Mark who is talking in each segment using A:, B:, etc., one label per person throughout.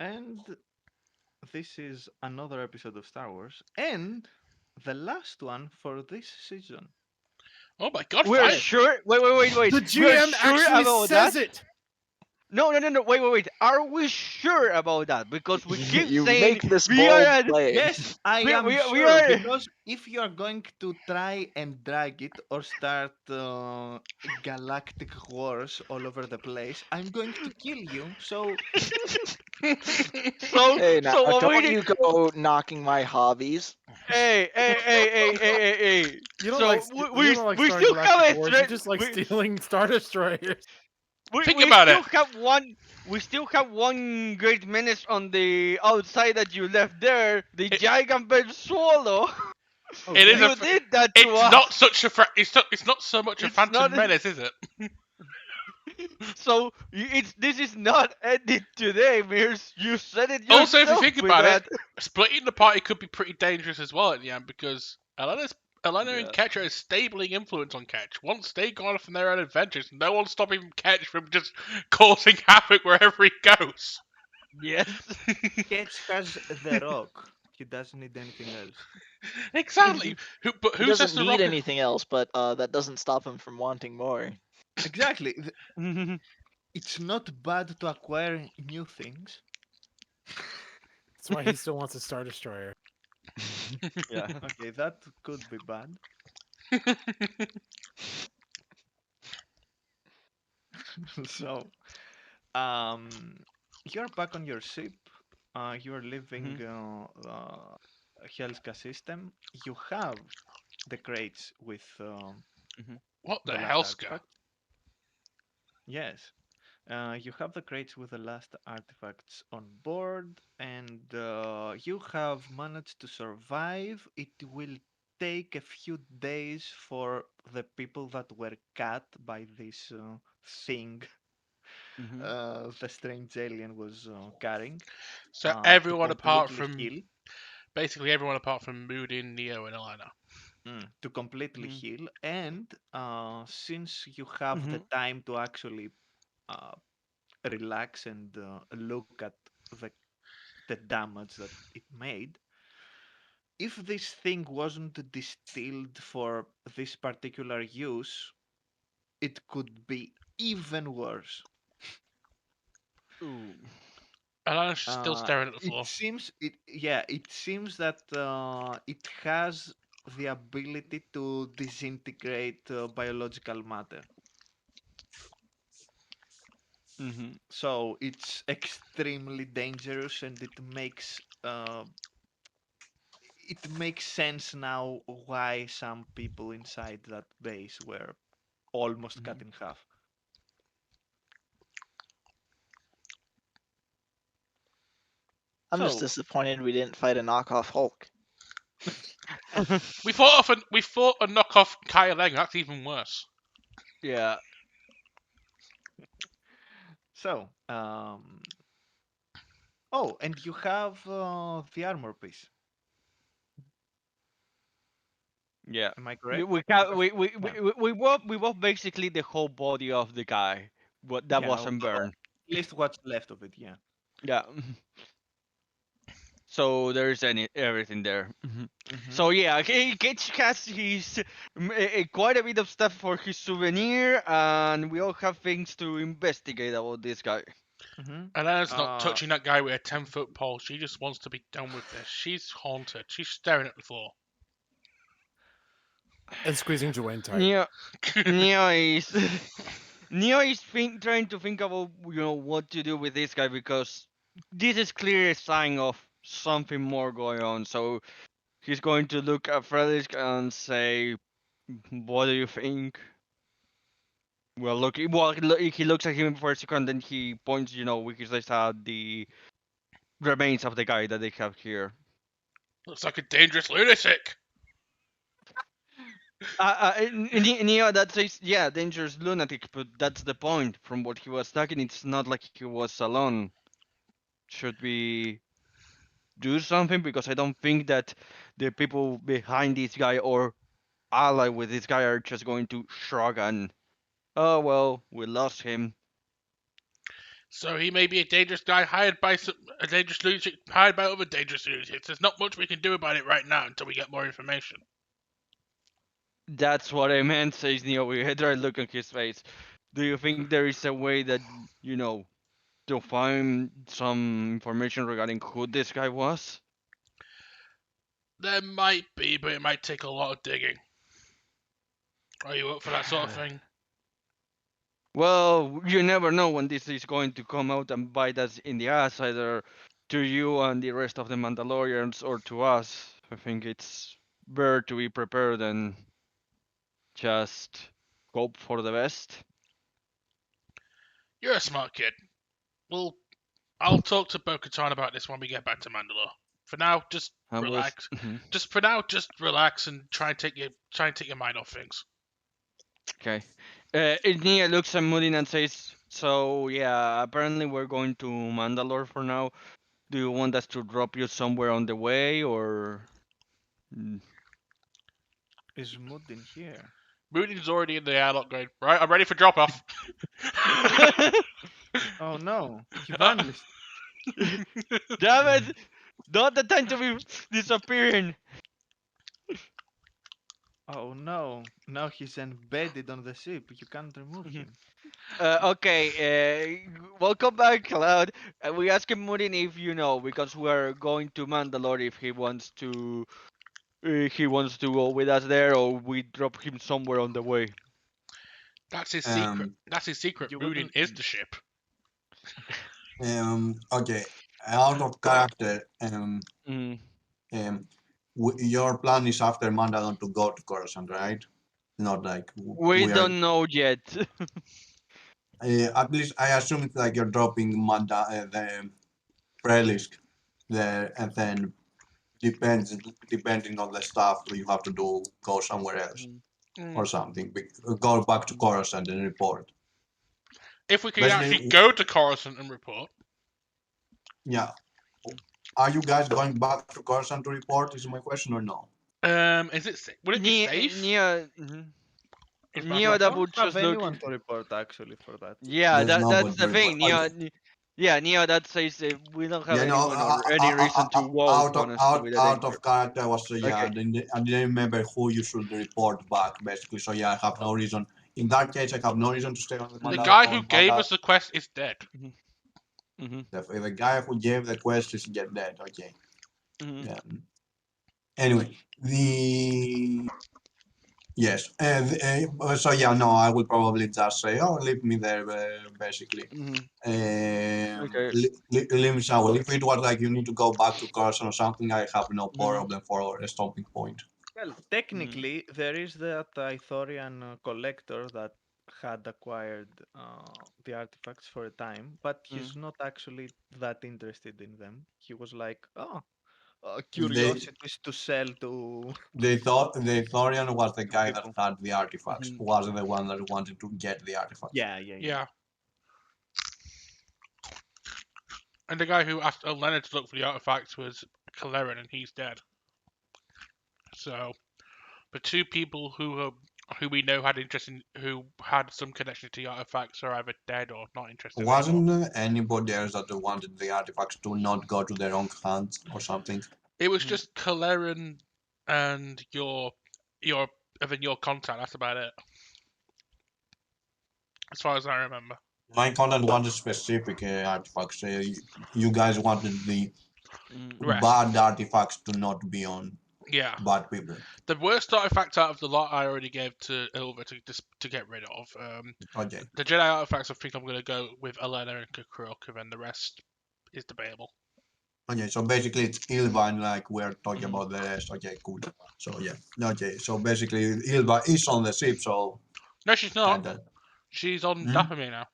A: And this is another episode of Star Wars, and the last one for this season.
B: Oh my god,
C: We're
A: Yes,
B: five?
C: sure. Wait.
D: The
C: We're
D: GM
C: sure
D: actually
C: about that?
D: says it.
C: No. Wait. Are we sure about that? Because we keep
E: You
C: saying
E: make this
C: we are
E: bold
C: at.
E: claim.
A: yes, I am
C: We
A: sure
C: are.
A: because if you are going to try and drag it or start galactic wars all over the place, I'm going to kill you. So
C: So
E: Hey, now
C: so what we
E: don't
C: need.
E: you go knocking my hobbies.
C: Hey.
D: You don't
C: So
D: like you don't like
C: we
D: starting
C: still have
D: galactic
C: a
D: wars. You
C: threat.
D: just like stealing Star Destroyers.
B: Think
C: We
B: about
C: still
B: it.
C: have one. We still have one great menace on the outside that you left there. The
B: It-
C: giant bird swallow.
A: oh
B: It is
A: yeah,
B: a.
C: You did that to
B: It's
C: us.
B: not such a. It's not so much a
C: It's
B: Phantom
C: not.
B: Menace, is it?
C: So it's this is not ended today, Mears. You said it
B: Also, if you
C: yourself
B: think
C: with
B: about it,
C: that.
B: splitting the party could be pretty dangerous as well at the end because Elena and
C: Yeah.
B: Ketch are a stabling influence on Ketch. Once they go off on their own adventures, no one's stopping Ketch from just causing havoc wherever he goes.
C: Yes.
A: Ketch has the rock. He doesn't need anything else.
B: Exactly. But
E: He
B: who says
E: doesn't
B: the
E: need
B: rocket?
E: anything else, but that doesn't stop him from wanting more.
A: Exactly. It's not bad to acquire new things.
D: That's why he still wants a Star Destroyer.
C: Yeah.
A: Okay, that could be bad. So, um, you're back on your ship. You're leaving
C: Mhm.
A: Helska system. You have the crates with
C: Mhm.
B: What the
A: the last
B: hellska?
A: artifact. Yes. You have the crates with the last artifacts on board, and you have managed to survive. It will take a few days for the people that were cut by this thing
C: Mhm.
A: the strange alien was carrying
B: So
A: to
B: everyone apart
A: completely
B: from
A: heal.
B: basically everyone apart from Moodin, Neo, and Elena.
A: To completely
C: Mhm.
A: heal, and since you have the
C: Mhm.
A: time to actually uh, relax and look at the the damage that it made, if this thing wasn't distilled for this particular use, it could be even worse.
C: Ooh.
B: Elena's still staring at the
A: It
B: floor.
A: seems it yeah, it seems that it has the ability to disintegrate biological matter.
C: Mhm.
A: So it's extremely dangerous, and it makes sense now why some people inside that base were almost cut
C: Mhm.
A: in half.
E: I'm just
A: So
E: disappointed we didn't fight a knockoff Hulk.
B: We fought a knockoff Kyle Lang. That's even worse.
C: Yeah.
A: so oh, and you have the armor piece.
C: Yeah.
A: Am I
C: We
A: correct?
C: we
A: You
C: ca-
A: have yeah,
C: we bought basically the whole body of the guy. What that
A: yeah,
C: wasn't
A: or
C: burned.
A: at least what's left of it. Yeah.
C: Yeah. So there's everything there.
A: Mm-hmm.
C: So yeah, Gage has his quite a bit of stuff for his souvenir, and we all have things to investigate about this guy.
A: Mm-hmm.
B: Elena's not touching that guy with a 10-foot pole. She just wants to be done with this. She's haunted. She's staring at the floor.
D: And squeezing Joanne tight.
C: Neo, Neo is Neo is trying to think about what to do with this guy because this is clearly a sign of something more going on. So he's going to look at Frederick and say, "What do you think?" Well, look, he looks at him for a second, then he points, with his eyes at the remains of the guy that they have here.
B: Looks like a dangerous lunatic.
C: Neo, that says, yeah, dangerous lunatic, but that's the point. From what he was talking, it's not like he was alone. Should we do something? Because I don't think that the people behind this guy or ally with this guy are just going to shrug and, oh, well, we lost him.
B: So he may be a dangerous guy hired by a dangerous lunatic hired by other dangerous lunatics. There's not much we can do about it right now until we get more information.
C: That's what I meant, says Neo with a dry look on his face. Do you think there is a way that, you know, to find some information regarding who this guy was?
B: There might be, but it might take a lot of digging. Are you up for that sort of thing?
C: Well, you never know when this is going to come out and bite us in the ass, either to you and the rest of the Mandalorians or to us. I think it's better to be prepared than just hope for the best.
B: You're a smart kid. Well, I'll talk to Bo-Katan about this when we get back to Mandalore. For now, just
C: I was-
B: relax.
C: Mhm.
B: Just relax and try and take your mind off things.
C: Okay. Nia looks at Murin and says, "So yeah, apparently we're going to Mandalore for now. Do you want us to drop you somewhere on the way, or?" Mm.
A: Is Mood in here?
B: Mooney's already in the airlock going, right, I'm ready for drop off.
A: Oh no, he vanished.
C: Damn it! Not the time to be disappearing.
A: Oh no, now he's embedded on the ship. You can't remove him.
C: Okay, welcome back, Cloud. We asked Murin if you know, because we're going to Mandalore, if he wants to go with us there, or we drop him somewhere on the way.
B: That's his secret. That's his secret.
A: You
B: Moon
A: wouldn't-
B: is the ship.
F: Okay, out of character,
C: Mm.
F: your plan is after Mandalore to go to Coruscant, right? Not like
C: We
F: we are.
C: don't know yet.
F: At least I assume it's like you're dropping the Prelisk there, and then depending on the stuff you have to do, go somewhere else
B: Mm.
F: or something. Go back to Coruscant and report.
B: If we can
F: Basically,
B: actually go to Coruscant and report.
F: Yeah. Are you guys going back to Coruscant to report? Is my question or no?
B: Is it would it be safe?
C: Nia,
B: If
C: Neo,
A: We
C: that
A: don't
C: would
A: have
C: just look.
A: anyone to report actually for that.
C: Yeah,
F: There's nobody
C: that's
F: to
C: the thing.
F: report.
C: Neo,
F: Okay.
C: yeah, Neo, that says we don't have
F: Yeah, no.
C: anyone or any reason to walk, honestly, with a
F: Out
C: danger.
F: of character was yeah.
C: Okay.
F: I didn't remember who you should report back basically. So yeah, I have no reason. In that case, I have no reason to stay on the
B: the
F: Mandalore.
B: guy who gave us the quest is dead.
C: Mm-hmm.
F: The guy who gave the quest is get dead. Okay.
C: Mm-hmm.
F: Yeah. Anyway, yes. So yeah, no, I will probably just say, oh, leave me there, basically.
C: Okay.
F: Leave me somewhere. If it was like you need to go back to Carson or something, I have no problem for a stopping point.
A: Well, technically, there is that Ithorian collector that had acquired the artifacts for a time, but he's not actually that interested in them. He was like, oh,
F: They
A: curiosities to sell to
F: they thought the Thorian was the guy that
A: people.
F: had the artifacts. Was the one that wanted to get the artifacts.
A: Yeah.
B: Yeah. And the guy who asked Leonard to look for the artifacts was Kalerin, and he's dead. So, the two people who we know had interest in, who had some connection to the artifacts, are either dead or not interested.
F: Wasn't there anybody else that wanted the artifacts to not go to their own hands or something?
B: It was just Kalerin and your contact. That's about it, as far as I remember.
F: My contact wanted specific artifacts. You guys wanted the
B: Rest.
F: bad artifacts to not be on
B: Yeah.
F: bad people.
B: The worst artifact out of the lot I already gave to Ilva to get rid of.
F: Okay.
B: The Jedi artifacts, I think I'm going to go with Elena and Kakrok, and then the rest is debatable.
F: Okay, so basically it's Ilva and like we're talking about the rest. Okay, cool. So yeah. Okay, so basically Ilva is on the ship, so
B: No, she's not.
F: kinda-
B: She's on Dathomir now.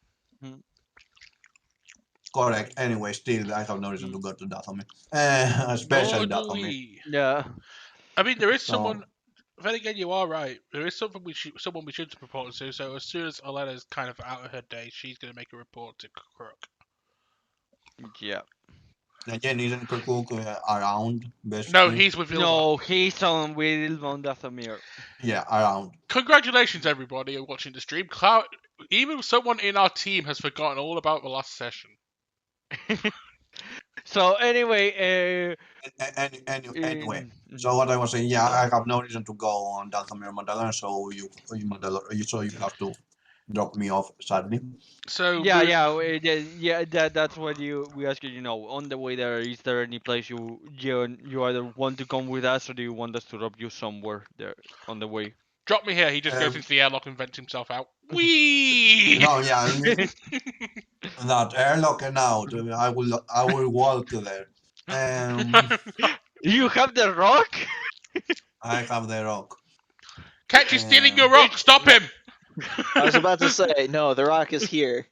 F: correct. Anyway, still I have no reason to go to Dathomir. Special
B: Nor do
F: Dathomir.
B: we.
C: Yeah.
B: I mean, there is
F: So-
B: someone. Then again, you are right. There is someone we should report to. So as soon as Elena's kind of out of her day, she's going to make a report to Kakrok.
C: Yeah.
F: Again, isn't Kirkuk around basically?
B: No, he's with Ilva.
C: No, he's on with Ilvon Dathomir.
F: Yeah, around.
B: Congratulations, everybody, on watching the stream. Cloud, Even someone in our team has forgotten all about the last session.
C: So anyway,
F: Anyway,
C: in,
F: so what I was saying, yeah, I have no reason to go on Dalhamir Mandalorian, so you have to drop me off sadly.
B: So
C: yeah, yeah, yeah. That's what we ask you. You know, on the way there, is there any place you either want to come with us, or do you want us to drop you somewhere there on the way?
B: drop me here. He just goes
F: Um,
B: into the airlock and vents himself out. Whee!
F: no, yeah, that airlock and out. I will walk there.
C: You have the rock.
F: I have the rock.
B: Catch you stealing your
F: Um,
B: rock! Stop
E: no.
B: him!
E: I was about to say, no, the rock is here.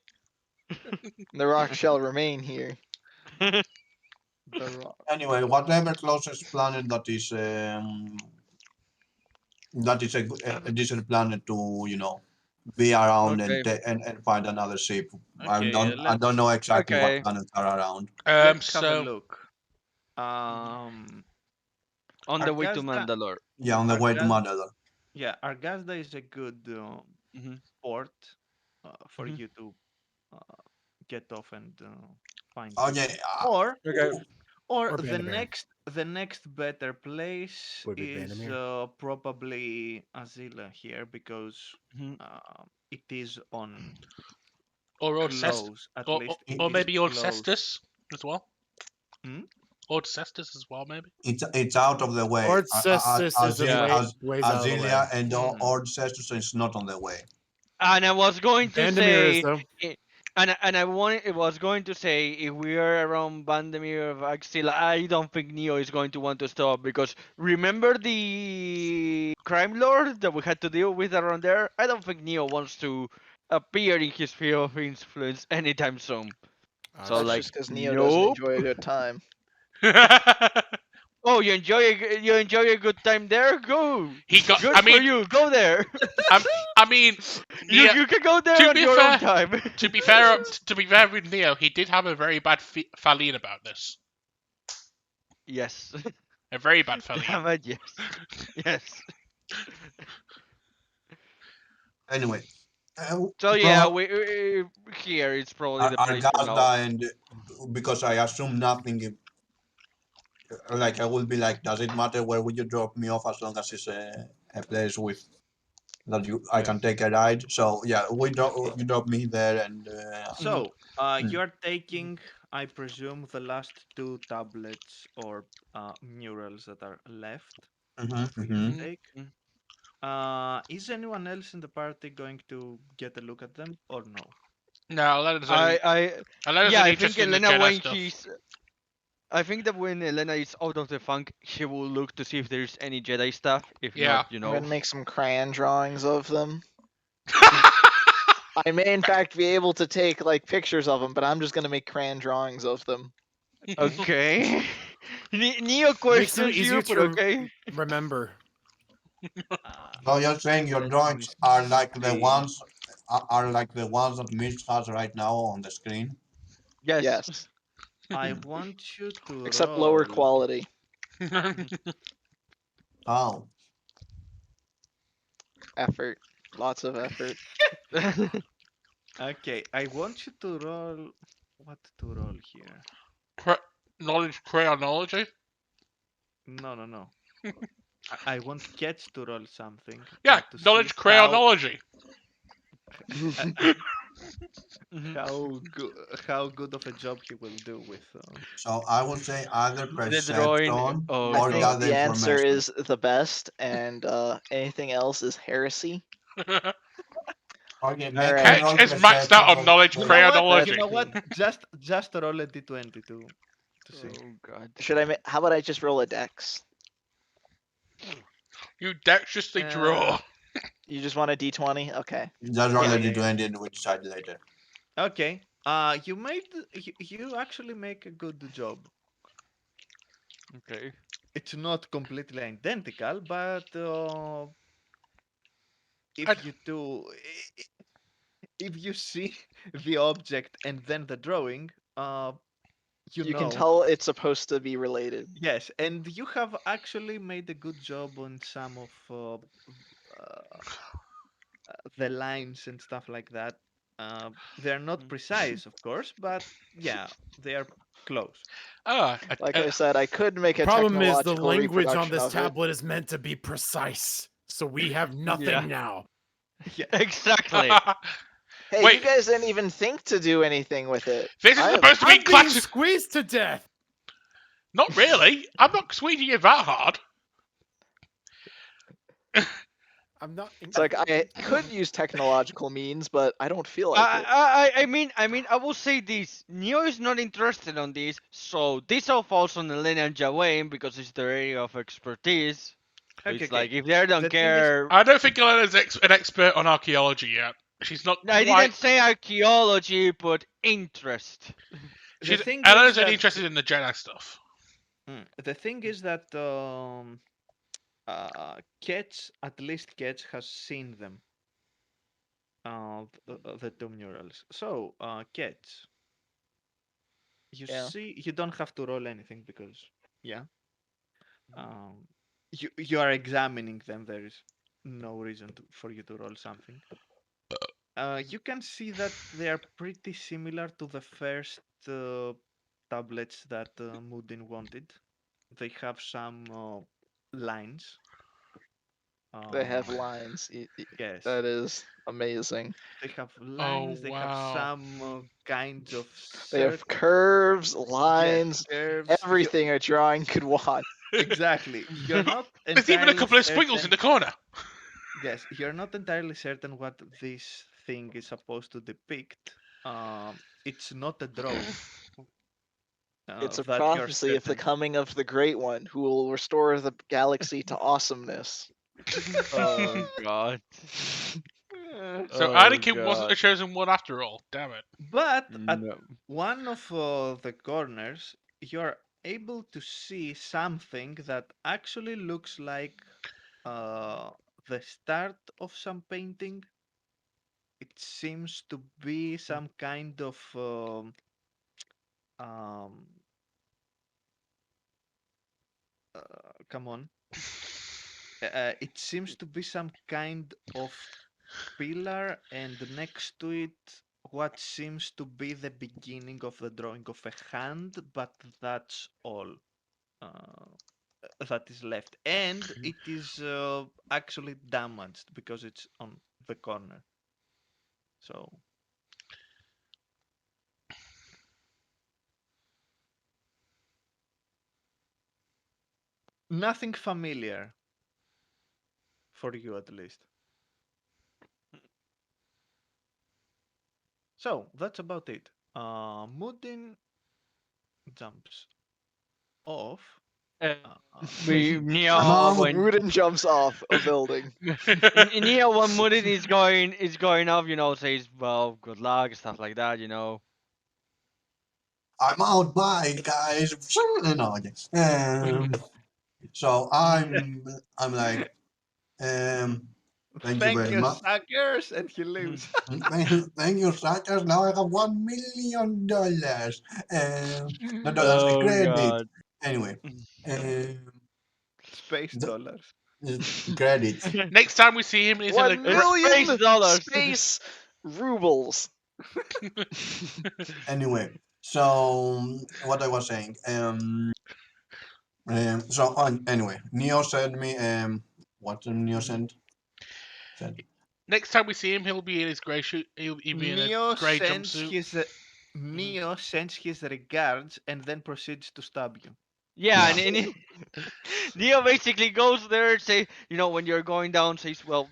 E: The rock shall remain here.
A: The Rock.
F: anyway, whatever closest planet that is a decent planet to be around
C: Okay.
F: and find another ship.
A: Okay,
F: I don't know exactly what
C: Okay.
F: planets are around.
A: let's have a
B: So
A: look. Um,
C: On the way to
A: Argazda,
C: Mandalore.
F: Yeah, on the way to
A: Argaz,
F: Mandalore.
A: yeah, Argazda is a good
C: Mm-hmm.
A: port for
C: Mhm.
A: you to get off and find
F: Oh
A: people.
F: yeah,
A: Or
D: Okay.
A: or
D: Or
A: the
D: Bandaban.
A: next better place
D: Would be
A: is
D: Bandamere.
A: probably Azila here because
C: Mhm.
A: it is on
B: or
A: close. At
B: or,
A: least it
B: or
A: is
B: maybe
A: close.
B: Cestus as well.
A: Hmm?
B: Or Cestus as well, maybe.
F: it's out of the way.
D: Or Cestus is
A: Yeah.
D: ways out of the way.
F: Azilia and
A: Hmm.
F: Ord Cestus is not on the way.
C: And I was going to
D: Bandamere is
C: say,
D: though.
C: I was going to say, if we are around Bandemir of Axila, I don't think Neo is going to want to stop because remember the crime lord that we had to deal with around there? I don't think Neo wants to appear in his sphere of influence anytime soon. So
E: That's
C: like,
E: just because Neo doesn't
C: nope.
E: enjoy a good time.
C: Oh, you enjoy a good time there? Go.
B: He got.
C: Good for you. Go there.
B: I mean, Neo,
C: You can go there
B: to
C: on
B: be
C: your own
B: fair,
C: time.
B: to be fair with Neo, he did have a very bad feeling about this.
C: Yes.
B: A very bad feeling.
C: Damn it, yes. Yes.
F: Anyway,
C: So yeah, we here it's probably the place for now.
F: Argazda and because I assume nothing. Like I will be like, does it matter where would you drop me off as long as it's a place with that I
A: Yes.
F: can take a ride. So yeah, you drop me there and
A: So,
F: mm,
A: you are taking, I presume, the last two tablets or murals that are left for you to
F: mhm.
A: take.
C: Mm.
A: Is anyone else in the party going to get a look at them or no?
B: No, Elena's
C: Yeah,
B: only
C: I think
B: interested in the
C: Elena
B: Jedi
C: when
B: stuff.
C: I think that when Elena is out of the funk, she will look to see if there's any Jedi stuff. If
B: Yeah.
C: not, you
E: I'm
C: know.
E: gonna make some crayon drawings of them. I may in fact be able to take like pictures of them, but I'm just gonna make crayon drawings of them.
C: Okay. Neo
D: Makes them
C: questions
D: easier
C: you, but
D: to
C: okay.
D: remember.
F: So you're saying your
A: Let me
F: drawings are like the
A: see.
F: ones that Mist has right now on the screen.
C: Yes.
E: Yes,
A: I want you to
E: except lower
A: roll.
E: quality.
F: Oh,
E: Effort, lots of effort.
A: Okay, I want you to roll. What to roll here?
B: Knowledge crayonology.
A: No, no, no. I want Ketch to roll something
B: Yeah,
A: to see
B: knowledge crayonology.
A: uh,
C: Mhm.
A: how good of a job he will do with.
F: so I would say either
C: The drawing.
F: perception
C: Oh,
E: I
F: or
E: think
C: God.
F: gather
E: the answer
F: information.
E: is the best, and anything else is heresy.
F: Okay,
E: All
F: make me
E: right,
B: Ketch
F: roll
B: is maxed
F: perception
B: out on
F: for
B: knowledge
A: You know what? You
B: crayonology.
A: know what?
E: Okay.
A: Just roll a d20 to see.
C: Oh, God.
E: Should I? How about I just roll a dex?
B: You dexterously
A: Uh,
B: draw.
E: You just want a d20? Okay.
F: just roll
A: yeah,
F: a
A: yeah, yeah.
F: d20 and we decide later.
A: Okay. You made you actually make a good job.
C: Okay.
A: It's not completely identical, but
B: I,
A: if you do, if you see the object and then the drawing, you
E: You can
A: know.
E: tell it's supposed to be related.
A: Yes, and you have actually made a good job on some of the lines and stuff like that. They're not precise, of course, but yeah, they are close.
E: Like I said, I could make
D: The
E: a
D: problem is the
E: technological
D: language on
E: reproduction
D: this
E: of it.
D: tablet is meant to be precise. So we have nothing now.
A: Yeah.
C: Exactly.
E: Hey,
B: Wait.
E: you guys didn't even think to do anything with it.
B: This is
E: I have-
B: supposed to be
D: I'm being
B: classic.
D: squeezed to death.
B: Not really. I'm not squeezing you that hard.
D: I'm not.
E: It's like I could use technological means, but I don't feel like it.
C: I will say this. Neo is not interested on this, so this all falls on Elena and Jawain because it's their area of expertise. So
A: Okay,
C: it's like if they don't
A: The thing is-
C: care.
B: I don't think Elena's an expert on archaeology yet. She's not
C: I
B: quite.
C: didn't say archaeology, but interest.
A: The thing
B: Elena's
A: is
B: only
A: that
B: interested in the Jedi stuff.
A: the thing is that Ketch, at least Ketch, has seen them. The two murals. So, Ketch, you
E: Yeah.
A: see, you don't have to roll anything because, yeah, um, you are examining them. There is no reason for you to roll something. You can see that they are pretty similar to the first tablets that Mudin wanted. They have some lines.
E: They have lines.
A: Yes.
E: That is amazing.
A: They have lines. They have
B: wow.
A: some kinds of
E: They have curves, lines,
A: curves.
E: everything a drawing could want.
A: Exactly. You're not
B: There's even a
A: entirely
B: couple of squiggles in
A: certain.
B: the corner.
A: Yes, you're not entirely certain what this thing is supposed to depict. It's not a drone.
E: It's a
A: that you're
E: prophecy of the
A: certain.
E: coming of the Great One, who will restore the galaxy to awesomeness.
C: Oh god.
B: So
C: Oh,
B: Anakin wasn't
C: God.
B: the chosen one after all. Damn it.
A: But at
C: No.
A: one of the corners, you're able to see something that actually looks like the start of some painting. It seems to be some kind of um, come on. It seems to be some kind of pillar, and next to it, what seems to be the beginning of the drawing of a hand, but that's all that is left. And it is actually damaged because it's on the corner. So. Nothing familiar. For you, at least. So, that's about it. Mudin jumps off.
C: Uh,
A: Uh,
C: Neo when
E: Rudin jumps off a building.
C: Neo when Murin is going off, says, well, good luck, stuff like that,
F: I'm out. Bye, guys. No, okay. So I'm like, thank you
A: Thank
F: very
A: you,
F: much.
A: suckers! And he leaves.
F: Thank you, suckers. Now I have $1 million. Not dollars, a
C: Oh
F: credit.
C: god.
F: Anyway,
A: Space
F: the-
A: dollars.
F: credits.
B: Next time we see him, he's in a.
C: Space dollars.
E: Space rubles.
F: Anyway, so what I was saying. Anyway, Neo sent me. What did Neo send?
B: Next time we see him, he'll be in his grey shoot. He'll be in
A: Neo
B: a grey
A: sends
B: jumpsuit.
A: his Neo sends his regards and then proceeds to stab you.
C: Yeah,
F: Yeah.
C: and Neo basically goes there and say, when you're going down, says, well,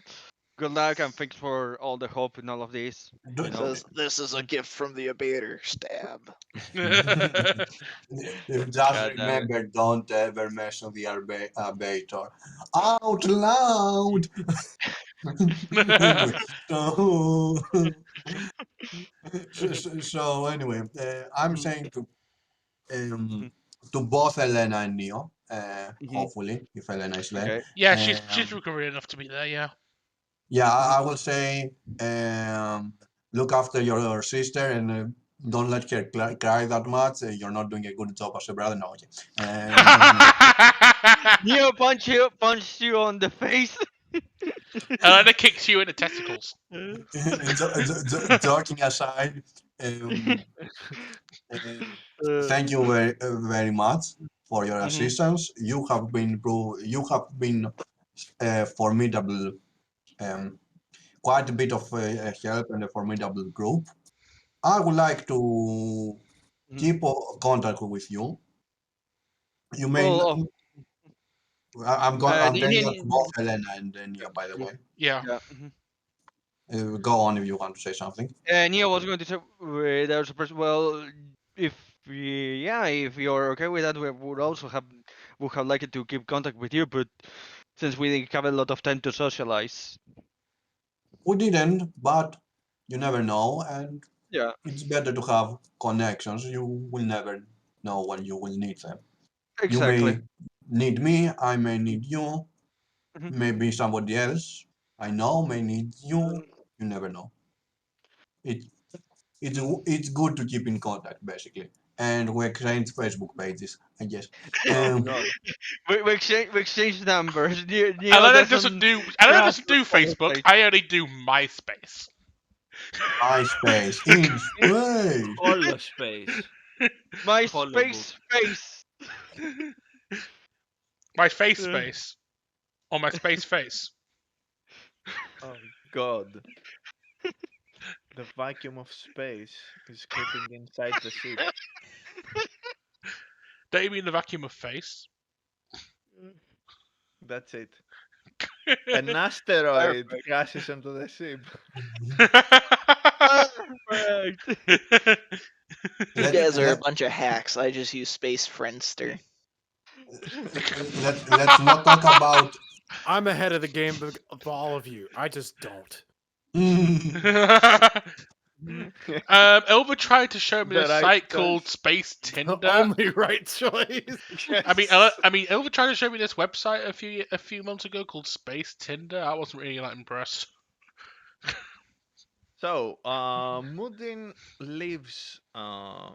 C: good luck and thanks for all the hope and all of this.
E: Says, this is a gift from the abater. Stab.
F: Just
C: God damn it.
F: remember, don't ever mention the abator out loud. Anyway, so anyway, I'm saying to both Elena and Neo, hopefully, if Elena is there.
C: Okay.
B: Yeah, she's recovered enough to be there. Yeah.
F: Yeah, I will say, look after your sister and don't let her cry that much. You're not doing a good job as a brother. No, okay.
C: Neo punch you on the face.
B: Elena kicks you in the testicles.
F: Joking aside, um, thank you very much for your assistance. You have been formidable, um, quite a bit of help and a formidable group. I would like to keep contact with you. You may.
C: Well,
F: I'm telling that to
C: Nia,
F: both Helena and Nia, by the way.
B: Yeah.
C: yeah.
F: Go on if you want to say something.
C: Nia was going to say there's a person. Well, if if you're okay with that, we would also would have liked to keep contact with you, but since we didn't have a lot of time to socialize.
F: We didn't, but you never know, and
C: Yeah,
F: it's better to have connections. You will never know when you will need them. You
C: exactly.
F: may need me, I may need you,
C: Mhm.
F: maybe somebody else I know may need you. You never know. It it's good to keep in contact basically, and we exchange Facebook pages, I guess.
A: Oh
F: Um,
A: God.
C: We exchange numbers. Neo
B: Elena
C: doesn't have
B: doesn't
C: a
B: do
C: follow
B: Facebook.
C: page.
B: I only do MySpace.
F: MySpace in space.
A: Hollow space.
C: My
A: Hollow book.
C: space face.
B: My face
C: Uh,
B: space. Or my space face.
A: Oh God. The vacuum of space is creeping inside the ship.
B: Don't you mean the vacuum of face?
A: That's it. An asteroid
C: Perfect.
A: crashes into the ship.
C: Perfect.
E: You
F: Let
E: guys are a
F: let
E: bunch of hacks. I just use Space Friendster.
F: let's not talk about.
D: I'm ahead of the game of all of you. I just don't.
B: Elva tried to show me
A: The
B: a
A: right
B: site called
A: choice.
B: Space
D: The
B: Tinder.
D: only right choice.
A: Yes.
B: I mean, Elva tried to show me this website a few months ago called Space Tinder. I wasn't really that impressed.
A: So, Mudin leaves the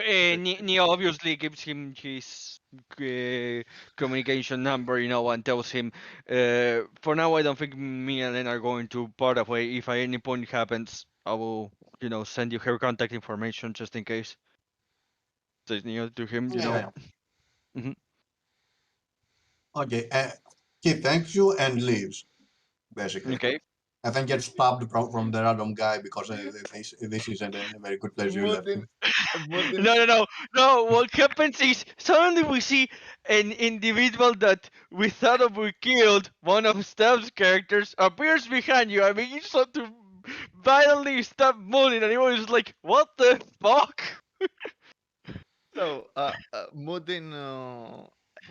A: ship.
C: Neo obviously gives him his communication number, and tells him, for now, I don't think me and Len are going to part of way. If at any point happens, I will, send you her contact information just in case. Says Neo to him,
F: Yeah.
C: Mhm.
F: Okay. He thanks you and leaves. Basically,
C: Okay.
F: I think gets stopped from the random guy because this isn't a very good place you left
A: Mudin,
F: him.
A: Mudin,
C: No, no, no, no. What happens is suddenly we see an individual that we thought of we killed. One of Stab's characters appears behind you. I mean, you just have to violently stab Moon, and he was like, "What the fuck?"
A: So, Mudin,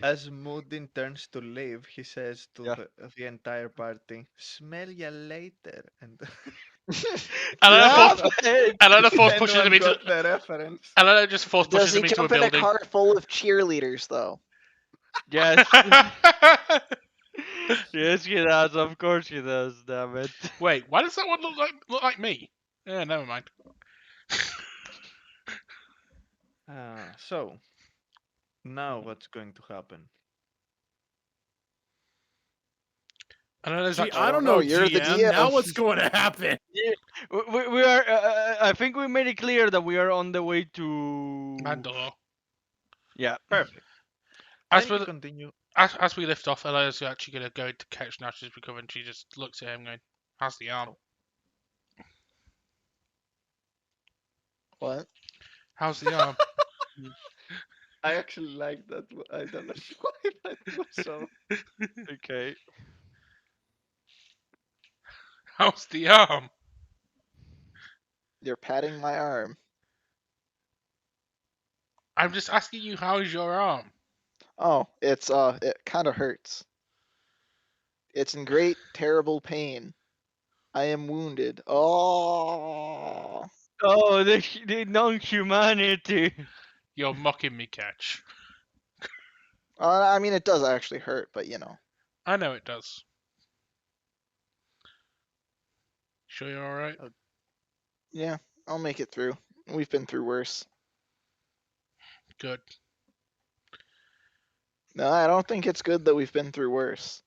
A: as Mudin turns to leave, he says to
C: Yeah.
A: the entire party, "Smell ya later." And
C: Perfect.
B: Elena force pushes
A: anyone
B: him into.
A: got the reference?
B: Elena just force
E: Does
B: pushes
E: he
B: him into a
E: jump in a
B: building.
E: car full of cheerleaders, though?
C: Yes. Yes, he does. Of course he does. Damn it.
B: Wait, why does that one look like me? Yeah, never mind.
A: So, now what's going to happen?
B: Elena's
D: See,
B: actually.
D: I don't
E: know.
D: know,
E: You're the
D: GM. Now
E: DM.
D: what's going to happen?
C: Yeah, we are. I think we made it clear that we are on the way to.
B: Mandalore.
C: Yeah.
A: Perfect.
B: As
A: Then
B: for
A: you
B: the,
A: continue.
B: as we lift off, Elena's actually going to go to catch Nash's recover, and she just looks at him going, "How's the arm?
E: What?
B: How's the arm?
A: I actually like that. I don't know why, but it was so.
C: Okay.
B: How's the arm?"
E: You're patting my arm.
B: I'm just asking you, how's your arm?
E: Oh, it kind of hurts. It's in great, terrible pain. I am wounded. Oh.
C: Oh, the non-humanity.
B: You're mocking me, Catch.
E: I mean, it does actually hurt, but
B: I know it does. Sure you're alright?
E: Yeah, I'll make it through. We've been through worse.
B: Good.
E: No, I don't think it's good that we've been through worse.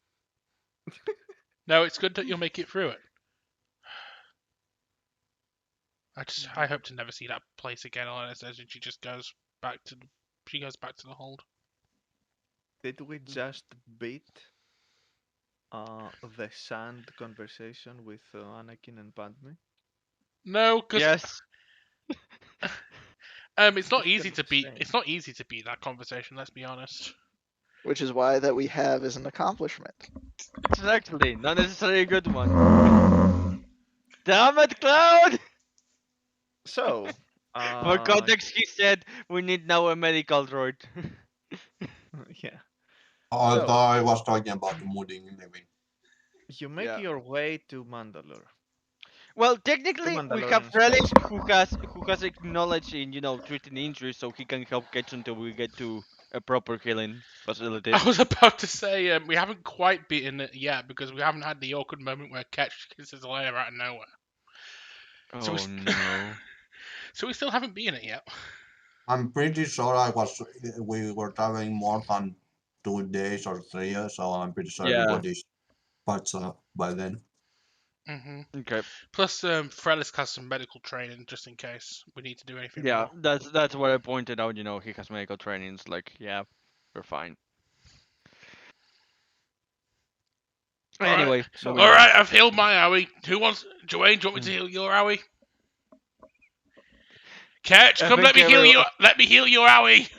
B: No, it's good that you'll make it through it. I hope to never see that place again unless she just goes back to the hold.
A: Did we just beat the sand conversation with Anakin and Padme?
B: No, because
C: Yes.
B: it's not
A: It's
B: easy
A: kind
B: to
A: of
B: beat.
A: same.
B: It's not easy to beat that conversation. Let's be honest.
E: Which is why that we have is an accomplishment.
C: Exactly. Not necessarily a good one. Damn it, Cloud!
A: So,
C: For context, he said we need now a medical droid.
A: yeah,
F: Although I was talking about modding, maybe.
A: you make
C: Yeah.
A: your way to Mandalore.
C: Well,
A: To
C: technically, we have
A: Mandalorian
C: Relic
A: space.
C: who has acknowledged in treating injuries, so he can help Ketch until we get to a proper healing facility.
B: I was about to say we haven't quite beaten it yet because we haven't had the awkward moment where Ketch kisses Leia out of nowhere. So
C: Oh no.
B: So we still haven't beaten it yet.
F: I'm pretty sure we were traveling more than 2 days or 3, so I'm pretty sure
C: Yeah.
F: everybody's parts up by then.
B: hmm
C: Okay.
B: Plus, Frelis has some medical training just in case we need to do anything
C: Yeah,
B: more.
C: that's what I pointed out. He has medical trainings. Like, yeah, we're fine.
B: Alright.
C: Anyway,
A: So-
C: moving
B: All
C: on.
B: right, I've healed my owie. Joanne, do you want me to heal your owie? Ketch,
C: I
B: come let me
C: think
B: heal
C: everyone-
B: you. Let me heal your owie.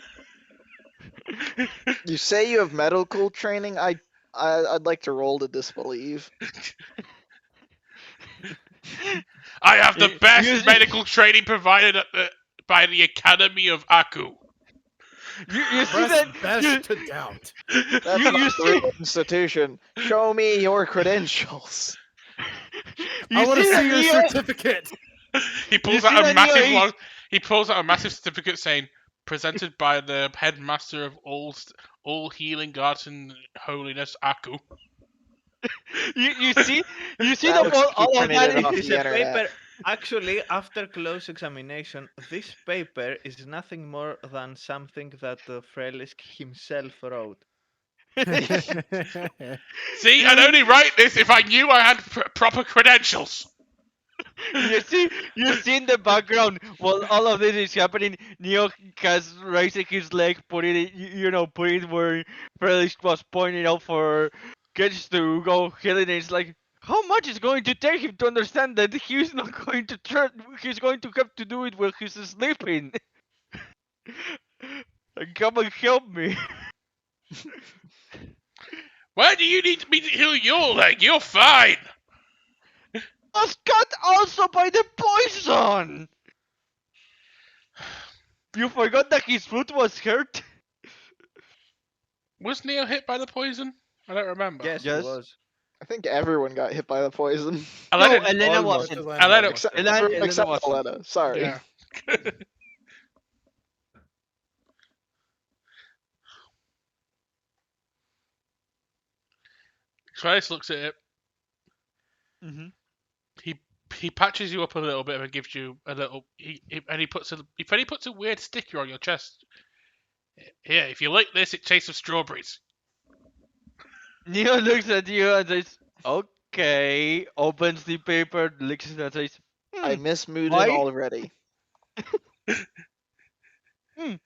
E: You say you have medical training? I'd like to roll to disbelieve.
B: I have the
C: You-
B: best
C: you-
B: medical training provided by the Academy of Aku.
C: You see
D: Press
C: that?
D: best to doubt.
E: That's
C: You-
E: not
C: you
E: a
C: see-
E: real institution. Show me your credentials.
D: I want to
C: see that
D: see your
C: Neo-
D: certificate.
B: He pulls
C: see
B: out a
C: that
B: massive
C: Neo
B: one. He pulls out a massive certificate saying, "Presented by the headmaster of all healing arts and holiness, Aku."
C: You see
E: That
C: the
E: looks
C: all,
E: like you
C: all of
E: printed
C: that
E: it
C: is
E: off
A: It is
E: the
A: a
E: internet.
A: paper. Actually, after close examination, this paper is nothing more than something that Frelisk himself wrote.
B: See, I'd only write this if I knew I had proper credentials.
C: you see in the background while all of this is happening, Neo has raising his leg, putting it putting it where Felix was pointing out for Gage to go healing, and it's like, how much is going to take him to understand that he's not going to he's going to have to do it while he's sleeping. Come and help me.
B: Why do you need me to heal your leg? You're fine.
C: Was cut also by the poison. You forgot that his foot was hurt?
B: Was Neo hit by the poison? I don't remember.
A: Yes,
C: Yes.
A: it was.
E: I think everyone got hit by the poison.
B: Elena,
C: No, Elena
A: almost.
C: wasn't.
B: Elena-
E: Except,
C: Elena
E: except
C: was.
E: Elena. Sorry.
B: yeah. Trace looks at it.
C: Mm-hmm.
B: He patches you up a little bit and gives you a little. He puts a weird sticker on your chest. Here, if you like this, it tastes of strawberries.
C: Neo looks at you and says, okay, opens the paper, looks at it and says,
E: I miss Mugen
C: Why?
E: already.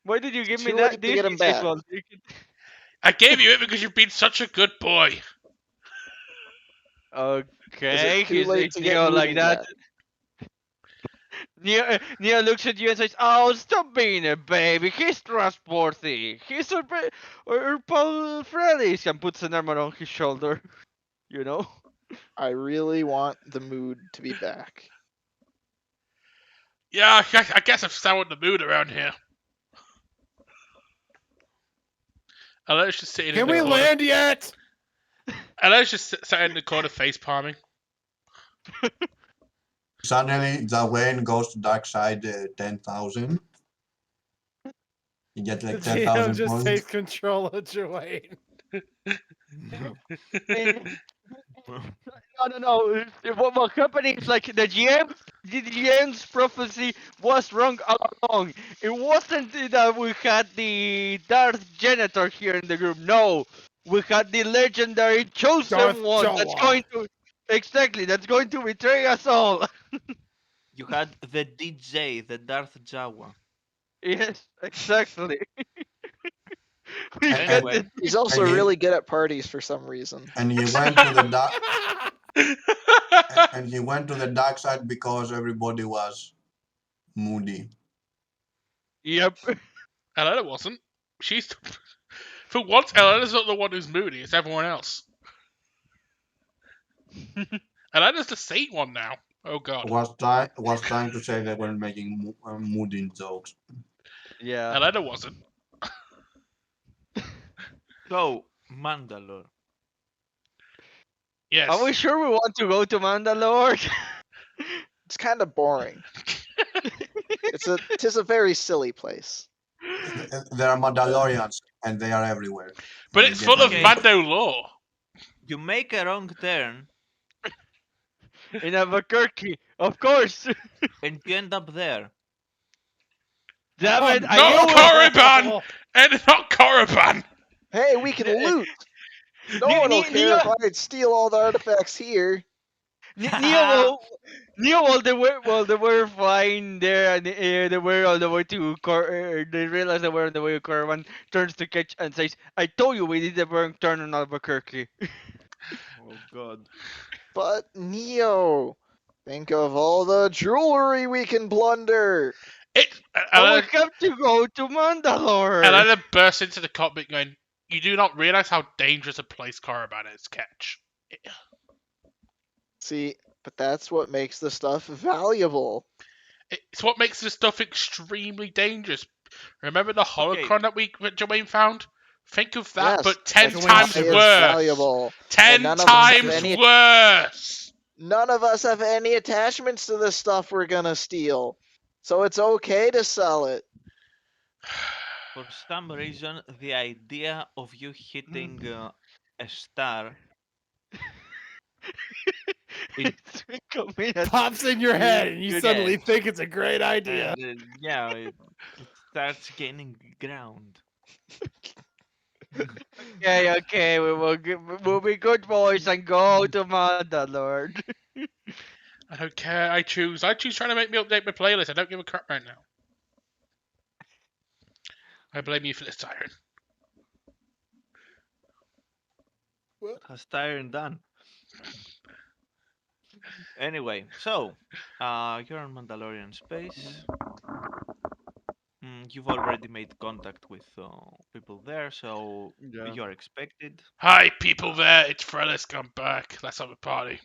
C: why did you give me
E: Too
C: that?
E: late to get him
C: He says,
E: back.
C: well,
B: I gave you it because you've been such a good boy.
C: okay,
E: too
C: he
E: late
C: says
E: to get
C: Neo like
E: Mugen
C: that.
E: back?
C: Neo looks at you and says, oh, stop being a baby, he's trustworthy. He's or Paul Frelis, and puts an arm around his shoulder. You know?
E: I really want the mood to be back.
B: Yeah, I guess I've soured the mood around here. Elena's just sitting
D: Can
B: in the
D: we
B: corner.
D: land yet?
B: Elena's just sitting in the corner face palming.
F: Suddenly, the rain goes to dark side 10,000. You get like
D: The GM
F: 10,000
D: just
F: points.
D: takes control of Joanne.
C: No. What happened is like the GM's prophecy was wrong all along. It wasn't that we had the Darth janitor here in the group. No, we had the legendary chosen
D: Darth
C: one that's
D: Jawa.
C: going to that's going to betray us all.
A: You had the DJ, the Darth Jawa.
C: Yes, exactly. We
F: And,
C: got
A: Anyway,
C: the
E: He's also
F: and he
E: really good at parties for some reason.
F: and he went to the dark and he went to the dark side because everybody was moody.
C: Yep.
B: Elena wasn't. She's for once. Elena's not the one who's moody. It's everyone else. Elena's the saint one now. Oh god.
F: Was trying to say they were making moody jokes.
C: Yeah.
B: Elena wasn't.
A: so Mandalore.
B: Yes.
C: Are we sure we want to go to Mandalore?
E: It's kind of boring. Tis a very silly place.
F: There are Mandalorians and they are everywhere.
B: But
F: You
B: it's
F: get
B: full of
A: Okay.
F: everywhere.
B: Mando lore.
A: You make a wrong turn
C: In Albuquerque, of course.
A: and you end up there.
C: Damn it! I
B: No,
C: knew it.
B: Korriban! And it's not Korriban!
E: Hey, we can loot. No
C: Ne-
E: one will
C: Ne-
E: care if
C: Neo-
E: I steal all the artifacts here.
C: Neo, while they were flying there and they were on the way to they realized they were on the way to Corvan, turns to Ketch and says, "I told you we did the wrong turn on Albuquerque."
A: Oh God.
E: But Neo, think of all the jewelry we can plunder.
B: It.
C: But we have to go to Mandalore.
B: Elena bursts into the cockpit going, "You do not realize how dangerous a place Korriban is, Ketch."
E: See, but that's what makes the stuff valuable.
B: It's what makes this stuff extremely dangerous. Remember the
A: Okay.
B: holocron that Jermaine found? Think of that,
E: Yes,
B: but 10
D: that's
B: times
E: why it's
B: worse.
E: valuable.
B: 10
E: none of us have
B: times
E: any-
B: worse.
E: None of us have any attachments to the stuff we're gonna steal, so it's okay to sell it.
A: For some reason, the idea of you hitting a star it,
C: It's becoming a
D: Pops in your head, and you
A: Good
D: suddenly
A: edge.
D: think it's a great idea.
A: and it starts gaining ground.
C: Okay, we'll be good boys and go to Mandalore.
B: I don't care. I choose trying to make me update my playlist. I don't give a crap right now. I blame you for this, Tyron.
A: What has Tyron done? Anyway, so you're on Mandalorian space. You've already made contact with people there, so
C: Yeah.
A: you're expected.
B: Hi, people there. It's Frelis. Come back. Let's have a party.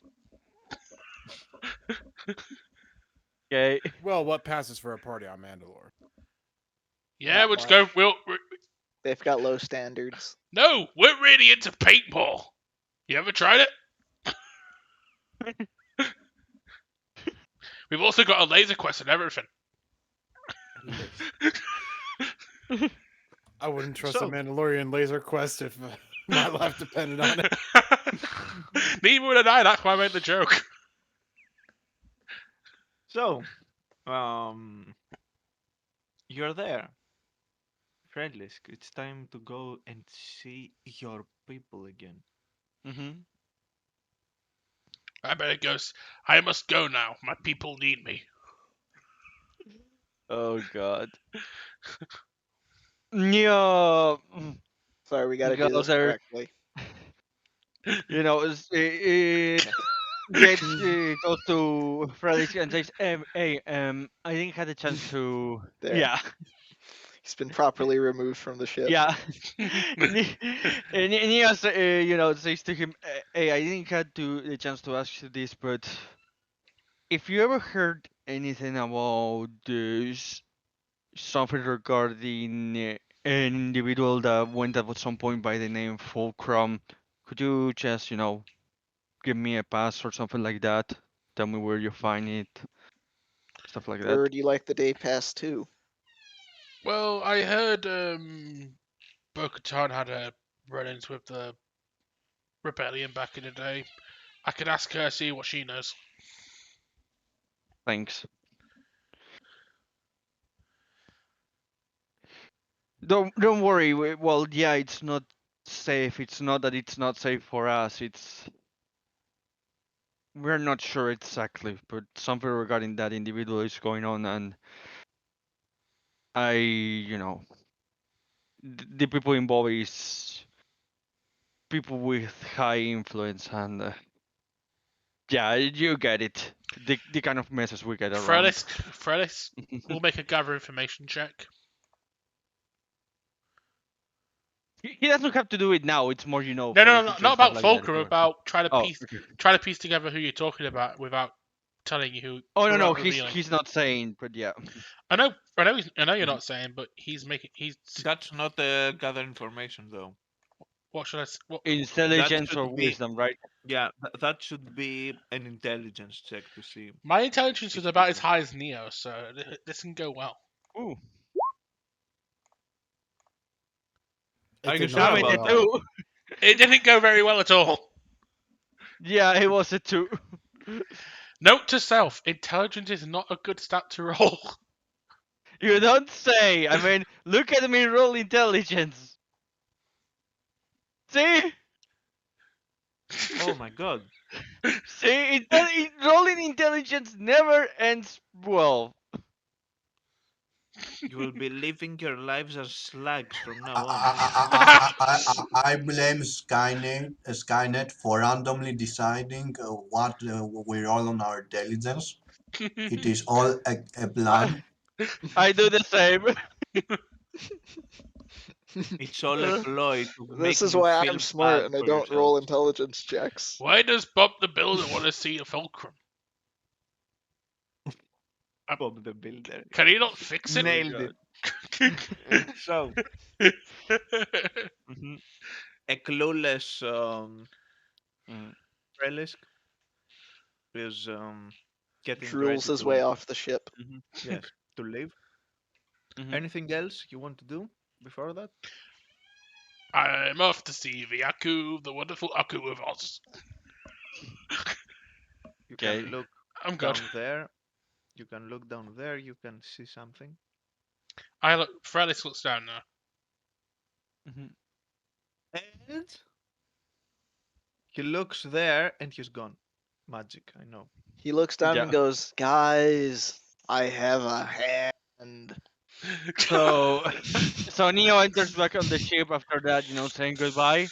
C: Okay.
D: Well, what passes for a party on Mandalore?
B: Yeah,
E: Not
B: let's go.
E: They've got low standards.
B: No, we're really into paintball. You ever tried it? We've also got a laser quest and everything.
D: I wouldn't trust
A: So-
D: a Mandalorian laser quest if my life depended on it.
B: Neither would I. That's why I made the joke.
A: So, you're there. Friendlisk, it's time to go and see your people again.
C: Mm-hmm.
B: I better go. I must go now. My people need me.
C: Oh God. Neo,
E: Sorry, we gotta do
C: Goes
E: this
C: there.
E: correctly.
C: Gets goes to Freddy's and says, hey, I didn't have the chance to."
E: There.
C: Yeah.
E: He's been properly removed from the ship.
C: Yeah. And Neo, says to him, "Hey, I didn't have the chance to ask you this, but if you ever heard anything about this, something regarding an individual that went up at some point by the name Fulcrum, could you just, give me a pass or something like that? Tell me where you find it, stuff like that."
E: Or do you like the day pass too?
B: Well, I heard Bo-Katan had a run-ins with the rebellion back in the day. I could ask her, see what she knows.
C: Thanks. Don't worry. Well, yeah, it's not safe. It's not that it's not safe for us. We're not sure exactly, but something regarding that individual is going on, and the people involved is people with high influence, and yeah, you get it. The kind of messes we get around.
B: Frelis, we'll make a gather information check.
C: He doesn't have to do it now. It's more,
B: No,
C: for
B: no, no,
C: future
B: not
C: stuff
B: about
C: like that.
B: Fulcrum. About
C: Oh,
B: try to piece together who you're talking about without telling you who.
C: oh no,
B: without
C: he's
B: revealing.
C: he's not saying, but yeah.
B: I know you're not saying, but he's.
A: That's not gather information though.
B: What should I? What?
A: That
C: Intelligence or
A: should be
C: wisdom, right?
A: yeah. That should be an intelligence check to see.
B: My intelligence
A: if
B: is
A: you
B: about as
A: can-
B: high as Neo, so this can go well.
C: Ooh,
A: Are you
D: did
A: sure
D: not
C: I
D: go
C: made
A: about
C: it
A: that?
C: too.
B: It didn't go very well at all.
C: Yeah, it was a 2.
B: Note to self: intelligence is not a good stat to roll.
C: You don't say. I mean, look at me roll intelligence. See?
A: Oh my god!
C: See, rolling intelligence never ends well.
A: You will be living your lives as slugs from now on.
F: I blame Skynet for randomly deciding what we roll on our intelligence. It is all a plan.
C: I do the same.
A: It's all a ploy to
E: This
A: make
E: is
A: you
E: why
A: feel
E: I'm smart
A: bad
E: and I
A: for
E: don't roll
A: yourself.
E: intelligence checks.
B: Why does Bob the Builder want to see a Fulcrum?
A: Bob the Builder.
B: Can he not fix it?
A: Nailed it. So,
C: Mhm,
A: a clueless
C: mhm,
A: Relisk is getting
E: Drills
A: ready
E: his
A: to
E: way off the ship.
C: mhm,
A: yes to leave.
C: mhm.
A: Anything else you want to do before that?
B: I'm off to see the Aku, the wonderful Aku of Oz.
A: You
C: Okay.
A: can look
B: I'm good.
A: down there. You can look down there. You can see something.
B: Frelis looks down now.
C: Mhm.
A: And he looks there and he's gone. Magic, I know.
E: He looks down
C: Yeah.
E: and goes, "Guys, I have a hand."
C: So, so Neo enters back on the ship after that, saying goodbye.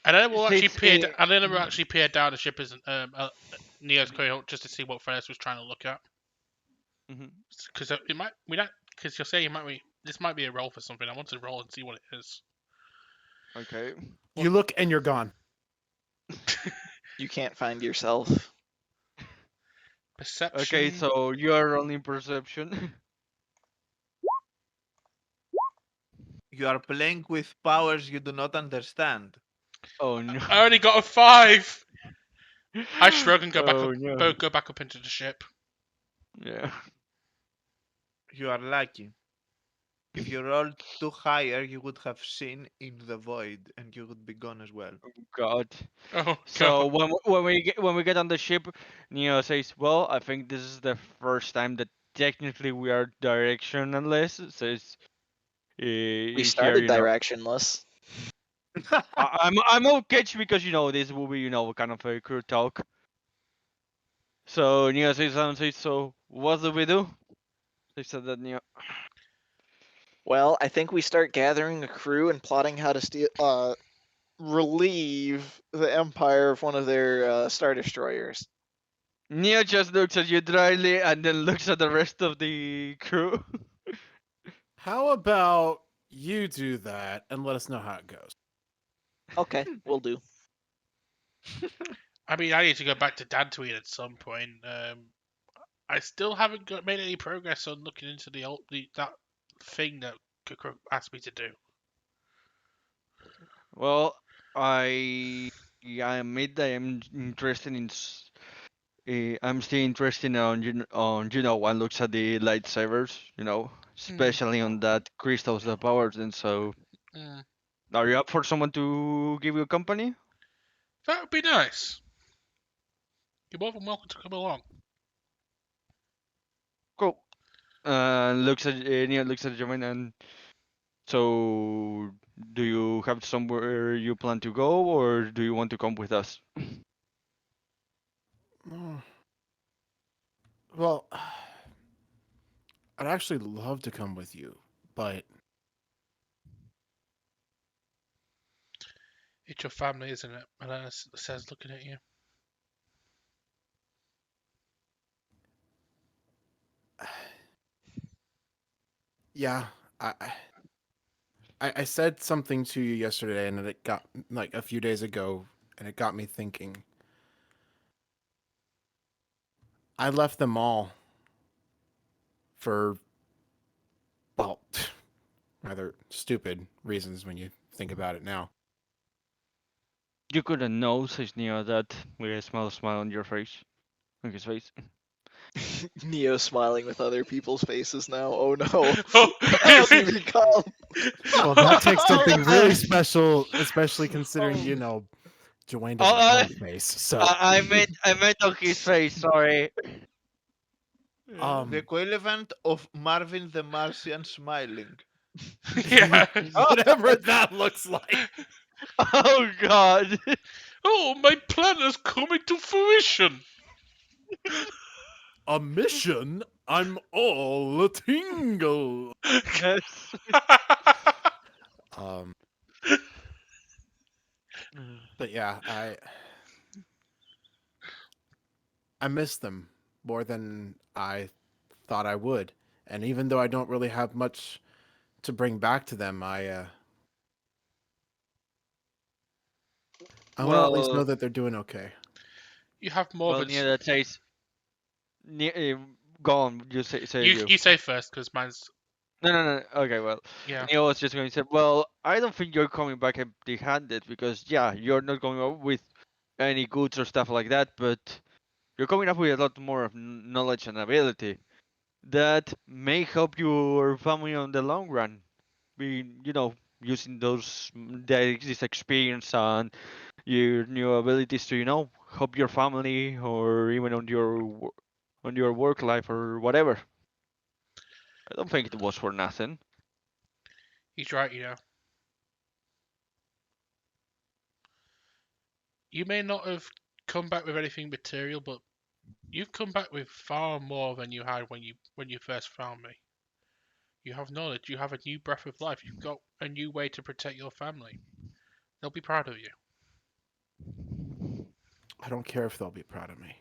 B: And then we'll actually
C: Sits,
B: peer. And then we'll actually peer down the ship as Neo's going out just to see what Frelis was trying to look at.
C: mhm.
B: Because it might we not because you're saying it might be this might be a roll for something. I want to roll and see what it is.
C: Okay.
D: You look and you're gone.
E: You can't find yourself.
B: Perception.
C: Okay, so you are rolling perception.
A: You are playing with powers you do not understand.
C: Oh no.
B: I only got a 5. I shrug and go back
C: Oh
B: up.
C: no.
B: Go back up into the ship.
C: Yeah.
A: You are lucky. If you rolled too higher, you would have seen in the void and you would be gone as well.
C: God.
B: Oh
C: So
B: god.
C: when we get on the ship, Neo says, "Well, I think this is the first time that technically we are directionless." Says,
E: We
C: here,
E: started directionless.
C: I'm okay because this will be kind of a crew talk. So Neo says, "So what do we do?" They said that Neo.
E: Well, I think we start gathering a crew and plotting how to relieve the Empire of one of their Star Destroyers.
C: Neo just looks at you dryly and then looks at the rest of the crew.
D: How about you do that and let us know how it goes?
E: Okay, we'll do.
B: I mean, I need to go back to Dantooine at some point. I still haven't made any progress on looking into that thing that Kukro asked me to do.
C: Well, I admit I am interested in. I'm still interested on one looks at the lightsabers, especially on that crystals that powers them. So,
B: Mm.
C: are you up for someone to give you company?
B: That would be nice. You're more than welcome to come along.
C: Cool. Neo looks at Jermaine and so Do you have somewhere you plan to go, or do you want to come with us?
D: Oh, well, I'd actually love to come with you, but
B: It's your family, isn't it? Elena says, looking at you.
D: yeah, I I said something to you yesterday, and it got like a few days ago, and it got me thinking. I left them all for, well, rather stupid reasons when you think about it now.
C: You couldn't know, says Neo, that with a smile on your face, on his face.
E: Neo smiling with other people's faces now. Oh no.
B: Oh,
E: What has he become?
D: Well, that takes something really special, especially considering Dwayne
C: Oh,
D: doesn't have a face. So,
C: I meant on his face. Sorry.
A: The equivalent of Marvin the Martian smiling.
B: yeah.
D: whatever that looks like.
C: Oh God.
B: Oh, my plan has come into fruition.
D: A mission? I'm all a tingle.
C: Yes.
D: Um, but yeah, I miss them more than I thought I would, and even though I don't really have much to bring back to them, I want to at least know
C: Well,
D: that they're doing okay.
B: You have more
C: well,
B: than
C: Neo, that says, go on. You say
B: you.
C: you.
B: You say first, because mine's
C: No. Okay, well,
B: yeah.
C: Neo was just going to say, well, I don't think you're coming back empty-handed because, yeah, you're not going up with any goods or stuff like that, but you're coming up with a lot more of knowledge and ability that may help your family on the long run. Using this experience and your new abilities to, help your family or even on your work life or whatever. I don't think it was for nothing.
B: He's right. You may not have come back with anything material, but you've come back with far more than you had when you first found me. You have knowledge. You have a new breath of life. You've got a new way to protect your family. They'll be proud of you.
D: I don't care if they'll be proud of me.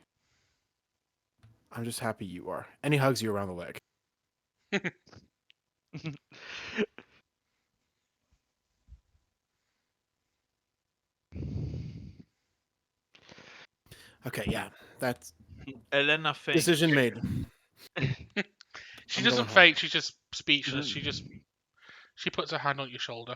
D: I'm just happy you are. And he hugs you around the leg. Okay, yeah, that's
A: Elena faints.
D: decision made.
B: She
D: I'm
B: doesn't
D: going home.
B: faint. She's just speechless. She puts her hand on your shoulder.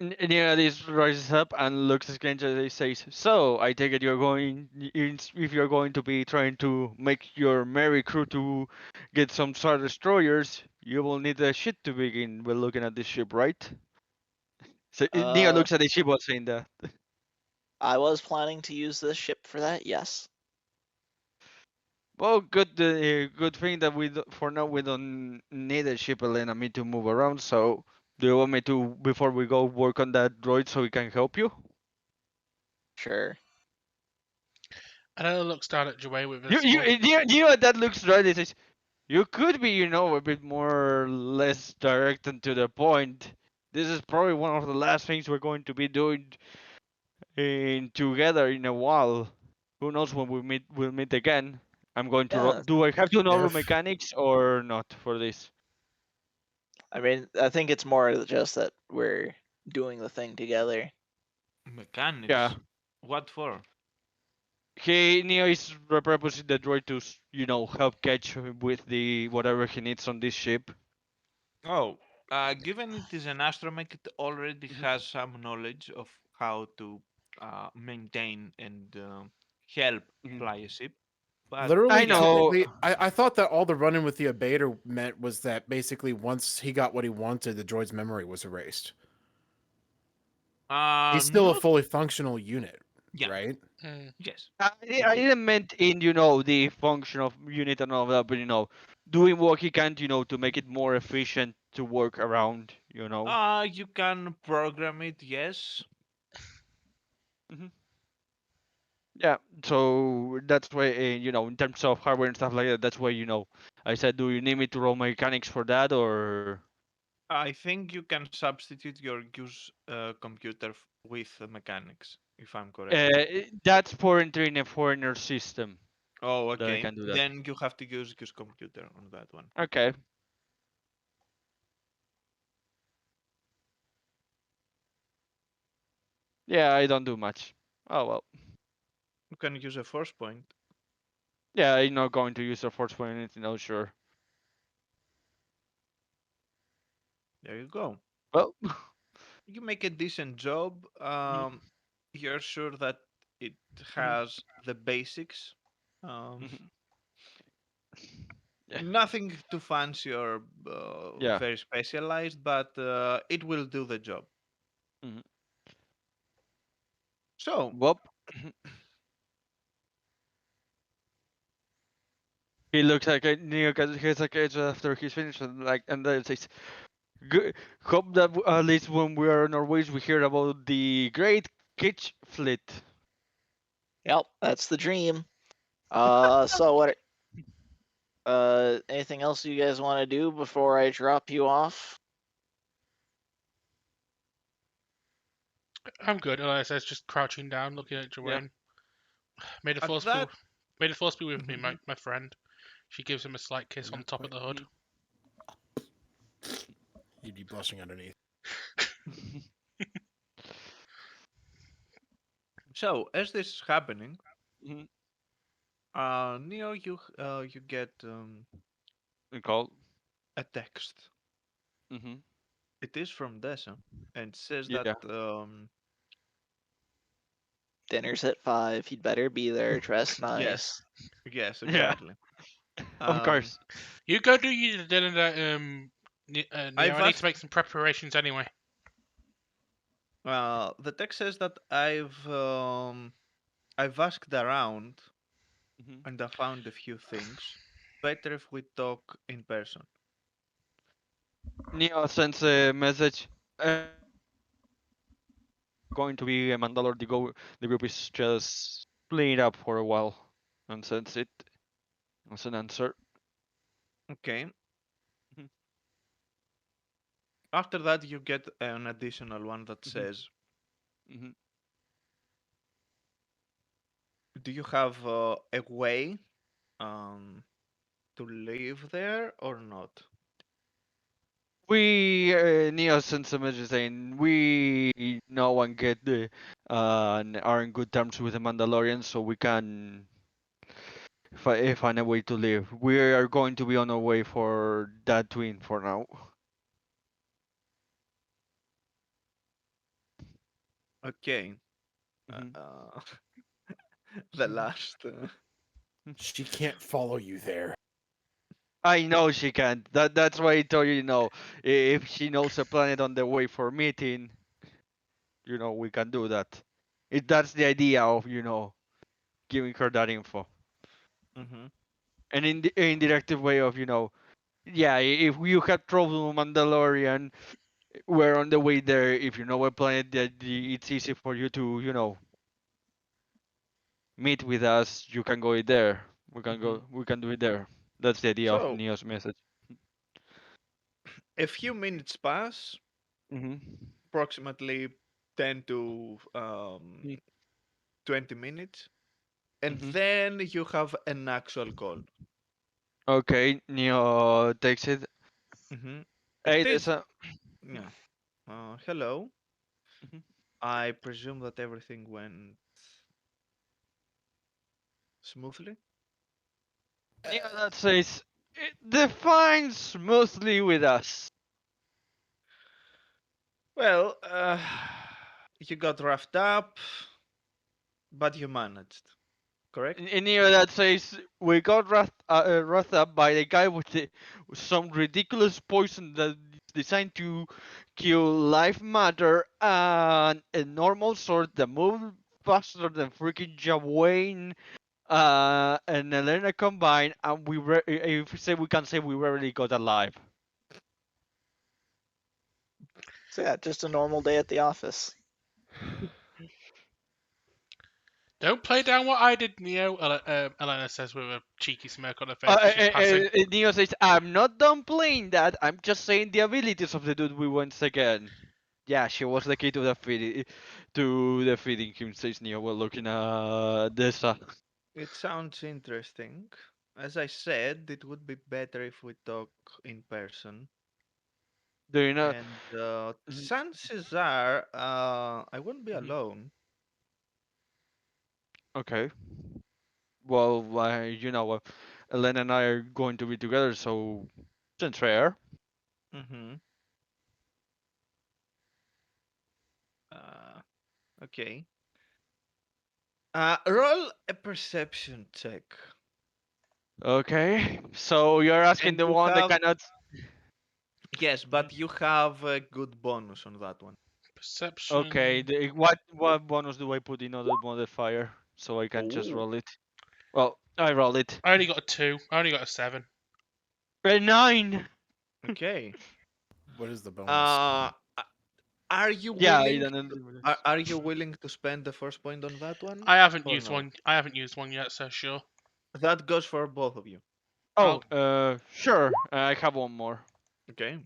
C: Nina this rises up and looks at Genja and says, "So I take it if you're going to be trying to make your merry crew to get some Star Destroyers, you will need a ship to begin with looking at this ship, right?" So Nia
E: Uh,
C: looks at the ship while saying that.
E: I was planning to use this ship for that, yes.
C: Well, good thing that for now we don't need a ship, Elena, me to move around. So, do you want me to before we go work on that droid so we can help you?
E: Sure.
B: Anna looks down at Joanne with a
C: You
B: small.
C: that looks right. It says you could be, a bit more less direct and to the point. This is probably one of the last things we're going to be doing together in a while. Who knows when we'll meet again. I'm going to
E: Yeah,
C: do I have to know
D: If
C: mechanics or not for this?
E: I mean, I think it's more just that we're doing the thing together.
C: Yeah.
A: Mechanics. What for?
C: Neo is repurposing the droid to, help catch with the whatever he needs on this ship.
A: Oh, given it is an astromech, it already has some knowledge of how to maintain and help
C: Mhm.
A: fly a ship. But
C: I
D: literally,
A: yeah,
C: know.
D: typically, I thought that all the running with the abater meant was that basically once he got what he wanted, the droid's memory was erased. He's still a
A: not
D: fully functional unit,
A: yeah,
C: Mm.
D: right?
B: Hmm.
A: yes,
C: I
A: it is.
C: didn't meant in the function of unit and all of that, but doing what he can, to make it more efficient to work around,
A: You can program it, yes.
C: hmm Yeah, so that's why, in terms of hardware and stuff like that, that's why, I said, do you need me to roll mechanics for that, or?
A: I think you can substitute your use computer with mechanics, if I'm correct.
C: That's for entering a foreigner system
A: Oh,
C: that I
A: okay.
C: can do that.
A: Then you have to use computer on that one.
C: Okay. Yeah, I don't do much. Oh well.
A: You can use a force point.
C: Yeah, I'm not going to use a force point or anything else, sure.
A: There you go.
C: Well,
A: You make a decent job.
C: mhm,
A: You're sure that it
C: mhm,
A: has the basics. Um,
C: mhm. Yeah,
A: Nothing too fancy or
C: yeah.
A: very specialized, but it will do the job.
C: Mhm.
A: So,
C: Well, he looks like a Neo he's like after he's finished and then says, "Good. Hope that at least when we are on our ways, we hear about the Great Kitch Fleet."
E: Yep, that's the dream. So what? Anything else you guys want to do before I drop you off?
B: I'm good. Elias says, just crouching down, looking at
C: Yeah.
B: Joanne. May the
A: at
B: force be,
A: that,
B: may the force be with me,
A: Mhm.
B: my friend. She gives him a slight kiss
D: You're
B: on
D: not
B: top of
D: quite.
B: the hood.
D: You'd be blushing underneath.
A: So as this is happening,
C: Mhm.
A: Neo, you get
C: Nicole.
A: a text.
C: Mm-hmm.
A: It is from Dessa, and says that
C: Yeah.
E: Dinner's at 5. You'd better be there. Dress
A: yes,
E: nice.
A: yes,
C: Yeah.
A: exactly.
C: Of
A: Um,
C: course.
B: You go do your dinner, Neo.
A: I've
B: I need to
A: asked.
B: make some preparations anyway.
A: The text says that I've asked around
C: Mhm.
A: and I found a few things. Better if we talk in person.
C: Neo sends a message. Going to be a Mandalore. The group is just playing up for a while, and sends it as an answer.
A: Okay.
C: Mhm.
A: After that, you get an additional one that
C: Mhm.
A: says,
C: Mhm.
A: "Do you have a way um, to live there or not?"
C: We Neo sends a message saying we know and get the and are in good terms with the Mandalorians, so we can find a way to live. We are going to be on our way for that twin for now.
A: Okay.
C: Mhm.
A: The last.
D: She can't follow you there.
C: I know she can't. That's why I told you, if she knows a planet on the way for meeting, we can do that. That's the idea of, giving her that info.
A: Hmm.
C: And in the indirective way of, yeah, if you have trouble with Mandalorian, we're on the way there. If you know a planet that it's easy for you to, meet with us, you can go there.
A: Hmm.
C: We can do it there. That's the idea of
A: So,
C: Neo's message.
A: a few minutes pass,
C: Hmm
A: approximately 10 to 20 minutes, and
C: hmm
A: then you have an actual call.
C: Okay, Neo takes it.
A: Hmm. It
C: Hey, there's
A: is,
C: a.
A: yeah. Hello.
C: Mhm.
A: I presume that everything went smoothly.
C: Neo that says it defines smoothly with us.
A: Well, you got roughed up, but you managed, correct?
C: And Neo that says we got wrapped up by the guy with some ridiculous poison that is designed to kill life matter and a normal sword that moves faster than freaking Jawain And Elena combined, and if we say we can say we rarely got alive.
E: So yeah, just a normal day at the office.
B: Don't play down what I did, Neo. Elena says with a cheeky smirk on her face as she's passing.
C: Neo says, "I'm not done playing that. I'm just saying the abilities of the dude we once again." Yeah, she was the key to defeating him. Says Neo while looking at this.
A: It sounds interesting. As I said, it would be better if we talk in person.
C: Do you know?
A: And
C: Mhm,
A: chances are, I won't be
C: mhm.
A: alone.
C: Okay. Well, Elena and I are going to be together, so it's fair.
A: Mm-hmm. Uh, okay. Roll a perception check.
C: Okay. So you're asking
A: And
C: the
A: you
C: one that
A: have,
C: cannot.
A: yes,
C: Mhm.
A: but you have a good bonus on that one.
C: Okay.
B: Perception.
C: What bonus do I put in other modifier so I can just
A: Oh,
C: roll it? Well, I roll it.
B: I only got a 2. I only got a 7.
C: A 9.
A: okay.
D: What is the bonus?
A: Uh, a- are you
C: Yeah, I
A: willing?
C: don't.
A: Are you willing to spend the first point on that one
B: I haven't
A: or
B: used
A: no?
B: one. I haven't used one yet, so sure.
A: That goes for both of you.
B: I'll.
C: Oh, sure. I have one more.
A: Okay.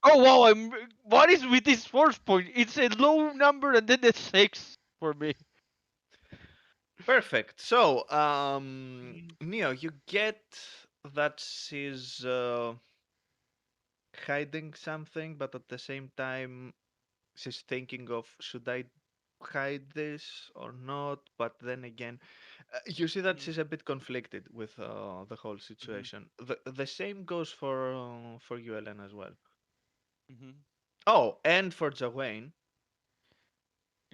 C: Oh wow! What is with this force point? It's a low number and then the 6 for me.
A: Perfect. So, Neo, you get that she's hiding something, but at the same time, she's thinking of should I hide this or not? But then again, you see that
C: Mhm,
A: she's a bit conflicted with the whole
C: mhm,
A: situation. The same goes for you, Ellen, as well.
C: mhm.
A: Oh, and for Jawain,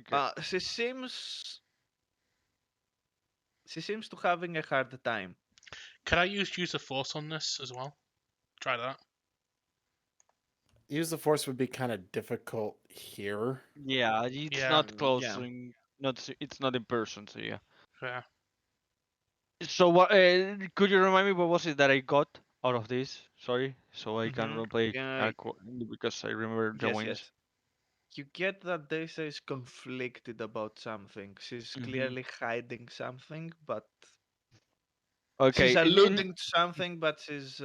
C: Okay.
A: she seems to having a hard time.
B: Can I use the force on this as well? Try that.
D: Use the force would be kind of difficult here.
C: Yeah, it's
B: Yeah.
C: not close.
A: Yeah.
C: It's not in person. So yeah.
B: Yeah.
C: So what? Could you remind me what was it that I got out of this? Sorry, so I can
A: Mm-hmm.
C: replay
A: Yeah.
C: because I remember the
A: Yes.
C: wins.
A: Yes. You get that Daisy is conflicted about something. She's
C: Hmm.
A: clearly hiding something, but she's
C: Okay.
A: alluding to something, but she's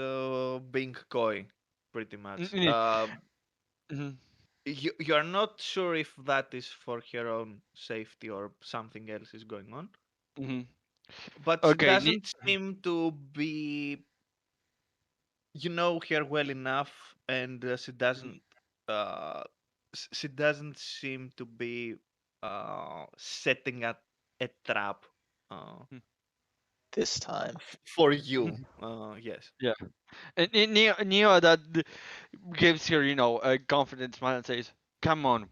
A: being coy, pretty much.
C: Mhm,
A: You're not sure if that is for her own safety or something else is going on,
C: mhm.
A: but she
C: Okay.
A: doesn't seem to be. You know her well enough, and
C: Mhm,
A: uh, she doesn't seem to be setting a trap uh,
C: mhm,
E: This time.
A: for you.
C: mhm.
A: Yes.
C: Yeah. And Neo that gives her, a confident smile and says, "Come on,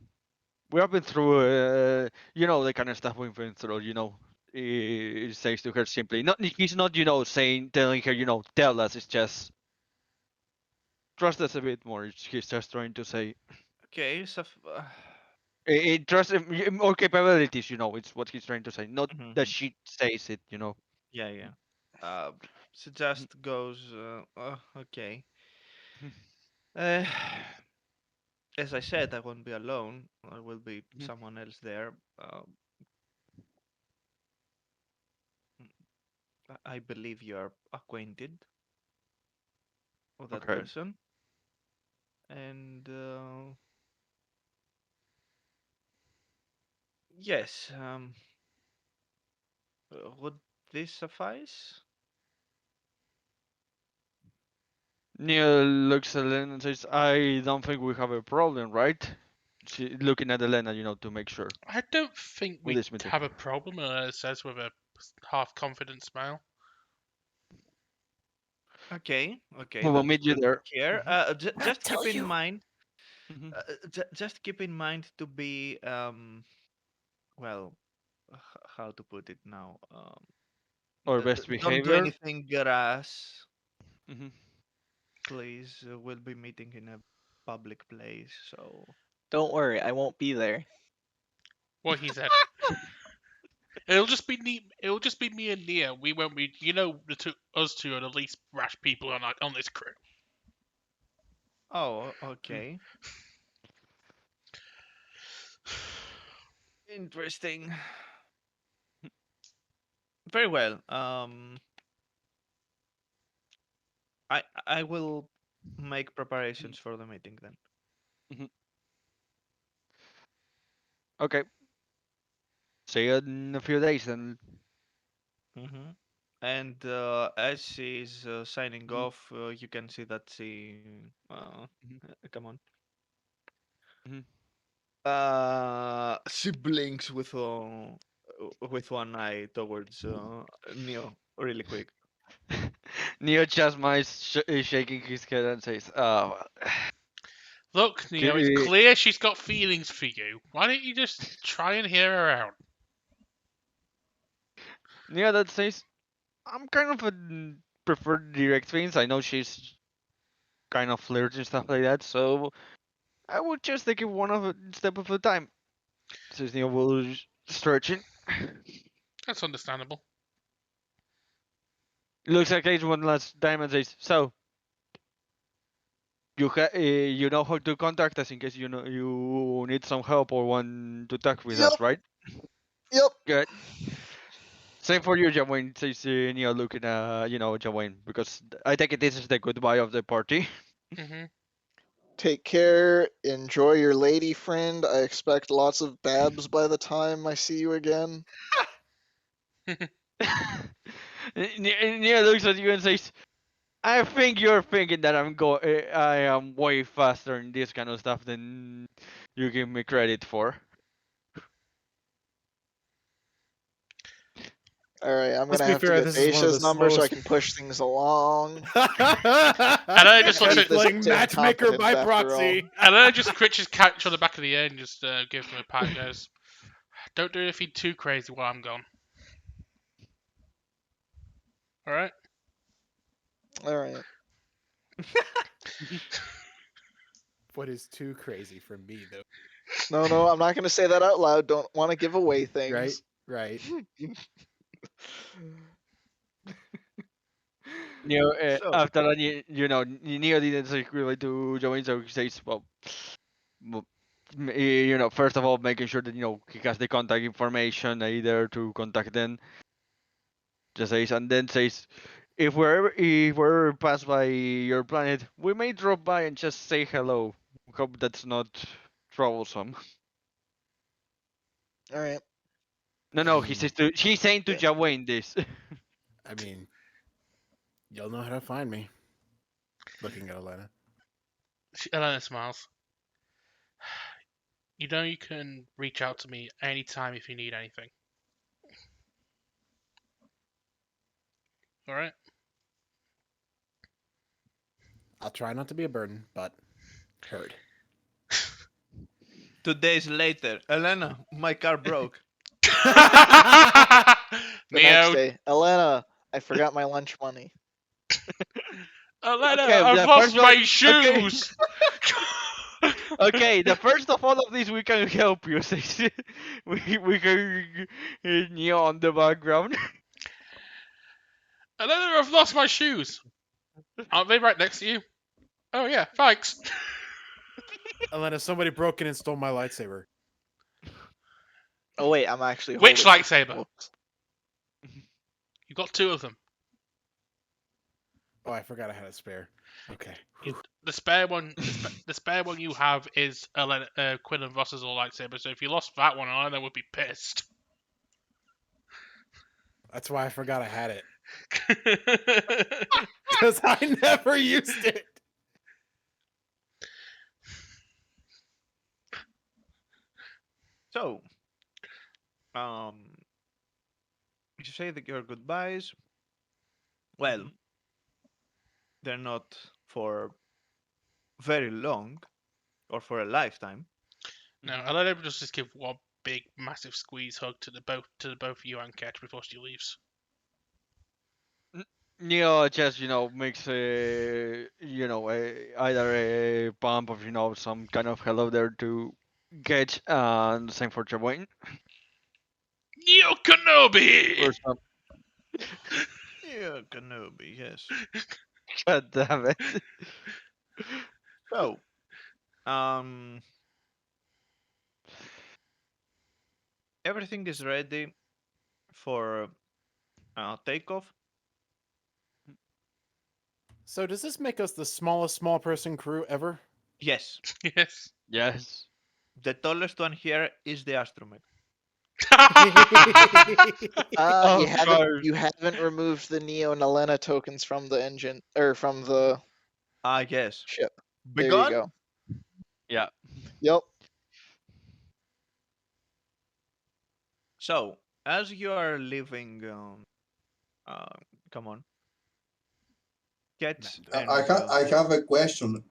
C: we have been through, the kind of stuff we've been through. He says to her simply, not he's not, telling her, tell us. It's just trust us a bit more. He's just trying to say,
A: Okay. So.
C: trust more capabilities. It's what he's trying to say, not that
A: Mhm.
C: she says it.
A: Yeah, yeah. Uh, she just goes. Okay. Uh, as I said, I won't be alone. There will be
C: Mhm.
A: someone else there. I believe you are acquainted with that
C: Okay.
A: person, and yes. Would this suffice?
C: Neo looks at Elena and says, I don't think we have a problem, right? She looking at Elena, to make sure
B: I don't think
C: with
B: we
C: this meeting.
B: have a problem. Says with a half confident smile.
A: Okay, okay,
C: We will
A: that's
C: meet you
A: good to
C: there.
A: hear.
C: Hmm.
E: I
A: Just
E: tell
A: keep in
E: you.
A: mind,
C: Hmm.
A: just keep in mind to be well, how to put it now?
C: Or best
A: Don't do
C: behavior.
A: anything rash,
C: Hmm.
A: please. We'll be meeting in a public place, so
E: Don't worry, I won't be there.
B: What he said. It'll just be me and Nia. We won't be. Us two are the least rash people on this crew.
A: Oh, okay. Interesting. Very well. I will make preparations for the meeting then.
C: Okay. See you in a few days then.
A: Mm-hmm. And as she's signing
C: Mhm,
A: off, you can see that she.
C: mhm,
A: Come on.
C: mhm.
A: She blinks with one eye towards Neo really quick.
C: Neo Chasma is shaking his head and says, "Oh,
B: Look, Neo, it's clear she's got feelings for you. Why don't you just try and hear her out?
C: Neo that says, I'm kind of a prefer direct things. I know she's kind of flirty and stuff like that, so I would just take it one of a step at a time." Says Neo will stretching.
B: That's understandable.
C: Looks at Cage one last time and says, "So you know how to contact us in case you need some help or want to talk with
E: Yep.
C: us, right?"
E: Yep.
C: Good. Same for you, Jawain. Says Neo looking Jawain, because I take it this is the goodbye of the party.
B: Hmm.
E: Take care. Enjoy your lady friend. I expect lots of babs by the time I see you again.
C: Neo looks at you and says, "I think you're thinking that I am way faster in this kind of stuff than you give me credit for."
E: All right, I'm
D: Let's
E: gonna
D: be
E: have to
D: fair,
E: get
D: this is one of the
E: Dacia's number so I
D: slowest.
E: can push things along.
B: And I just looks
E: Keep
B: at,
E: this
D: Playing matchmaker
E: incompetence
D: by
E: after
D: proxy.
E: all.
B: and then just scritches couch on the back of the ear and just gives him a pat. And goes, "Don't do anything too crazy while I'm gone. All right."
E: All right.
D: What is too crazy for me, though?
E: No, I'm not gonna say that out loud. Don't want to give away
D: Right?
E: things.
D: Right.
C: Neo,
A: So,
C: after that, Neo didn't say really to Join, so he says, well, first of all, making sure that he has the contact information either to contact them. Just says, and then says, if we're pass by your planet, we may drop by and just say hello. Hope that's not troublesome.
E: All right.
C: No,
D: I
C: no,
D: mean,
C: he's saying to
E: Yeah.
C: Jawain this.
D: I mean, you'll know how to find me. Looking at Elena.
B: Elena smiles. You know you can reach out to me anytime if you need anything. All right.
D: I'll try not to be a burden, but heard.
A: 2 days later, Elena, my car broke.
E: The next
B: Neo,
E: day, Elena, I forgot my lunch money.
B: Elena,
C: Okay,
B: I've
C: the first
B: lost
C: one.
B: my
C: Okay,
B: shoes.
C: okay. The first of all of these, we can help you. Says we can Neo on the background.
B: Elena, I've lost my shoes. Aren't they right next to you? Oh yeah, thanks.
D: Elena, somebody broke in and stole my lightsaber.
E: Oh wait, I'm actually
B: Which
E: holding it.
B: lightsaber?
E: Whoops.
B: You've got two of them.
D: Oh, I forgot I had a spare. Okay. Whew.
B: The spare one, the spare one you have is Quinn and Voss's all lightsaber. So if you lost that one, Elena would be pissed.
D: That's why I forgot I had it. Because I never used it.
A: So, um, you say that your goodbyes. Well, they're not for very long or for a lifetime.
B: No, Elena would just give one big, massive squeeze hug to the both of you and Ketch before she leaves.
C: Neo just makes either a bump of some kind of hello there to Gage, and same for Jawain.
B: Neo Kenobi.
C: or some.
A: Yeah, Kenobi, yes.
C: God damn it.
A: So, um, everything is ready for takeoff.
D: So does this make us the smallest small person crew ever?
A: Yes,
B: Yes.
C: Yes.
A: the tallest one here is the astromech.
C: Of course.
E: You haven't removed the Neo Nalena tokens from the engine or from the
A: Ah, yes.
E: ship. There you
A: Begone.
E: go.
C: Yeah.
E: Yep.
A: So, as you are leaving, come on, Ketch and
F: I have a question.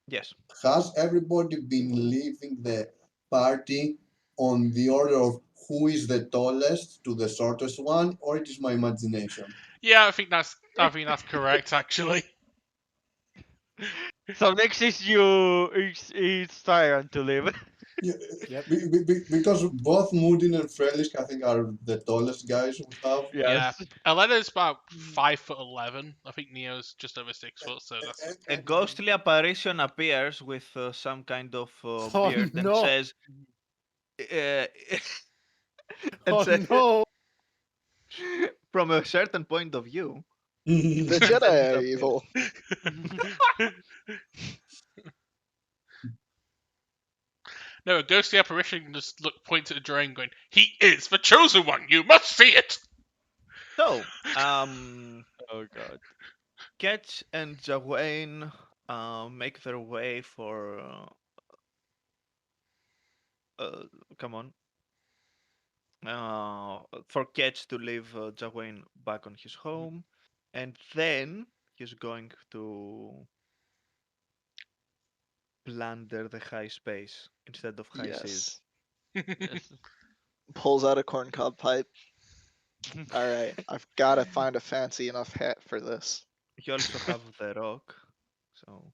A: yes.
F: Has everybody been leaving the party on the order of who is the tallest to the shortest one, or it is my imagination?
B: Yeah, I think that's correct actually.
C: So next is you. It's Tyrant to live.
F: Yeah,
D: Yep.
F: because both Moodin and Frelisk, I think, are the tallest guys we have.
B: Yeah.
C: Yes.
B: Elena's about 5'11". I think Neo's just over 6 foot, so that's
A: A ghostly apparition appears with some kind of
D: Oh
A: beard and
D: no!
A: says, uh, and
D: Oh
A: says,
D: no!
A: from a certain point of view,
E: The
A: and
E: Jedi
A: then
E: are
A: disappears.
E: evil.
B: no. A ghostly apparition just points at the drain, going, "He is the chosen one. You must see it."
A: So,
C: Oh god.
A: Ketch and Jawayne make their way for, come on, for Ketch to leave Jawayne back on his home, and then he's going to plunder the high space instead of high seas.
E: Yes.
C: Yes.
E: Pulls out a corncob pipe. All right, I've got to find a fancy enough hat for this.
A: You also have the rock, so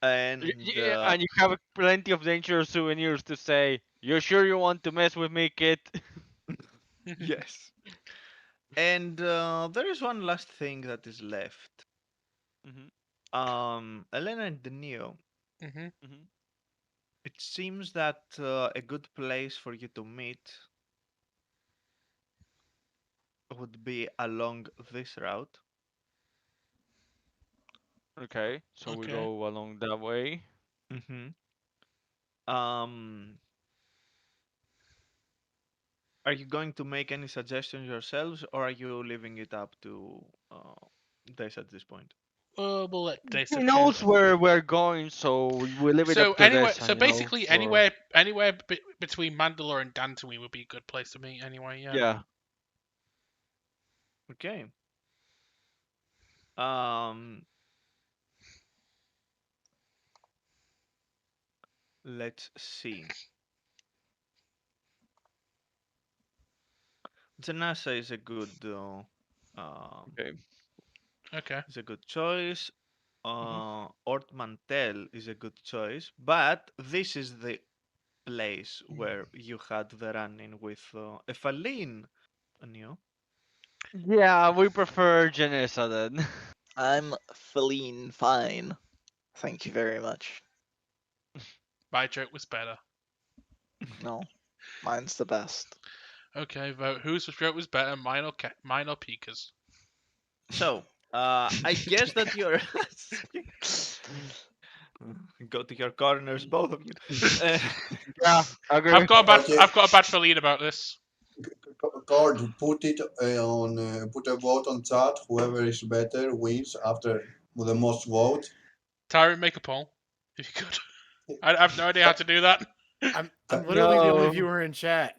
A: and
C: Yeah, and you have plenty of dangerous souvenirs to say. You sure you want to mess with me, kid?
A: yes, and there is one last thing that is left.
C: Mhm.
A: Elena and Neo.
B: hmm
C: Mhm.
A: It seems that a good place for you to meet would be along this route.
C: Okay, so we
B: Okay.
C: go along that way.
A: Mm-hmm. Um, are you going to make any suggestions yourselves, or are you leaving it up to this at this point?
B: We'll let
C: He
B: Desa
C: knows
B: choose.
C: where we're going, so we leave it
B: So
C: up to
B: anyway,
C: this.
B: so
C: You know,
B: basically
C: for
B: anywhere between Mandalore and Dantooine would be a good place to meet. Anyway, yeah.
C: yeah.
A: Okay. Um, let's see. Janasa is a good
C: Okay.
B: Okay.
A: is a good choice.
C: Mhm.
A: Ort Mantel is a good choice, but this is the place where you had the run-in with Effaline, Neo.
C: Yeah, we prefer Janessa then.
E: I'm Feline fine. Thank you very much.
B: My joke was better.
E: No, mine's the best.
B: Okay, vote. Whose joke was better, mine or Pika's?
A: So, I guess that you're go to your corners, both of you. Uh,
C: Yeah, agree.
F: Okay,
B: I've got a bad feeling about this.
F: Cord, put it on, put a vote on chat. Whoever is better wins after the most votes.
B: Tyrant, make a poll if you could. I have no idea how to do that.
D: I'm literally the only
C: No.
D: viewer in chat.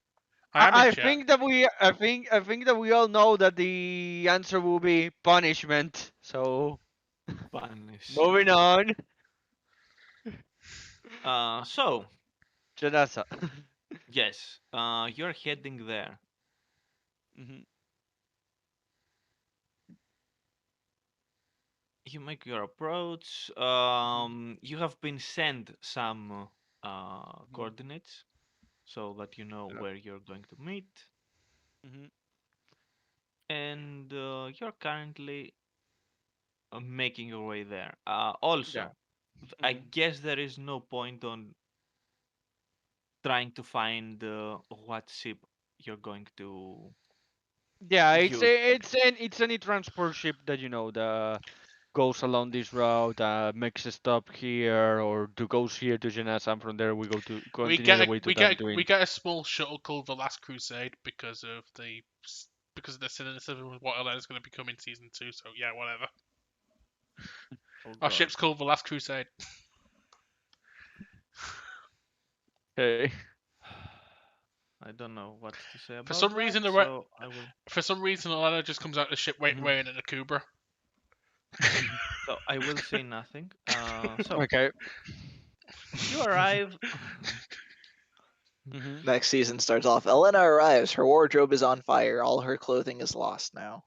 B: I am in
C: I
B: chat.
C: think that I think that we all know that the answer will be punishment. So moving
A: Punishment.
C: on.
A: So
C: Janessa.
A: yes, you're heading there.
C: Mhm.
A: You make your approach. You have been sent some
C: Mhm.
A: coordinates, so that you know
C: Yeah.
A: where you're going to meet.
C: Mm-hmm.
A: And you're currently making your way there.
C: Yeah.
A: Also, I
C: Mm-hmm.
A: guess there is no point on trying to find what ship you're going to
C: Yeah,
A: use.
C: it's any transport ship that that goes along this route, makes a stop here or to goes here to Genas, and from there we go to continue the way to
B: We
C: Dantooine.
B: get a small shuttle called the Last Crusade because of the cynicism of what Elena's going to become in season 2. So yeah, whatever.
A: Oh
B: Our
A: god,
B: ship's called the Last Crusade.
C: Okay.
A: I don't know what to say
B: For
A: about
B: some
A: that,
B: reason,
A: so I will.
B: Elena just comes out of the ship
A: Mhm.
B: wearing an Akubra.
A: So I will say nothing. So
C: Okay.
A: you arrive.
C: Mm-hmm.
E: Next season starts off. Elena arrives. Her wardrobe is on fire. All her clothing is lost now.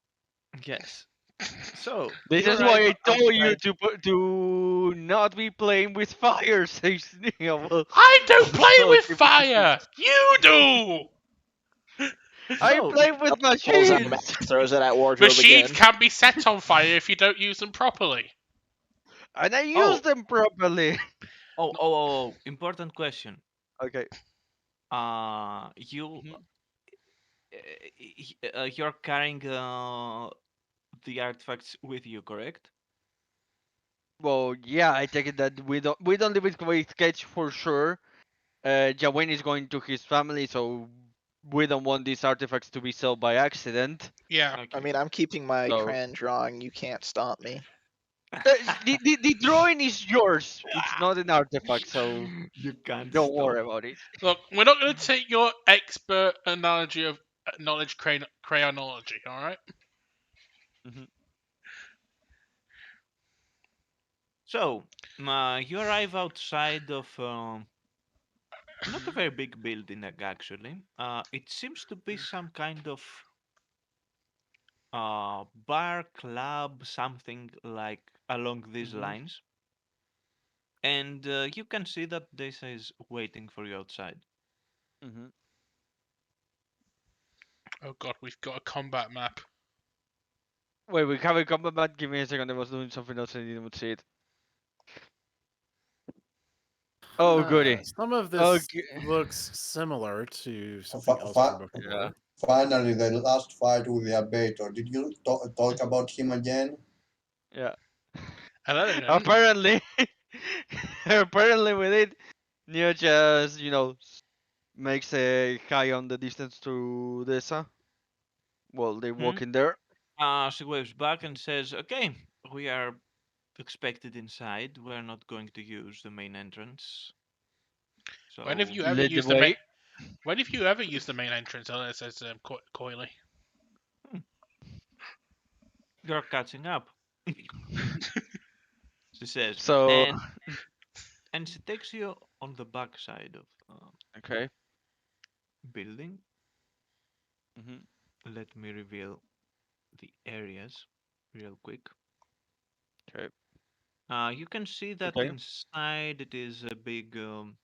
A: Yes. So
C: This
A: you
C: is why
A: arrive
C: I told you
A: outside.
C: to not be playing with fire, says Neil. Well,
B: I don't play
C: well,
B: with fire. You do.
C: I
A: So
C: play with
E: Elena pulls out a
C: machines,
E: match, throws it at wardrobe
B: Machines
E: again.
B: can be set on fire if you don't use them properly.
C: and I use
A: oh
C: them properly.
A: important question.
C: Okay.
A: You
C: Mhm.
A: you're carrying the artifacts with you, correct?
C: Well, yeah, I take it that we don't live with Cage for sure. Jawen is going to his family, so we don't want these artifacts to be sold by accident.
B: Yeah.
E: I
A: Okay.
E: mean, I'm keeping my
C: So
E: crayon drawing. You can't stop me.
C: the drawing is yours. It's not an artifact, so
A: You can't
C: don't
A: stop.
C: worry about it.
B: Look, we're not going to take your expert analogy of knowledge crayonology, all right?
C: Hmm.
A: So, you arrive outside of not a very big building, actually. It seems to be some kind of bar, club, something like along these
C: Hmm.
A: lines. And you can see that this is waiting for you outside.
C: Hmm.
B: Oh god, we've got a combat map.
C: Wait, we have a combat. Give me a second. I was doing something else. I didn't see it. Oh, goody.
D: Some of this
C: Okay.
D: looks similar to something
F: Fi-
D: else we're
F: fi-
D: looking
C: Yeah.
D: for.
F: Finally, the last fight with the Abator. Did you talk about him again?
C: Yeah.
B: Helena didn't.
C: Apparently, apparently with it, Neo just makes a high on the distance to Dessa. Well, they
A: Hmm?
C: walk in there.
A: She waves back and says, "Okay, we are expected inside. We're not going to use the main entrance.
B: When have
A: So
B: you ever
C: Lead the
B: used the main?
C: way.
B: When have you ever used the main entrance? Helena says coyly.
A: hmm, you're catching up," she says,
C: So,
A: and she takes you on the back side of
C: okay.
A: building.
C: Hmm.
A: Let me reveal the areas real quick.
C: Okay.
A: You can see that
C: Okay.
A: inside it is a big, um,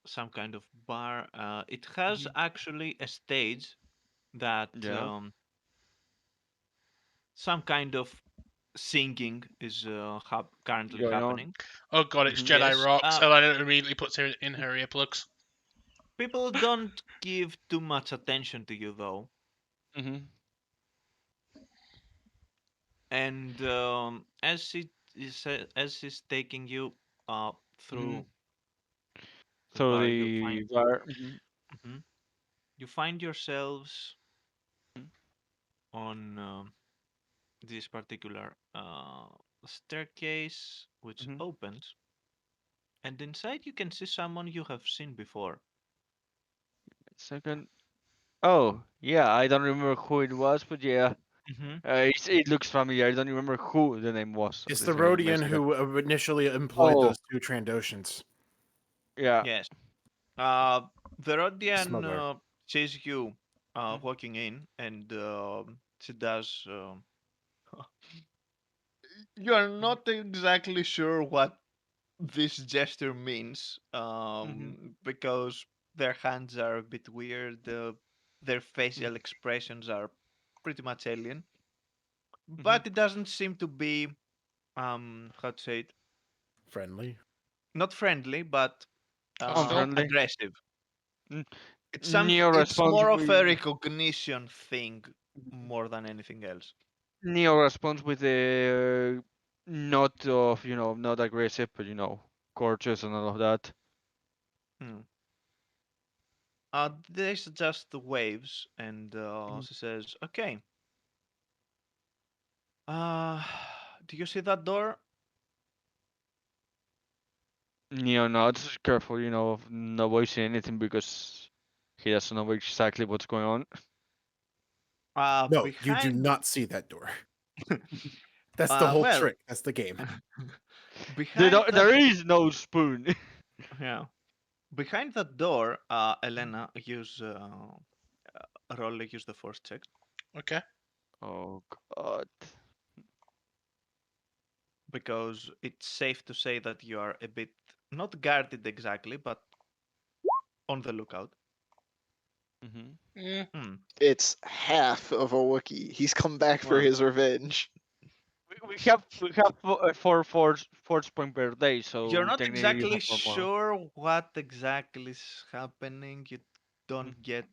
A: some kind of bar. It has
C: Hmm.
A: actually a stage that
C: Yeah.
A: some kind of singing is currently
C: Going on.
A: happening.
B: Oh god, it's
C: Hmm.
B: Jedi
A: Yes,
B: rocks. Helena immediately puts her in her earplugs.
A: people don't give too much attention to you though,
C: Hmm.
A: and as she's taking you
C: Hmm.
A: through the
C: So
A: bar,
C: the bar. Hmm.
A: mhm, you find yourselves on this particular staircase, which
C: Hmm.
A: opens, and inside you can see someone you have seen before.
C: Second. Oh, yeah. I don't remember who it was, but yeah.
A: Hmm.
C: It looks familiar. I don't remember who the name was.
D: It's the
C: Please give me a
D: Rhodian
C: second.
D: who initially employed
C: Oh,
D: those two Trandoshans.
C: yeah.
A: Yes. The Rodian
D: Smuggler.
A: sees you
C: Mhm.
A: walking in, and she does. You are
C: Mhm.
A: not exactly sure what this gesture means, because their hands are a bit weird, their facial expressions are pretty much alien, but it doesn't seem to be, how to say it,
D: Friendly.
A: not friendly, but
B: Hostile.
C: Unfriendly.
A: aggressive.
C: Mm.
A: It's
C: Neo
A: it's
C: responds
A: more of a
C: with
A: recognition thing more than anything else.
C: Neo responds with a not of not aggressive, but courteous and all of that.
A: Hmm. There's just the waves, and she says, "Okay, uh, do you see that door?
C: Neo nods, careful, of not voicing anything because he doesn't know exactly what's going on.
D: No, you do
A: Behind,
D: not see that door. That's the whole
A: well,
D: trick. That's the game.
A: behind that,
C: There is no spoon.
A: yeah, behind that door, Elena, use the force check
B: Okay.
C: Oh God.
A: because it's safe to say that you are a bit not guarded exactly, but on the lookout.
C: Mm-hmm.
B: Mm,
A: Hmm.
E: It's half of a Wookiee. He's come back for
A: Well,
E: his revenge.
C: We have four force point per day,
A: you're
C: so
A: not
C: technically you
A: exactly
C: have one more.
A: sure what exactly is happening. You don't
C: Mm-hmm.
A: get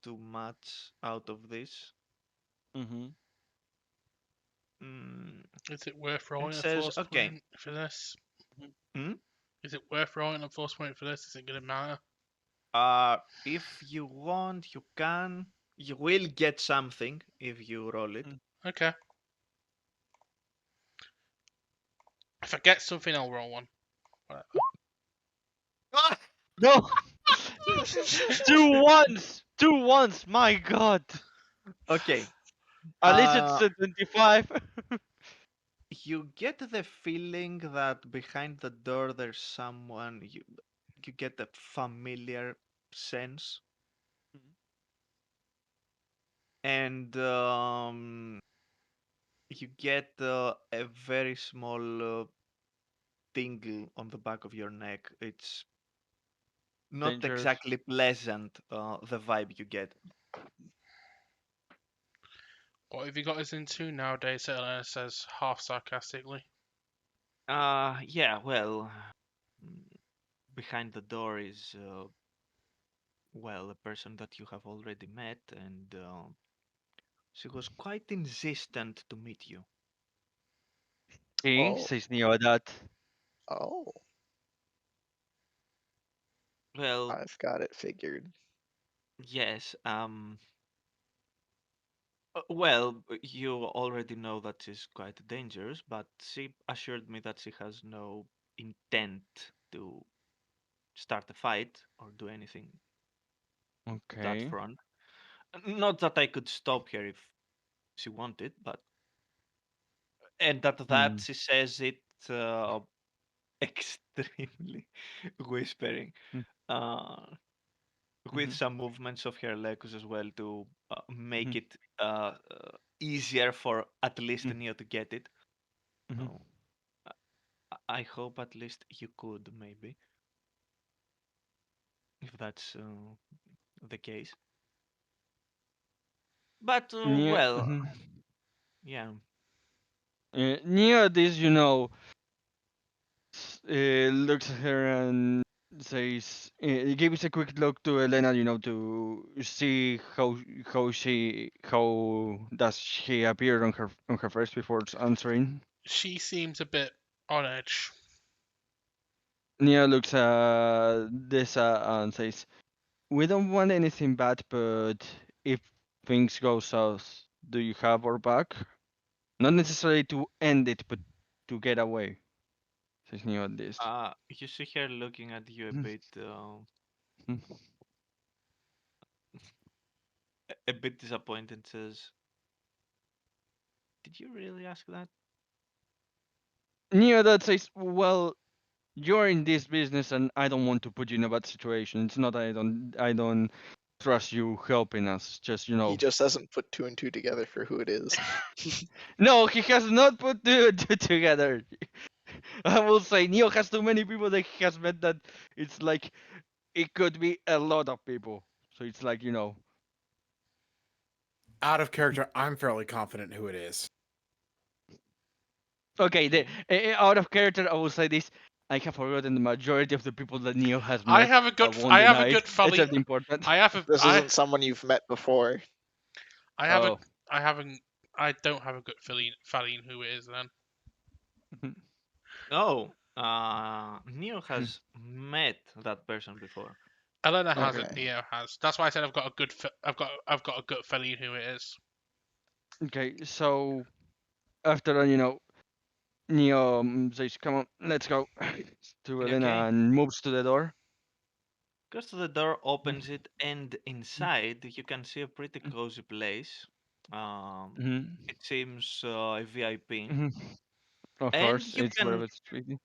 A: too much out of this.
C: Mm-hmm.
A: Mm,
B: is it worth
A: it
B: rolling a
A: says,
B: force
A: okay,
B: point for this?
A: hmm?
B: Is it worth rolling a force point for this? Is it gonna matter?
A: If you want, you can. You will get something if you roll it.
B: Okay. If I get something, I'll roll one. Whatever.
C: No. Two ones. My God.
A: Okay.
C: At least it's
A: Uh,
C: a 25.
A: you get the feeling that behind the door there's someone. You get a familiar sense, and you get a very small tingle on the back of your neck. It's not
C: Dangerous.
A: exactly pleasant, the vibe you get.
B: What have you got us into nowadays? Elena says half sarcastically.
A: Yeah, well, mm, behind the door is, well, a person that you have already met, and she was quite insistent to meet you.
C: King
E: Oh,
C: says Neo that.
E: oh,
A: Well,
E: I've got it figured.
A: yes, well, you already know that she's quite dangerous, but she assured me that she has no intent to start a fight or do anything to that
C: Okay.
A: front. Not that I could stop her if she wanted, but and that
C: Hmm.
A: she says it extremely whispering, uh, with
C: Mm-hmm.
A: some movements of her legs as well to
C: Mm-hmm.
A: make it easier for at least Neo to get it.
C: Mm-hmm.
A: So I hope at least you could maybe, if that's the case. But
C: Neo.
A: well,
C: Mm-hmm.
A: yeah.
C: Neo, this looks at her and says, gives a quick look to Elena, to see how does she appear on her face before answering.
B: She seems a bit on edge.
C: Nia looks at this and says, "We don't want anything bad, but if things go south, do you have our back? Not necessarily to end it, but to get away." Says Nia at this.
A: You see her looking at you a bit disappointed. Says, "Did you really ask that?"
C: Nia that says, "Well, you're in this business, and I don't want to put you in a bad situation. It's not that I don't trust you helping us. Just
E: He just doesn't put two and two together for who it is.
C: No, he has not put the two together. I will say Neo has too many people that he has met that it's like it could be a lot of people. So it's like
D: Out of character, I'm fairly confident who it is.
C: Okay,
A: Okay.
C: out of character, I will say this. I have forgotten the majority of the people that Neo has
B: I
C: met.
B: have a
C: I
B: good.
C: won't
B: I have a
C: deny it,
B: good feeling.
C: except the important.
B: I have a.
E: This isn't someone you've met before.
B: I have a.
C: Oh.
B: I haven't. I don't have a good feeling who it is then.
A: Oh, Neo has met that person before.
B: Elena hasn't.
E: Okay.
B: Neo has. That's why I said I've got a good. I've got a good feeling who it is.
C: Okay, so after that, Neo says, "Come on, let's go," to Elena
A: Okay.
C: and moves to the door.
A: Goes to the door, opens it, and inside you can see a pretty cozy place. Um,
C: Mm-hmm.
A: it seems a VIP,
C: Hmm. Of
A: and
C: course,
A: you
C: it's
A: can
C: whatever it's treaty.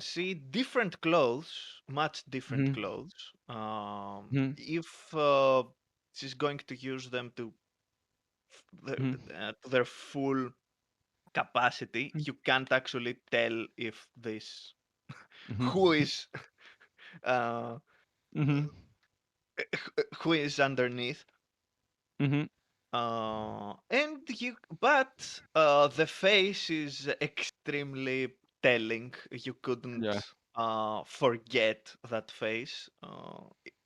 A: see different clothes, much different
C: Mm-hmm.
A: clothes. If she's going to use them to
C: Mm-hmm.
A: to their full capacity, you can't actually tell if this who
C: Mm-hmm.
A: is uh,
C: Mm-hmm.
A: who is underneath.
C: Mm-hmm.
A: But the face is extremely telling. You couldn't
C: Yeah.
A: forget that face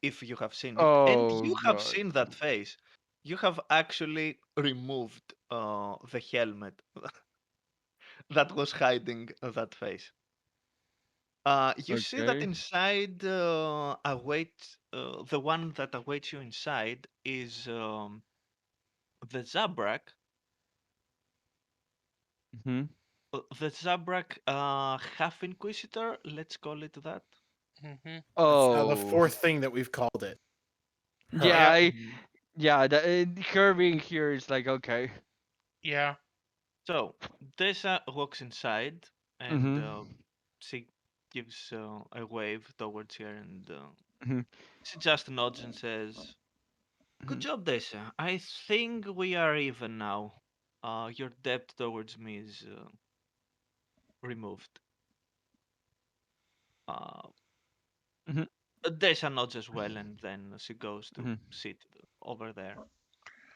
A: if you have seen it, and
C: Oh
A: you have
C: God.
A: seen that face. You have actually removed the helmet that was hiding that face. You see that
C: Okay.
A: inside the one that awaits you inside is the Zabrak.
C: Mm-hmm.
A: The Zabrak half Inquisitor, let's call it that.
B: Hmm.
D: That's the
C: Oh.
D: fourth thing that we've called it.
C: Yeah.
D: Her.
B: Yeah.
C: Yeah. Her being here is like okay.
B: Yeah.
A: So Dessa walks inside and
C: Mm-hmm.
A: she gives a wave towards her and
C: Mm-hmm.
A: she just nods and says, "Good job, Dessa. I think we are even now. Your debt towards me is removed." Uh,
C: Mm-hmm.
A: Dessa nods as well and then she goes to
C: Mm-hmm.
A: sit over there.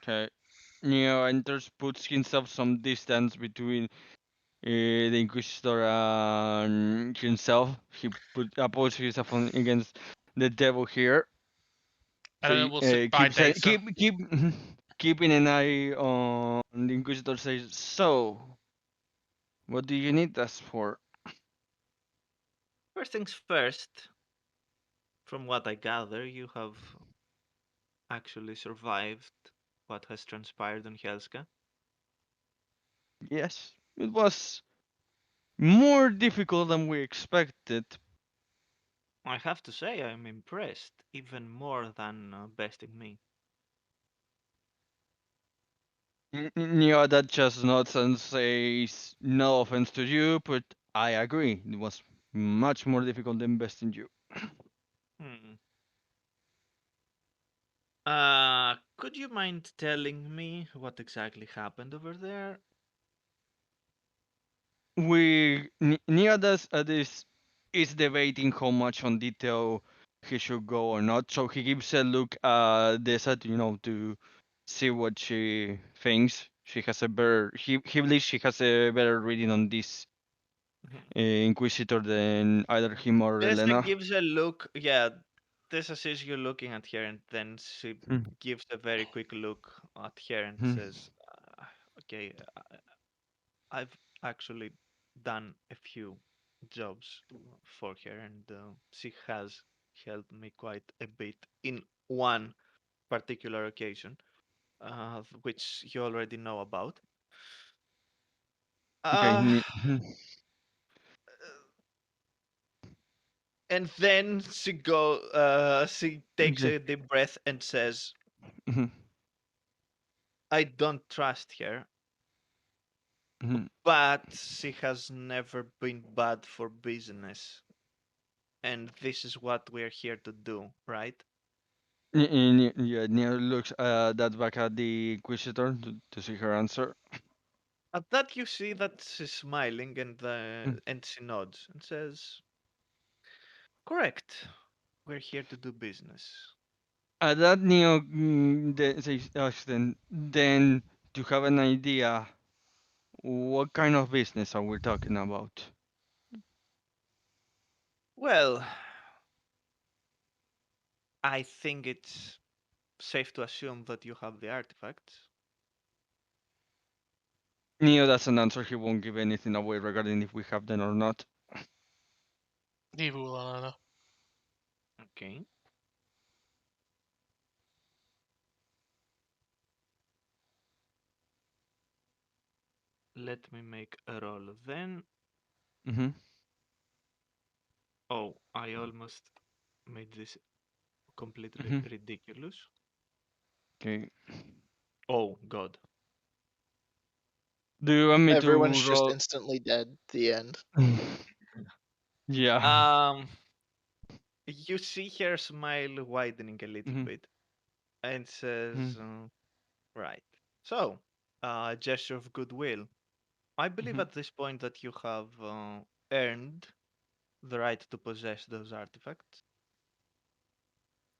C: Okay. Neo enters, puts himself some distance between the Inquisitor and himself. He puts himself against the devil here. So
B: Elena
C: he
B: will sit by
C: keeps
B: Dasa.
C: keeping an eye on the Inquisitor. Says, "So, what do you need us for?"
A: First things first, from what I gather, you have actually survived what has transpired on Helska.
C: Yes, it was more difficult than we expected.
A: I have to say, I'm impressed, even more than besting me.
C: Neo that just nods and says, "No offense to you, but I agree. It was much more difficult than besting you."
A: Hmm. Could you mind telling me what exactly happened over there?
C: Neo does this is debating how much on detail he should go or not. So he gives a look at Dessa, to see what she thinks. She has a better. He believes she has a better reading on this
A: Mhm.
C: Inquisitor than either him or
A: Tessa
C: Elena.
A: gives a look. Yeah, Tessa sees you looking at her, and then she
C: Mhm.
A: gives a very quick look at her and
C: Mhm.
A: says, "Okay, I've actually done a few jobs for her, and she has helped me quite a bit in one particular occasion, which you already know about."
C: Okay.
A: Uh, and then she takes
C: Okay.
A: a deep breath and says,
C: Mhm.
A: "I don't trust her,
C: Mhm.
A: but she has never been bad for business, and this is what we're here to do, right?"
C: Yeah, Neo looks that back at the Inquisitor to see her answer.
A: At that, you see that she's smiling,
C: Mm.
A: and she nods and says, "Correct. We're here to do business."
C: At that, Neo says, then to have an idea, what kind of business are we talking about?
A: Well, I think it's safe to assume that you have the artifacts.
C: Neo doesn't answer. He won't give anything away regarding if we have them or not.
B: Neither will I know.
A: Okay. Let me make a roll then.
C: Mm-hmm.
A: Oh, I almost made this completely
C: Mm-hmm.
A: ridiculous.
C: Okay.
A: Oh, God.
C: Do you want me
E: Everyone's
C: to
E: just
C: roll?
E: instantly dead. The end.
C: Yeah.
A: You see her smile widening a little
C: Mm-hmm.
A: bit and says, right. So, gesture of goodwill. I believe
C: Mm-hmm.
A: at this point that you have earned the right to possess those artifacts.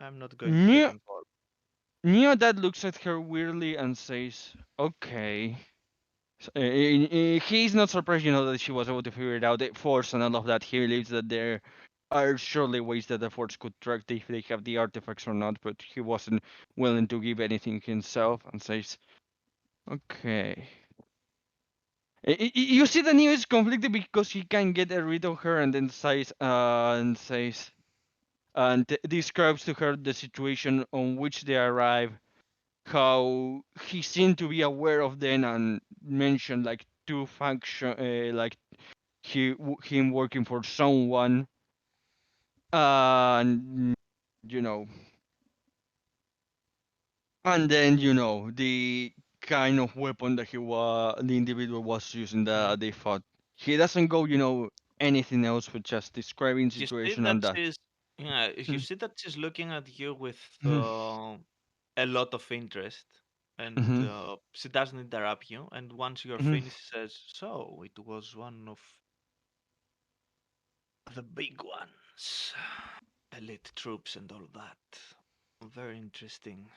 A: I'm not going to get
C: Neo,
A: involved.
C: Neo Dad looks at her weirdly and says, "Okay." He's not surprised, that she was able to figure it out. The Force and all of that. He believes that there are surely ways that the Force could track if they have the artifacts or not, but he wasn't willing to give anything himself and says, "Okay." You see that Neo is conflicted because he can get rid of her and then says and describes to her the situation on which they arrive, how he seemed to be aware of them and mentioned like two function, like him working for someone, and you know, and then the kind of weapon that the individual was using
A: Mhm.
C: that they fought. He doesn't go, anything else but just describing
A: You see
C: situation
A: that
C: and that.
A: she's yeah, you
C: Mm,
A: see that she's looking at you with
C: mm,
A: a lot of interest, and
C: mhm,
A: she doesn't interrupt you. And once you're
C: mhm.
A: finished, she says, "So it was one of the big ones, elite troops and all that. Very interesting."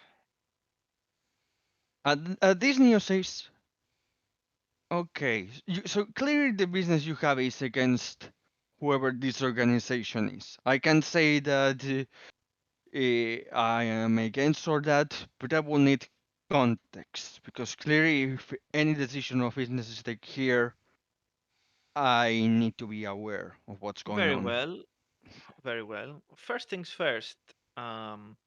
C: At this news says, okay, so clearly the business you have is against whoever this organization is. I can say that I am against all that, but I will need context because clearly, if any decision of business is taken here, I need to be aware of what's going
A: Very
C: on.
A: well, very well. First things first. Um,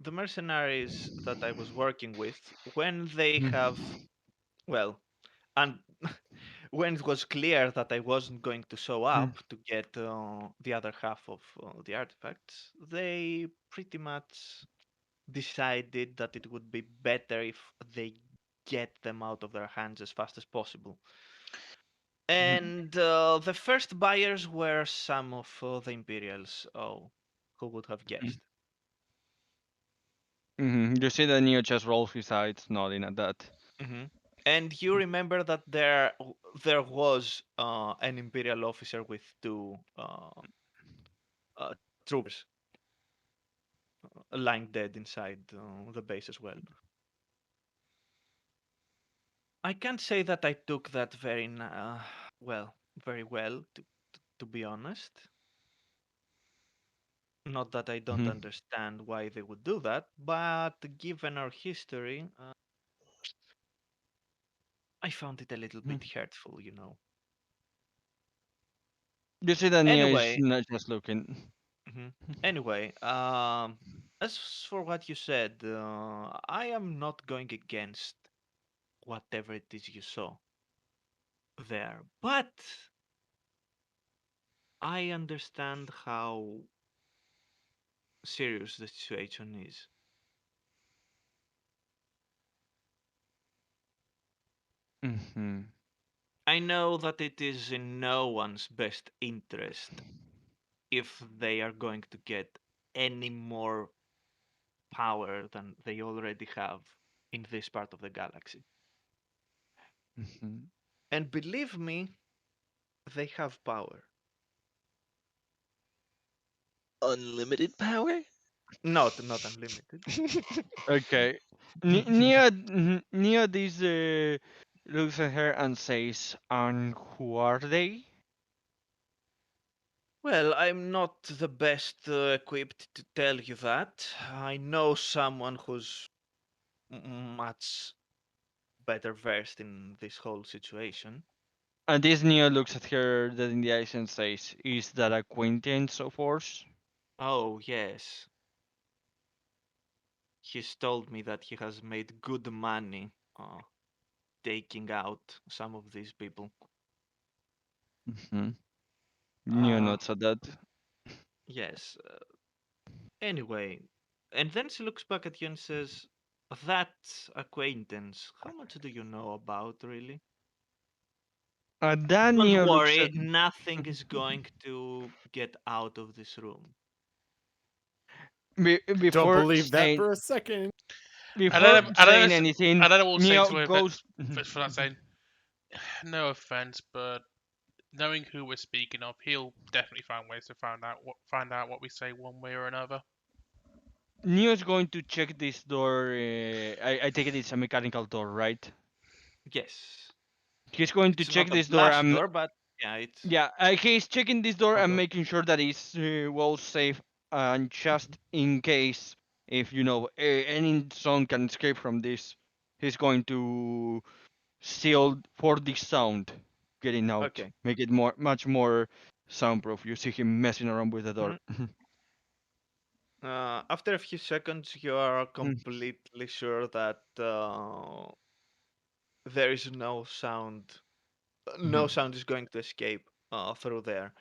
A: the mercenaries that I was working with, when they have, well, and when it was clear that I wasn't going to show
C: Mhm,
A: up to get the other half of the artifacts, they pretty much decided that it would be better if they get them out of their hands as fast as possible.
C: mhm,
A: And the first buyers were some of the Imperials. Oh, who would have guessed?
C: You see that Neo just rolls his eyes, nodding at that.
A: Hmm. And you remember that there was an Imperial officer with two troopers lying dead inside the base as well. I can't say that I took that well, very well, to be honest. Not that I don't
C: Mhm,
A: understand why they would do that, but given our history, I found it a little
C: mhm.
A: bit hurtful.
C: You see that Neo is
A: Anyway,
C: not just looking.
A: mhm. Anyway, as for what you said, I am not going against whatever it is you saw there, but I understand how serious the situation is.
C: Hmm.
A: I know that it is in no one's best interest if they are going to get any more power than they already have in this part of the galaxy.
C: Mhm.
A: And believe me, they have power.
E: Unlimited power?
A: Not unlimited.
C: Okay. Neo this looks at her and says, "And who are they?"
A: Well, I'm not the best equipped to tell you that. I know someone who's much better versed in this whole situation.
C: And this Neo looks at her dead in the eyes and says, "Is that acquaintance of ours?"
A: Oh, yes. He's told me that he has made good money taking out some of these people.
C: Mm-hmm. Neo
A: Uh,
C: nods at that.
A: yes. Anyway, and then she looks back at you and says, "That acquaintance, how much do you know about, really?"
C: And then
A: Don't
C: Neo looks
A: worry,
C: at.
A: nothing is going to get out of this room.
D: Don't
C: Before
D: believe that
C: saying
D: for a second.
B: And then,
C: before
B: and then,
C: saying anything,
B: and then I will say
C: Neo
B: to her
C: goes.
B: for that saying, no offense, but knowing who we're speaking of, he'll definitely find ways to find out what we say one way or another.
C: Neo's going to check this door. I take it it's a mechanical door, right?
A: Yes.
C: He's going to
A: It's
C: check
A: not a
C: this door
A: blast
C: and
A: door, but yeah, it's
C: yeah, he's checking this door
A: a
C: and
A: door.
C: making sure that it's well safe, and just in case if any sound can escape from this, he's going to seal for the sound getting out,
A: Okay.
C: make it much more soundproof. You see him messing around with the door.
A: Mhm. After a few seconds, you are completely sure that there is no sound. No
C: Mhm.
A: sound is going to escape through there.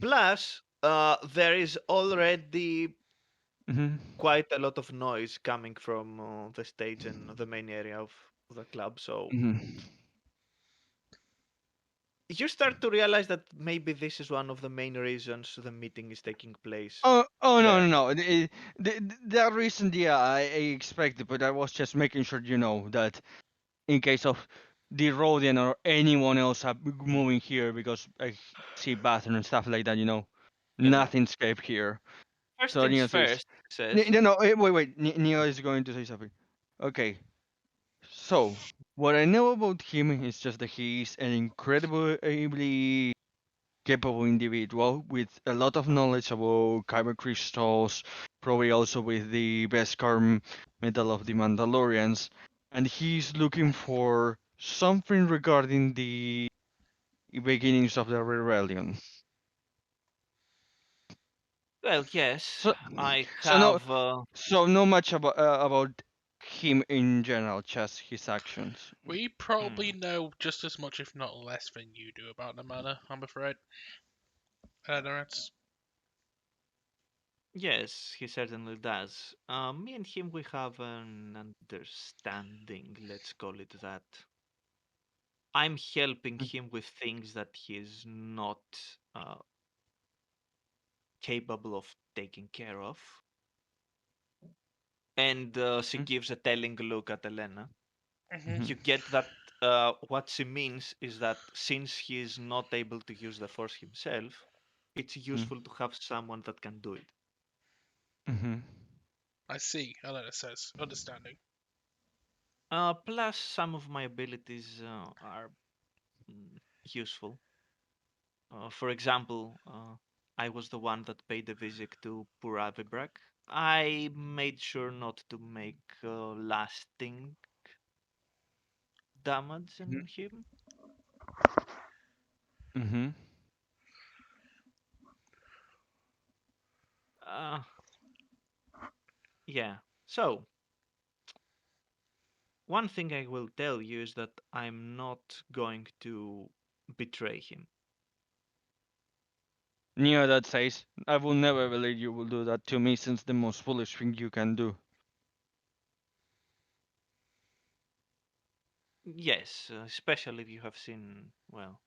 A: Plus, there is already
C: Mhm.
A: quite a lot of noise coming from the stage and the main area of the club. So
C: Mhm.
A: you start to realize that maybe this is one of the main reasons the meeting is taking place
C: Oh no no
A: there.
C: no! That reason, yeah, I expected, but I was just making sure that in case of the Rodian or anyone else moving here, because I see bathroom and stuff like that,
A: Yeah, yeah.
C: nothing escape here.
A: First
C: So
A: things
C: Neo says,
A: first, he says.
C: No, wait. Neo is going to say something. Okay, so what I know about him is just that he's an incredibly capable individual with a lot of knowledge about kyber crystals, probably also with the Beskar metal of the Mandalorians, and he's looking for something regarding the beginnings of the rebellion.
A: Well, yes,
C: So,
A: I
C: so no,
A: have.
C: no much about him in general, just his actions.
B: We
A: Hmm,
B: probably know just as much, if not less, than you do about the manor, I'm afraid. That's
A: yes, he certainly does. Me and him, we have an understanding, let's call it that. I'm helping him with things that he is not uh, capable of taking care of. And she
C: Mhm,
A: gives a telling look at Elena.
B: hmm
C: mhm,
A: You get that what she means is that since he is not able to use the Force himself, it's
C: mhm,
A: useful to have someone that can do it.
C: mhm,
B: I see. Elena says, understanding.
A: Plus, some of my abilities are useful. For example, I was the one that paid a visit to Puravibrak. I made sure not to make lasting damage
C: mhm,
A: on him.
C: mhm.
A: Uh, yeah. So, one thing I will tell you is that I'm not going to betray him.
C: Neo that says, I will never believe you will do that to me since the most foolish thing you can do.
A: Yes, especially if you have seen, well,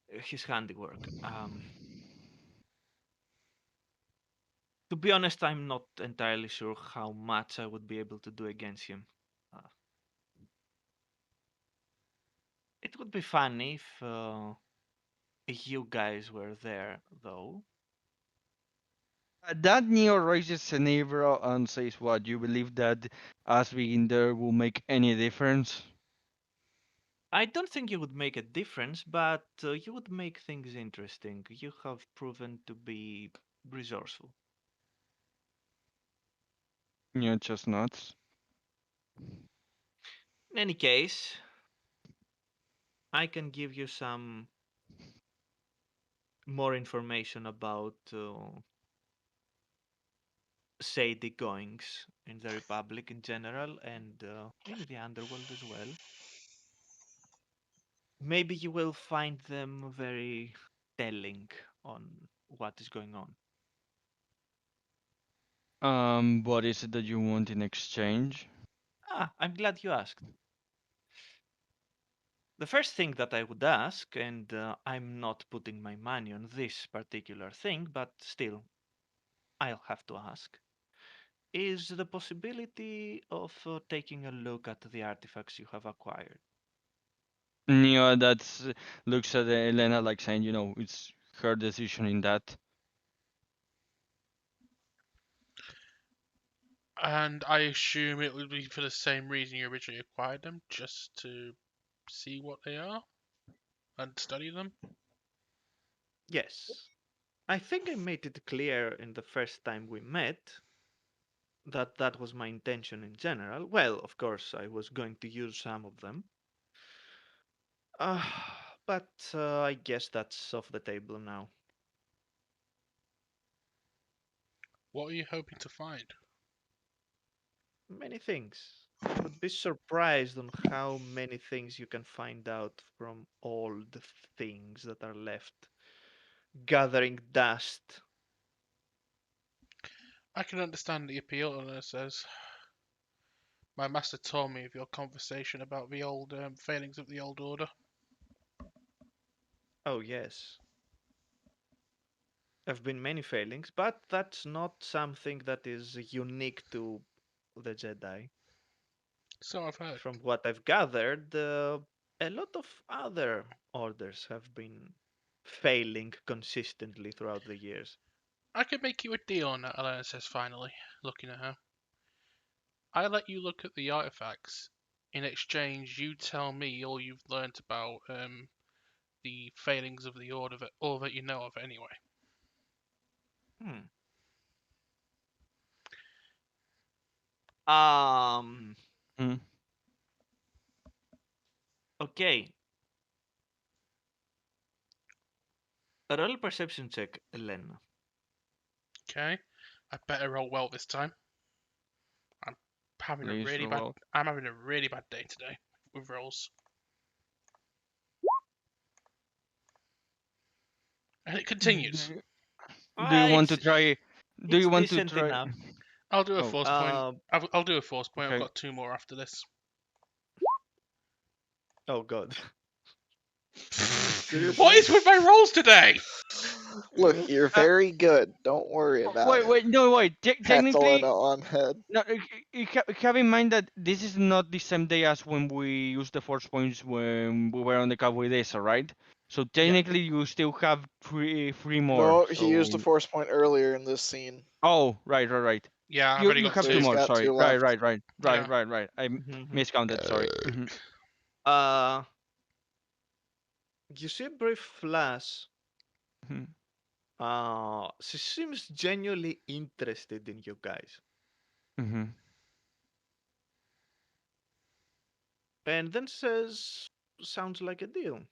A: his handiwork. To be honest, I'm not entirely sure how much I would be able to do against him. Uh, It would be funny if you guys were there, though.
C: That Neo raises an eyebrow and says, "What? You believe that us being there will make any difference?"
A: I don't think you would make a difference, but you would make things interesting. You have proven to be resourceful.
C: Neo just nods.
A: In any case, I can give you some more information about, say, the goings in the Republic in general and in the underworld as well. Maybe you will find them very telling on what is going on.
C: What is it that you want in exchange?
A: Ah, I'm glad you asked. The first thing that I would ask, and I'm not putting my money on this particular thing, but still, I'll have to ask, is the possibility of taking a look at the artifacts you have acquired.
C: Neo that's looks at Elena like saying, it's her decision in that.
B: And I assume it would be for the same reason you originally acquired them, just to see what they are and study them.
A: Yes, I think I made it clear in the first time we met that that was my intention in general. Well, of course, I was going to use some of them. Uh, but I guess that's off the table now.
B: What are you hoping to find?
A: Many things. You would be surprised on how many things you can find out from all the things that are left gathering dust.
B: I can understand the appeal, and it says, my master told me of your conversation about the old failings of the old order.
A: Oh, yes. Have been many failings, but that's not something that is unique to the Jedi.
B: So I've heard.
A: From what I've gathered, a lot of other orders have been failing consistently throughout the years.
B: I could make you a deal on that, Elena says finally, looking at her. I let you look at the artifacts. In exchange, you tell me all you've learnt about the failings of the order, all that you know of anyway.
A: Hmm. Um.
C: Hmm.
A: Okay. A roll perception check, Elena.
B: Okay, I better roll well this time. I'm having a
C: Please
B: really
C: roll
B: bad.
C: well.
B: I'm having a really bad day today with rolls, and it continues.
C: Do, do you want to
A: It's
C: try? Do
A: it's
C: you want to
A: decent
C: try?
A: enough.
B: I'll do a
C: Oh,
B: force point. I'll do a force point. I've
C: okay.
B: got 2 more after this.
A: Oh god.
B: What
A: Seriously?
B: is with my rolls today?
E: Look, you're
C: Uh,
E: very good. Don't worry about it.
C: wait, no, wait.
E: Pat
C: Technically,
E: Elena on head.
C: no. Have in mind that this is not the same day as when we used the force points when we were on the Cowboy Days, alright? So
A: Yeah.
C: technically, you still have three more.
E: No, he used a
C: So
E: force point earlier in this scene.
C: oh, right.
B: Yeah, I've
C: You
B: only
C: you
B: got
C: have
E: So
C: two
B: 2.
E: he's
C: more.
E: got
C: Sorry.
E: two left.
B: Yeah.
C: Right. I
A: Mhm.
C: miscounted. Sorry. Mhm.
A: Uh, you see a brief flash.
C: Mhm.
A: She seems genuinely interested in you guys,
C: Mhm.
A: and then says, "Sounds like a deal."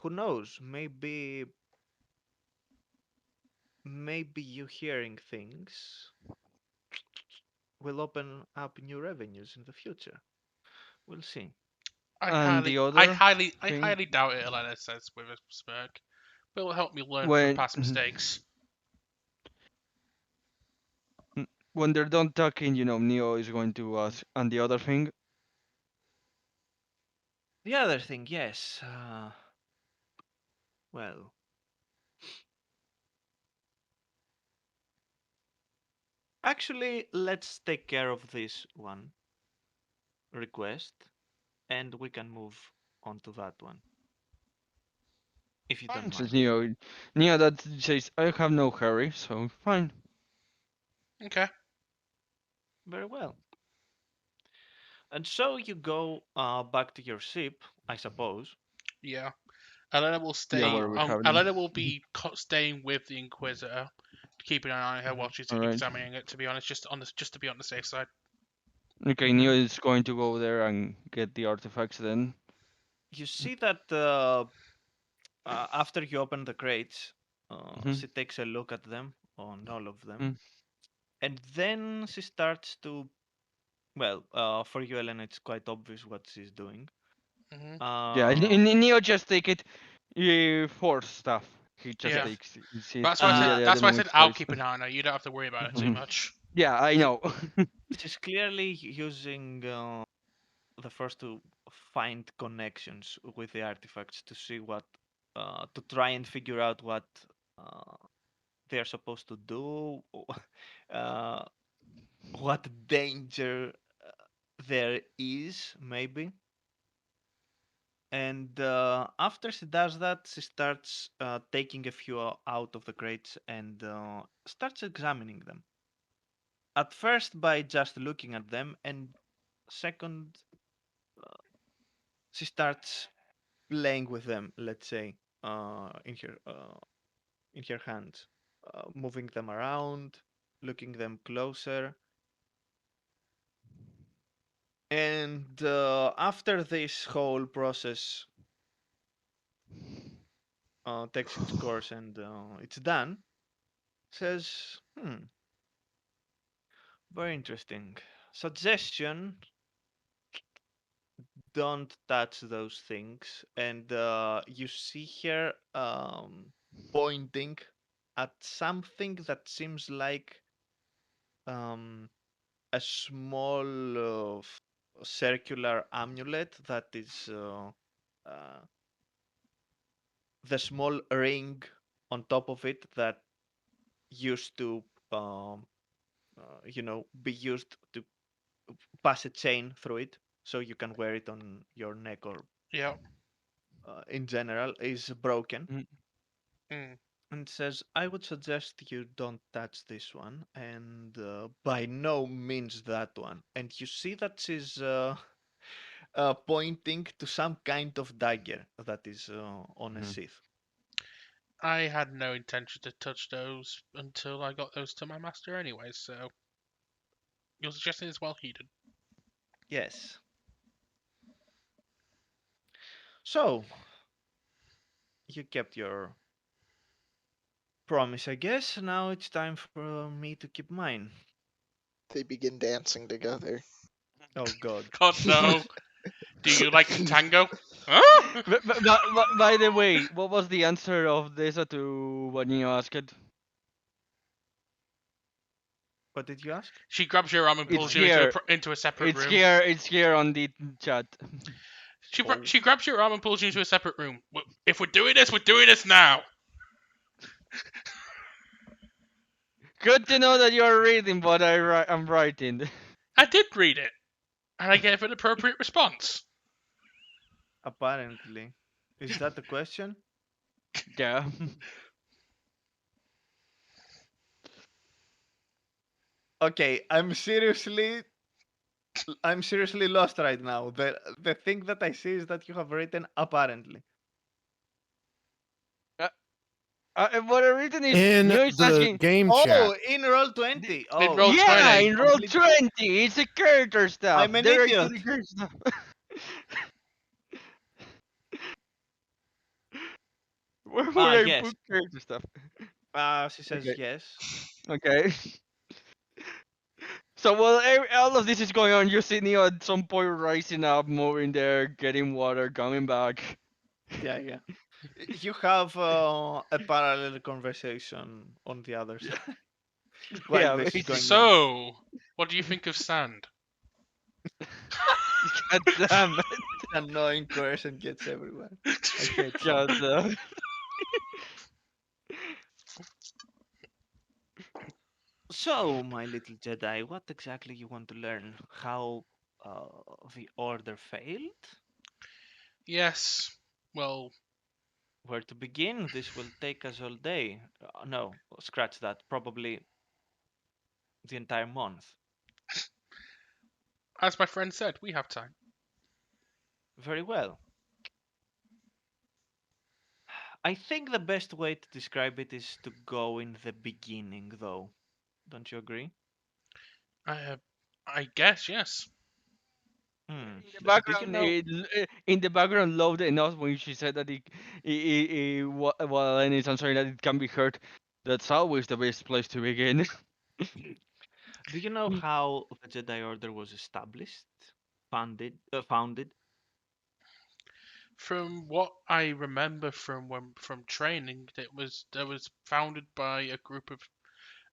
A: Who knows? Maybe you hearing things will open up new revenues in the future. We'll see.
C: And the other
B: I
C: thing,
B: highly doubt it. Elena says with a smirk. But it'll help me learn from
C: when
B: past mistakes.
C: when they're done talking, Neo is going to ask. And the other thing,
A: The other thing, yes. Well, actually, let's take care of this one request, and we can move onto that one, if you don't
C: Fine, says
A: mind.
C: Neo. Neo that says, I have no hurry, so fine.
B: Okay.
A: Very well. And so you go back to your ship, I suppose.
B: Yeah. Elena will
C: Yeah,
B: stay.
C: what are we
A: Uh,
C: having?
B: Elena will be staying with the Inquisitor, keeping an eye on her while
A: mhm.
B: she's
C: Alright.
B: examining it. To be honest, just to be on the safe side.
C: Okay,
A: Mhm.
C: Neo is going to go there and get the artifacts then.
A: You see that after you open the crates,
C: Mm-hmm.
A: she takes a look at them, on all of them,
C: Mm.
A: and then she starts to. Well, for you, Ellen, it's quite obvious what she's doing.
B: Hmm.
C: Yeah,
A: Uh,
C: Neo just take it for stuff. He just
B: Yeah.
A: yes.
C: takes it
B: That's why I said.
C: immediately at the
B: That's why I
C: moment
B: said
C: it's
B: I'll
C: placed.
B: keep an eye on her. You don't have to worry about it
A: Mhm.
B: too
C: Mhm.
B: much.
C: Yeah, I
A: She,
C: know.
A: she's clearly using the first to find connections with the artifacts to see what, to try and figure out what uh, they're supposed to do, uh, what danger there is, maybe. And after she does that, she starts taking a few out of the crates and starts examining them. At first, by just looking at them, and second, she starts playing with them. Let's say in her hands, moving them around, looking them closer. And after this whole process takes its course and it's done, says, very interesting. Suggestion, don't touch those things. And you see her pointing at something that seems like um, a small circular amulet that is the small ring on top of it that used to um, be used to pass a chain through it so you can wear it on your neck or
B: Yeah.
A: in general is broken.
C: Mm.
B: Mm.
A: And says, I would suggest you don't touch this one, and by no means that one. And you see that she's pointing to some kind of dagger that is on a
C: Mhm.
A: sheath.
B: I had no intention to touch those until I got those to my master anyway, so your suggestion is well heeded.
A: Yes. So, you kept your promise, I guess. Now it's time for me to keep mine.
E: They begin dancing together.
A: Oh, God.
B: God no. Do you like to tango? Huh?
C: By the way, what was the answer of this to what Neo asked?
A: What did you ask?
B: She grabs your arm and
C: It's
B: pulls you into
C: here.
B: into a separate
C: It's
B: room.
C: here. It's here on the chat.
A: Oh,
B: She grabs your arm and pulls you into a separate room. If we're doing this now.
C: Good to know that you are reading what I'm writing.
B: I did read it, and I gave an appropriate response.
A: apparently. Is that the question?
C: Yeah.
A: Okay, I'm seriously lost right now. The thing that I see is that you have written apparently.
C: What I'm reading is
D: In
C: Neo is
D: the
C: asking.
D: game chat.
A: Oh, in roll
C: The-
A: 20.
B: In
A: Oh,
B: roll
C: Yeah,
A: I'm
B: 20.
C: in roll
A: complete.
C: 20, it's a character stuff.
A: I'm an
C: Direct to the
A: idiot.
C: character stuff. Where would I
A: Yes.
C: put character stuff?
A: She says
C: Okay,
A: yes.
C: okay. So while all of this is going on, you see Neo at some point rising up, moving there, getting water, coming back.
A: Yeah, yeah. You have a parallel conversation on the other
C: Yeah,
A: side while
C: yeah,
A: this is
C: basically.
A: going on.
B: So, what do you think of sand?
C: God damn it.
A: Annoying person gets everywhere. I hate that.
C: God damn.
A: So, my little Jedi, what exactly you want to learn? How the Order failed?
B: Yes. Well,
A: Where to begin? This will take us all day. No, scratch that. Probably the entire month.
B: as my friend said, we have time.
A: Very well. I think the best way to describe it is to go in the beginning, though. Don't you agree?
B: Uh, I guess yes.
A: Hmm.
C: In the
A: Do you
C: background,
A: know?
C: in the background, loud enough when she said that well, and it's answering that it can be heard. That's always the best place to begin.
A: Do you know how the Jedi Order was established, founded?
B: From what I remember from training, it was founded by a group of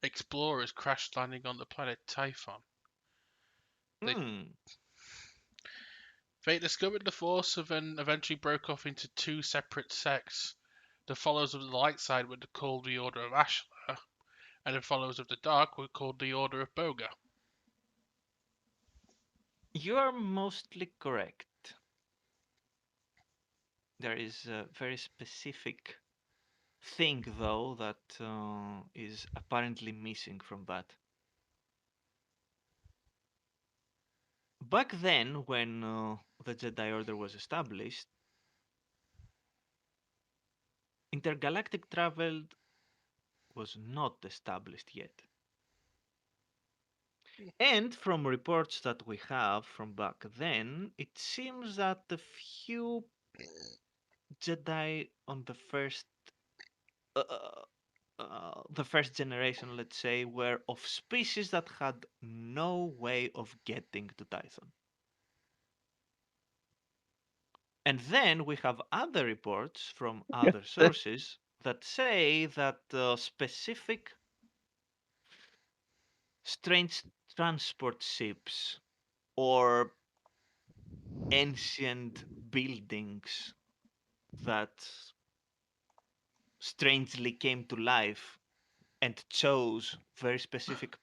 B: explorers crash landing on the planet Typhon. They
A: Hmm.
B: they discovered the Force and then eventually broke off into two separate sects. The followers of the light side were called the Order of Ashlar, and the followers of the dark were called the Order of Boga.
A: You are mostly correct. There is a very specific thing, though, that is apparently missing from that. Back then, when the Jedi Order was established, intergalactic travel was not established yet. And from reports that we have from back then, it seems that the few Jedi on uh, the first generation, let's say, were of species that had no way of getting to Tython. And then we have other reports from other sources that say that specific strange transport ships or ancient buildings that strangely came to life and chose very specific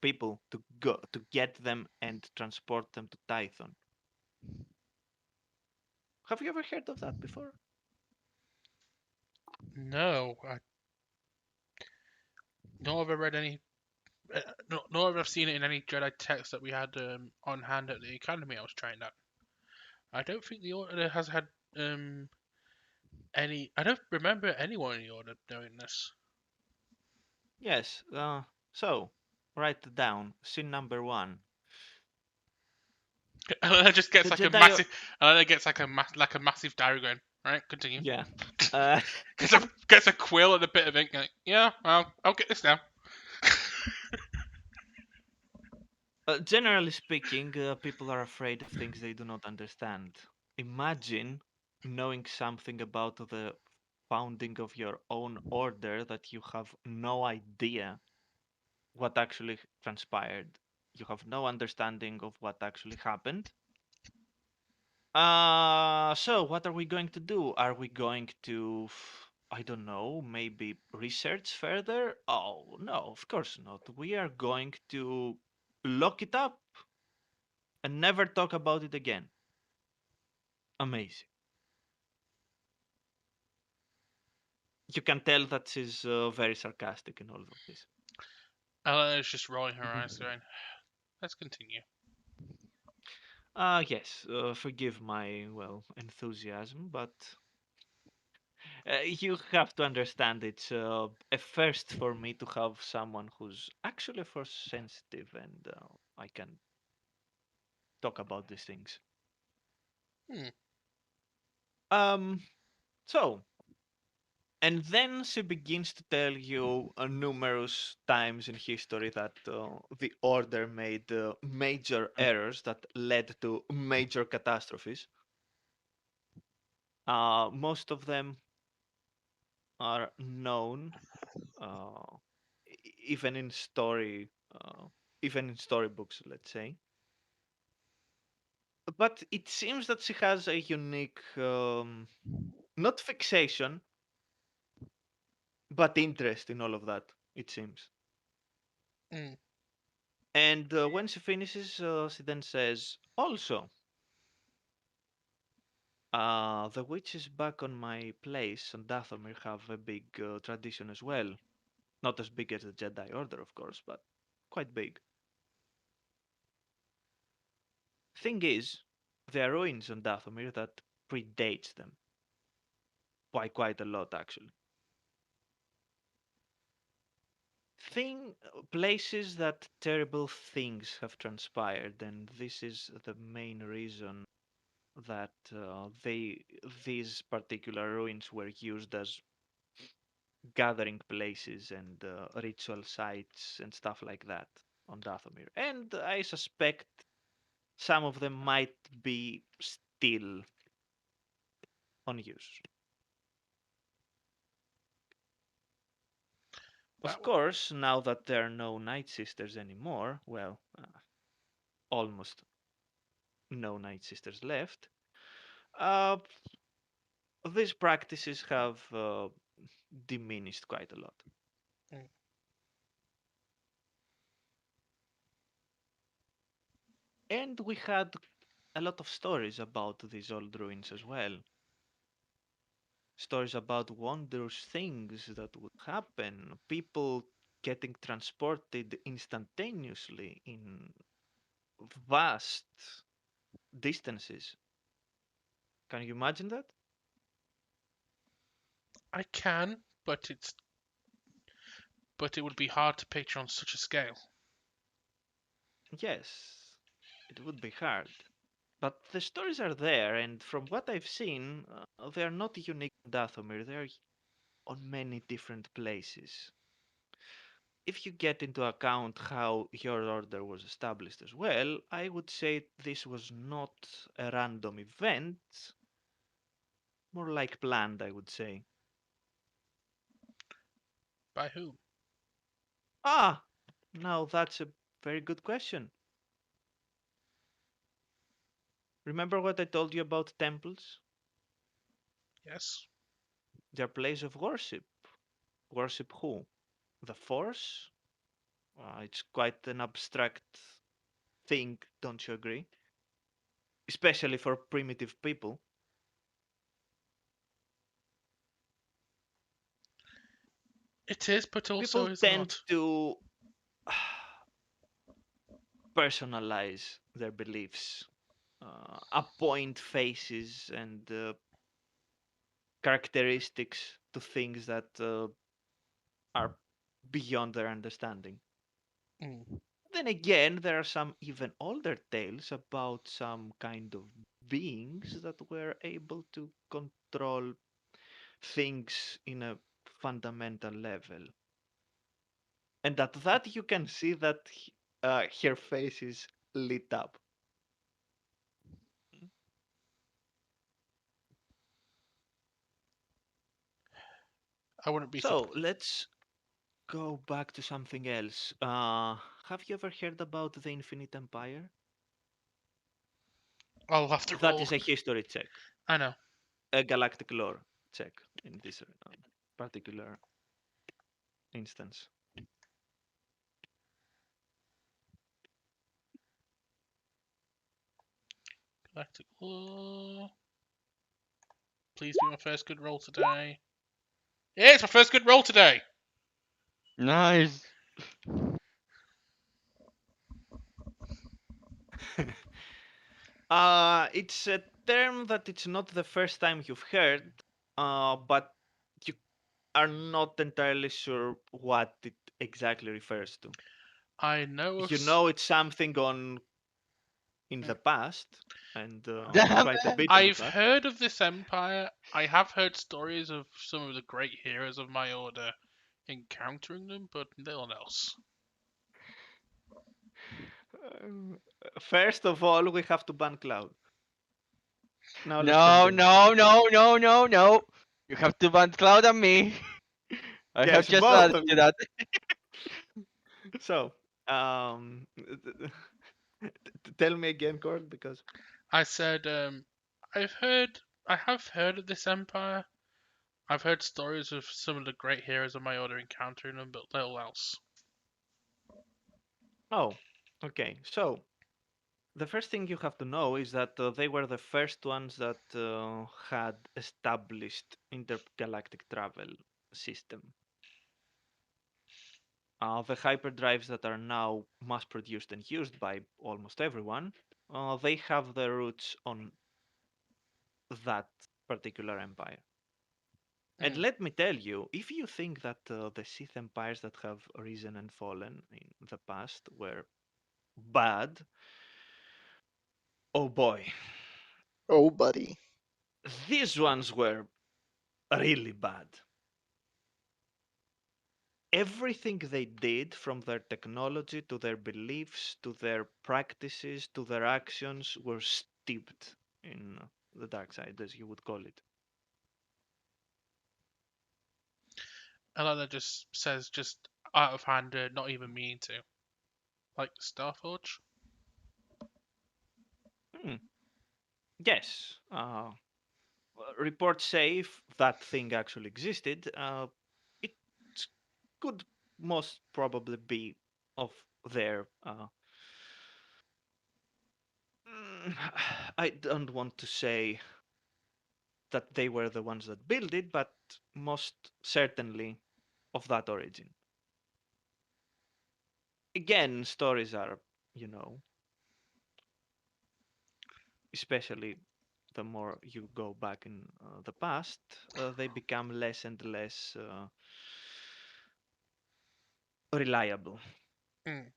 A: people to go to get them and transport them to Tython. Have you ever heard of that before?
B: No, I nor have I read any. Nor have I seen it in any Jedi text that we had on hand at the academy I was trained at. I don't think the Order has had any. I don't remember anyone in the Order doing this.
A: Yes. So write it down. Scene number one.
B: And then it just gets
A: The
B: like a
A: Jedi.
B: massive. And then it gets like a massive diary going. Right, continue.
A: Yeah. Uh,
B: Gets a quill and a bit of ink. Like, yeah, well, I'll get this now.
A: Generally speaking, people are afraid of things they do not understand. Imagine knowing something about the founding of your own order that you have no idea what actually transpired. You have no understanding of what actually happened. So what are we going to do? Are we going to, I don't know, maybe research further? Oh, no, of course not. We are going to lock it up and never talk about it again. Amazing. You can tell that she's very sarcastic in all of this.
B: Eleanor's just rolling her eyes, going, "Let's continue."
A: Yes, forgive my, well, enthusiasm, but you have to understand it's a first for me to have someone who's actually force sensitive and I can talk about these things.
B: Hmm.
A: Um, so, and then she begins to tell you numerous times in history that the Order made major errors that led to major catastrophes. Most of them are known, uh, even in even in storybooks, let's say. But it seems that she has a unique, not fixation, but interest in all of that. It seems.
B: Hmm.
A: And when she finishes, she then says, "Also, The witches back on my place on Dathomir have a big tradition as well. Not as big as the Jedi Order, of course, but quite big. Thing is, there are ruins on Dathomir that predates them by quite a lot, actually. Places that terrible things have transpired, and this is the main reason that these particular ruins were used as gathering places and ritual sites and stuff like that on Dathomir. And I suspect some of them might be still on use. Of
B: That
A: course, now that there are no Night Sisters anymore, well, almost no Night Sisters left, uh, these practices have diminished quite a lot.
B: mm,
A: And we had a lot of stories about these old ruins as well. Stories about wondrous things that would happen, people getting transported instantaneously in vast distances. Can you imagine that?
B: I can, but it would be hard to picture on such a scale.
A: Yes, it would be hard. But the stories are there, and from what I've seen, they are not unique to Dathomir. They are on many different places. If you get into account how your order was established as well, I would say this was not a random event, more like planned, I would say.
B: By whom?
A: Ah, now that's a very good question. Remember what I told you about temples?
B: Yes.
A: They're place of worship. Worship who? The Force? It's quite an abstract thing, don't you agree? Especially for primitive people.
B: It is, but also
A: People
B: is
A: tend
B: not.
A: to personalize their beliefs, appoint faces and characteristics to things that are beyond their understanding.
B: Mm.
A: Then again, there are some even older tales about some kind of beings that were able to control things in a fundamental level. And at that, you can see that her face is lit up.
B: I wouldn't be
A: So
B: surprised.
A: let's go back to something else. Have you ever heard about the Infinite Empire?
B: I'll have to
A: That
B: roll.
A: is a history check,
B: I know.
A: a galactic lore check in this particular instance.
B: Galactic Law. Please be my first good roll today. Yeah, it's my first good roll today.
C: Nice.
A: It's a term that it's not the first time you've heard, but you are not entirely sure what it exactly refers to.
B: I know of.
A: You know it's something on in the past, and
C: Damn
A: quite a
C: it.
A: bit in the
B: I've
A: past.
B: heard of this empire. I have heard stories of some of the great heroes of my order encountering them, but little else.
A: First of all, we have to ban Cloud. Now let's
C: No,
A: continue.
C: no, no, no, no, no. You have to ban Cloud and me. I have
A: Yes,
C: just
A: both
C: added
A: of
C: to
A: you.
C: that.
A: So, tell me again, Cord, because
B: I said, I've heard, I have heard of this empire. I've heard stories of some of the great heroes of my order encountering them, but little else.
A: oh, okay. So The first thing you have to know is that they were the first ones that had established intergalactic travel system. The hyperdrives that are now mass produced and used by almost everyone, they have their roots on that particular empire. And
B: Mm.
A: let me tell you, if you think that the Sith empires that have risen and fallen in the past were bad, oh boy,
E: Oh, buddy.
A: these ones were really bad. Everything they did, from their technology to their beliefs to their practices to their actions, were steeped in the dark side, as you would call it.
B: Elena just says just out of hand, not even meaning to. Like Starforge?
A: Hmm. Yes. Reports say if that thing actually existed, it could most probably be of their. I don't want to say that they were the ones that built it, but most certainly of that origin. Again, stories are, you know, especially the more you go back in the past, they become less and less reliable.
B: Mm.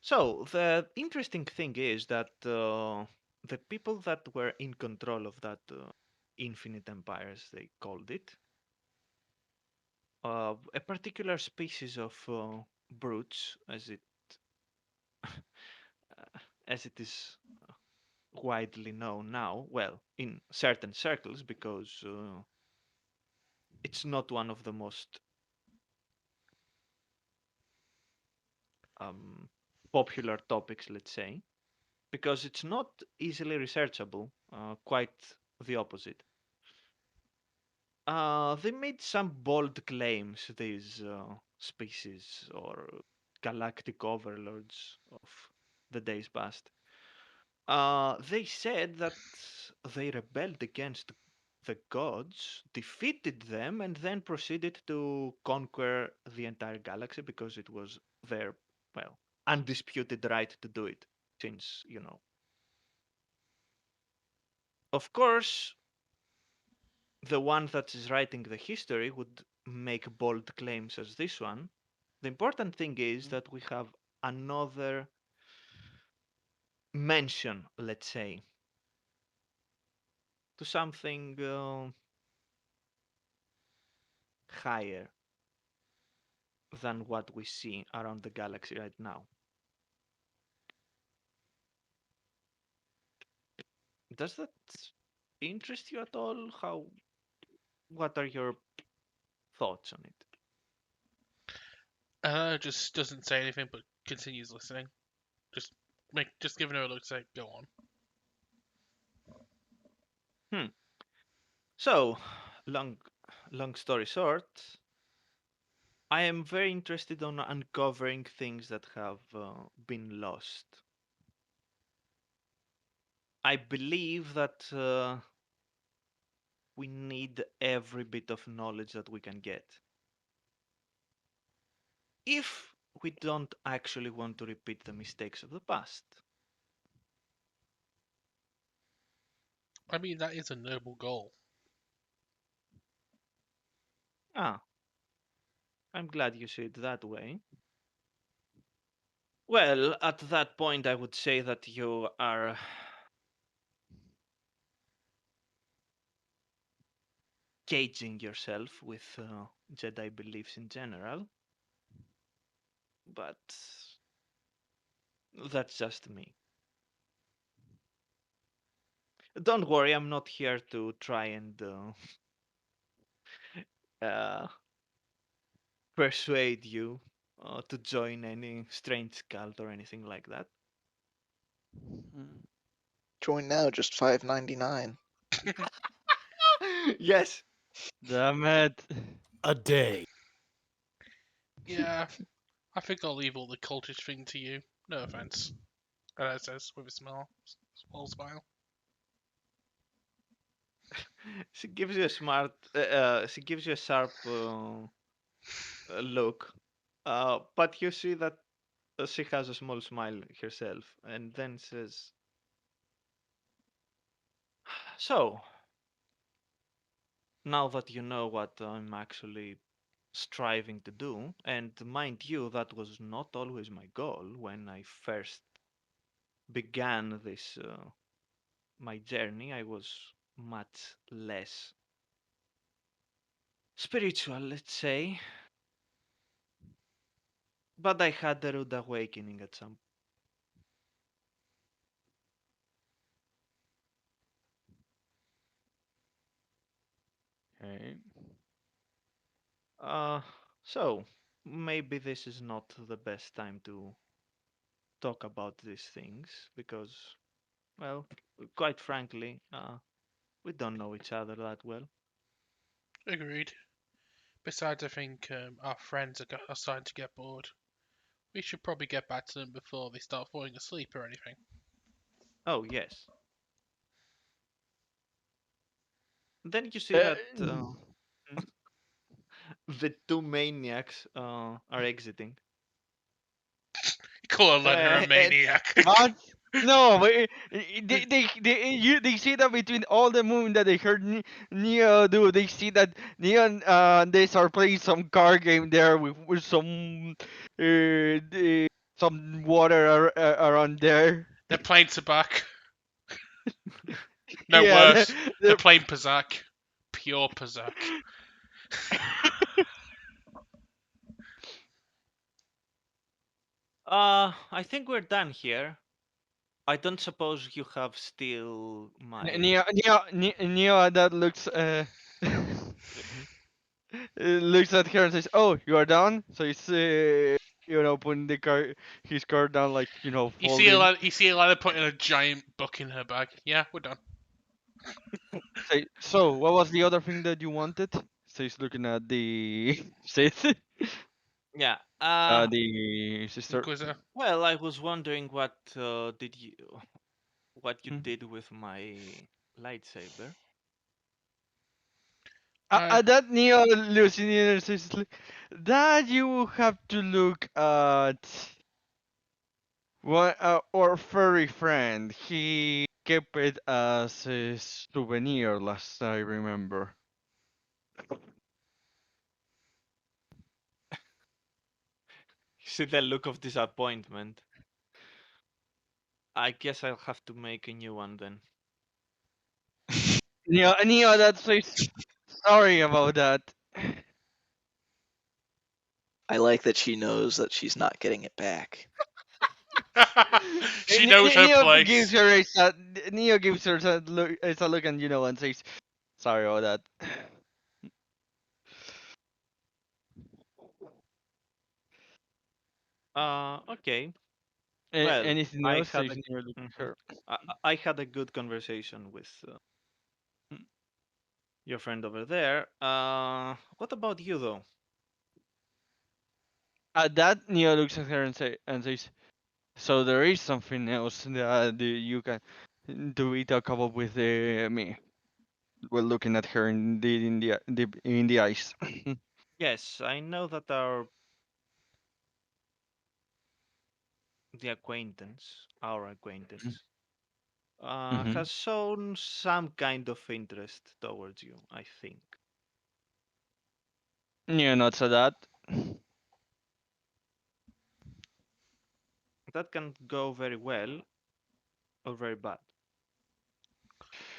A: So the interesting thing is that the people that were in control of that infinite empire, as they called it, a particular species of brutes, as it is widely known now. Well, in certain circles, because it's not one of the most um, popular topics, let's say, because it's not easily researchable. Quite the opposite. They made some bold claims, these species or galactic overlords of the days past. They said that they rebelled against the gods, defeated them, and then proceeded to conquer the entire galaxy because it was their, well, undisputed right to do it, since, you know. Of course, the one that is writing the history would make bold claims as this one. The important thing is that we have another mention, let's say, to something higher than what we see around the galaxy right now. Does that interest you at all? What are your thoughts on it?
B: Just doesn't say anything but continues listening. Just giving her a look, say, go on.
A: Hmm. So, long, long story short, I am very interested on uncovering things that have been lost. I believe that we need every bit of knowledge that we can get. If we don't actually want to repeat the mistakes of the past.
B: I mean, that is a noble goal.
A: Ah, I'm glad you see it that way. Well, at that point, I would say that you are caging yourself with Jedi beliefs in general, but that's just me. Don't worry, I'm not here to try and uh, persuade you to join any strange cult or anything like that.
C: Mm.
E: Join now, just $5.99.
A: Yes.
C: Damn it.
D: A day.
B: Yeah, I think I'll leave all the cultish thing to you. No offense. Alana says with a small smile.
A: She gives you a she gives you a sharp look, but you see that she has a small smile herself, and then says, "So, now that you know what I'm actually striving to do, and mind you, that was not always my goal when I first began this my journey. I was much less spiritual, let's say, but I had a rude awakening at some.
C: Okay.
A: Uh, so maybe this is not the best time to talk about these things because, well, quite frankly, we don't know each other that well.
B: Agreed. Besides, I think our friends are starting to get bored. We should probably get back to them before they start falling asleep or anything.
A: Oh, yes. Then you see
C: Uh,
A: that the two maniacs are exiting.
B: Call Alana a
A: And
B: maniac.
C: what? No, but they see that between all the movement that they heard Neo do, they see that Neo and they start playing some card game there with some water around there.
B: They're playing Tabak. No,
C: Yeah,
B: worse. They're playing Pazak. Pure Pazak.
A: I think we're done here. I don't suppose you have still my.
C: Neo that looks
A: Mhm.
C: looks at her and says, "Oh, you are done." So he's putting the car his car down like folding.
B: You see Alana putting a giant book in her bag. Yeah, we're done.
C: Say, so what was the other thing that you wanted? So he's looking at the says
A: Yeah.
C: the sister.
B: Inquisitor.
A: Well, I was wondering what you
C: Mm.
A: did with my lightsaber.
C: That Neo Lucian says, that you have to look at one our furry friend. He kept it as a souvenir last I remember.
A: See the look of disappointment. I guess I'll have to make a new one then.
C: Neo that says sorry about that.
E: I like that she knows that she's not getting it back.
B: She knows her
C: Neo gives
B: place.
C: her Neo gives her a look and and says sorry about that.
A: Okay. Well,
C: Anything
A: I
C: else?
A: had
C: Says
A: a
C: Neo look at
A: Mhm.
C: her.
A: I had a good conversation with your friend over there. What about you though?
C: At that, Neo looks at her and says, "So there is something else that you can do it a couple with me." While looking at her in the eyes.
A: Yes, I know that our acquaintance,
C: Mm-hmm.
A: has shown some kind of interest towards you. I think
C: Neo nods at that.
A: that can go very well or very bad.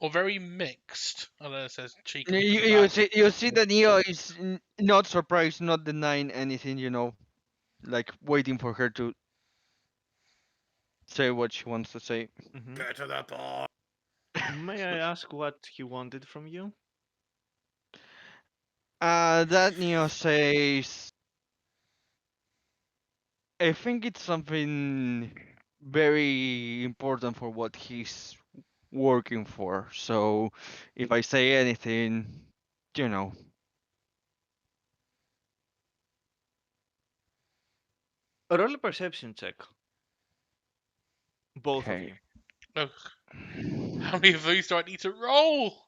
B: Or very mixed. Alana says,
C: You,
B: cheekily
C: you
B: putting
C: you
B: back.
C: see you see that Neo is not surprised, not denying anything. Like waiting for her to say what she wants to say.
A: Hmm.
D: Get to the point.
A: May I ask what he wanted from you?
C: That Neo says, I think it's something very important for what he's working for. So if I say anything, you know,
A: Roll a perception check. Both of
C: Okay.
A: you.
B: Oh, how many of these do I need to roll?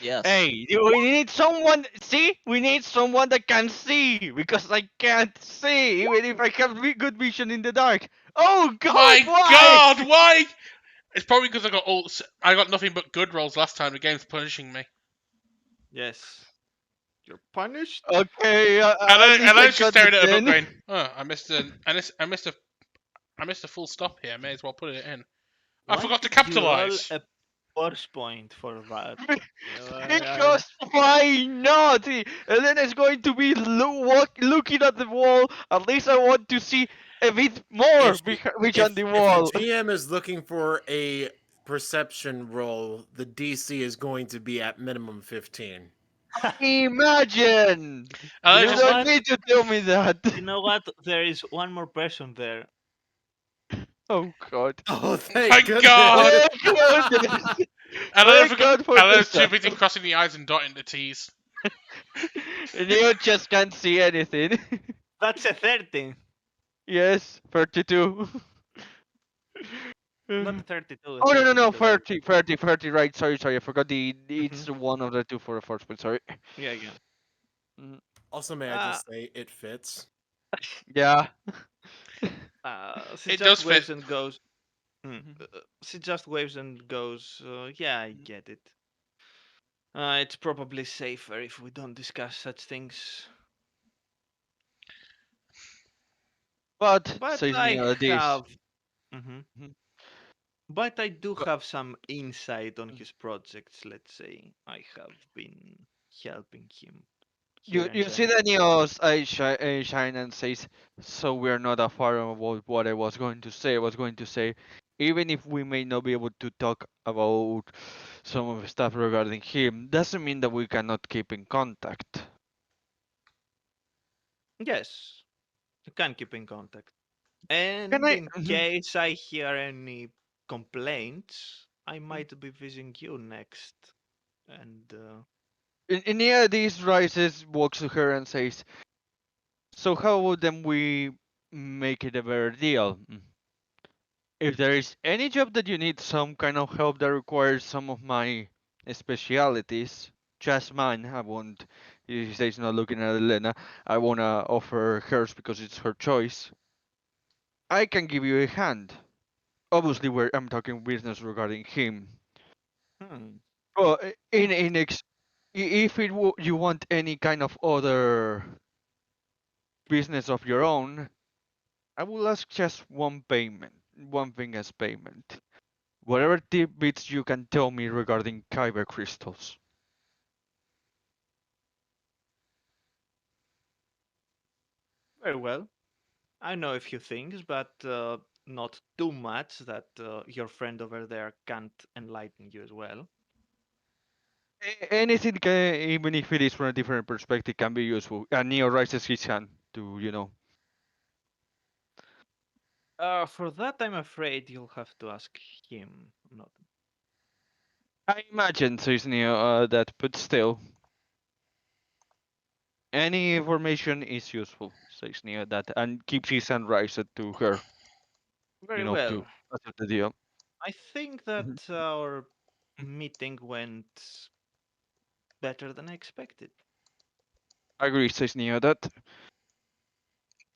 E: Yes.
C: Hey, we need someone. See, we need someone that can see because I can't see even if I have good vision in the dark. Oh God,
B: My
C: why?
B: God, why? It's probably because I got nothing but good rolls last time. The game's punishing me.
A: Yes. You're punished.
C: Okay, at
B: And
C: least I
B: I was just
C: got the
B: staring at the book,
C: 10.
B: going, "Oh, I missed a full stop here. May as well put it in. I
A: Why
B: forgot to
A: did you roll
B: capitalize."
A: a force point for that?
C: Because why not? Elena's going to be looking at the wall. At least I want to see a bit more behind the
D: If the
C: wall.
D: GM is looking for a perception roll, the DC is going to be at minimum 15.
C: Imagine!
B: And
A: You
B: I
C: You
A: know
B: just,
C: don't
A: what?
C: need to tell me that.
A: You know what? There is one more person there.
C: Oh God.
D: Oh, thank
B: thank
D: goodness.
B: God.
C: Thank goodness.
B: And I
C: Thank
B: forgot.
C: God for
B: And I
C: the
B: was too busy
C: sun.
B: crossing the I's and dotting the T's.
C: You just can't see anything.
A: That's a 30.
C: Yes, 32.
A: Not
C: Oh,
A: a 32, a
C: no,
A: 30
C: no,
A: because I.
C: 30, 30, 30, right. Sorry, I forgot
A: Mhm.
C: it's one of the two for the first one, sorry.
A: Yeah, yeah.
C: Mm,
D: Also, may I
A: Uh,
D: just say, it fits.
C: yeah.
A: she
B: It
A: just
B: does fit.
A: waves and goes.
C: Mhm.
A: She just waves and goes. Yeah, I get it. It's probably safer if we don't discuss such things.
C: But,
A: But
C: says
A: I
C: Neo, this.
A: have. Mhm.
C: Mhm.
A: But I do
C: But,
A: have some insight on his projects. Let's say I have been helping him here and
C: you see
A: there.
C: that Neo's eye shine and says, so we're not that far about what I was going to say. I was going to say, even if we may not be able to talk about some of the stuff regarding him, doesn't mean that we cannot keep in contact.
A: Yes, you can keep in contact.
C: Can
A: And
C: I?
A: in case I hear any complaints, I might be visiting you next. And
C: In near these rises walks to her and says, so how would then we make it a better deal? If there is any job that you need some kind of help that requires some of my specialities, just mine. I won't. He says not looking at Elena. I wanna offer hers because it's her choice. I can give you a hand. Obviously, I'm talking business regarding him.
A: hmm,
C: But if you want any kind of other business of your own, I will ask just one payment, one thing as payment. Whatever tidbits you can tell me regarding kyber crystals.
A: very well. I know a few things, but not too much that your friend over there can't enlighten you as well.
C: Anything, can, even if it is from a different perspective, can be useful. And Neo raises his hand to,
A: For that, I'm afraid you'll have to ask him. Not.
C: I imagine, says Neo, that, but still, any information is useful, says Neo, that, and keeps his hand raised to her,
A: Very
C: to
A: well.
C: accept the deal.
A: I think that
C: Mhm.
A: our meeting went better than I expected.
C: I agree, says Neo, that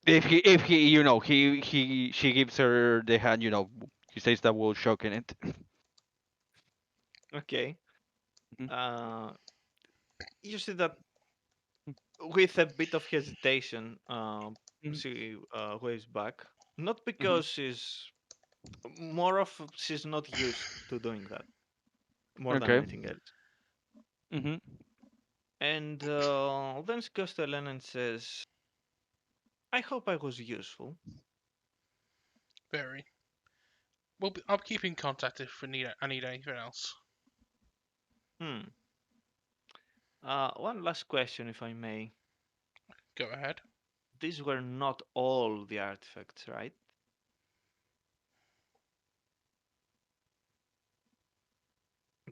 C: if he, she gives her the hand, he says that will shock in it.
A: Okay.
C: Mhm.
A: Uh, you see that with a bit of hesitation,
C: Mhm.
A: she waves back. Not
C: Mhm.
A: because more of she's not used to doing that more than
C: Okay.
A: anything else.
C: Mhm.
A: And then she goes to Ellen and says, I hope I was useful.
B: Very. I'll keep in contact if I need anything else.
A: Hmm. One last question, if I may.
B: Go ahead.
A: These were not all the artifacts, right?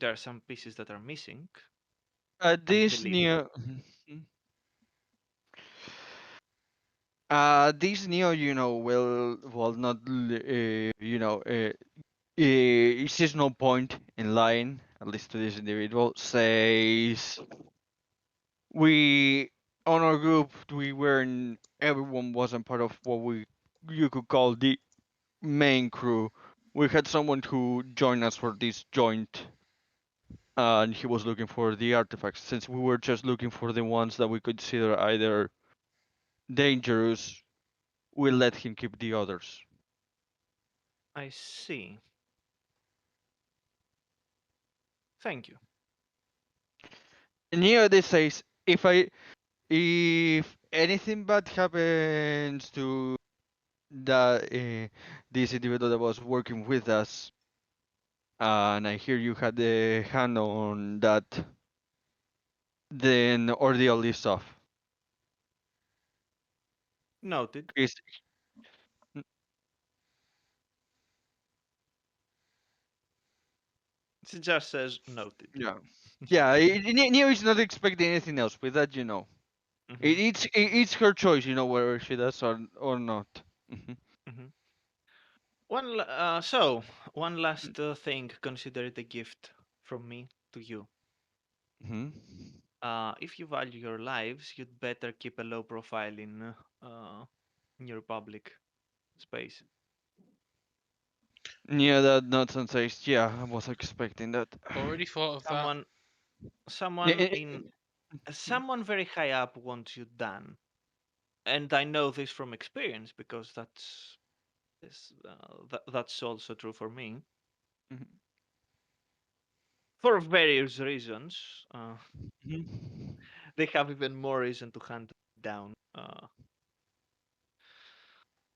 A: There are some pieces that are missing, I
C: This
A: believe.
C: Neo. This Neo, will not, he sees no point in lying, at least to this individual. Says we on our group, we weren't. Everyone wasn't part of what you could call the main crew. We had someone who joined us for this joint, and he was looking for the artifacts. Since we were just looking for the ones that we consider either dangerous, we let him keep the others.
A: I see. Thank you.
C: Neo this says, if anything bad happens to that this individual that was working with us, and I hear you had the hand on that, then ordeal is off.
A: Noted.
C: Chris,
A: It just says noted.
C: yeah, yeah. Neo is not expecting anything else. With that,
A: Hmm.
C: it's her choice. Whether she does or not. Hmm.
A: Hmm. One last thing. Consider it a gift from me to you.
C: Hmm.
A: If you value your lives, you'd better keep a low profile in your public space.
C: Yeah, that nonsense says, yeah, I was expecting that.
B: Already thought of that.
A: Someone,
C: Yeah,
A: someone in, someone very high up wants you done, and I know this from experience because that's also true for me.
C: mhm,
A: For various reasons,
C: mhm.
A: they have even more reason to hunt down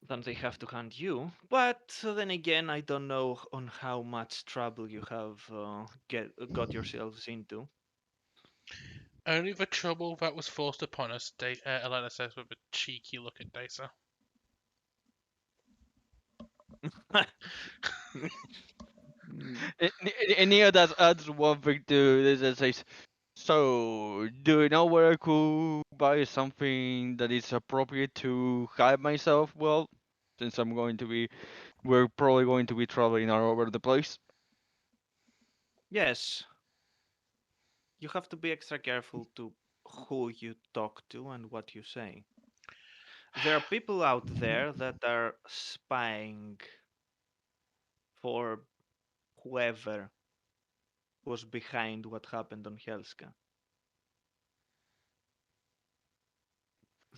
A: than they have to hunt you. But then again, I don't know on how much trouble you have got yourselves into.
B: Only the trouble that was forced upon us, Elena says with a cheeky look at Data.
C: And Neo does adds one thing to this and says, so, do you know where I could buy something that is appropriate to hide myself? Well, since we're probably going to be traveling all over the place.
A: Yes, you have to be extra careful to who you talk to and what you say. There are people out there that are spying for whoever was behind what happened on Helska.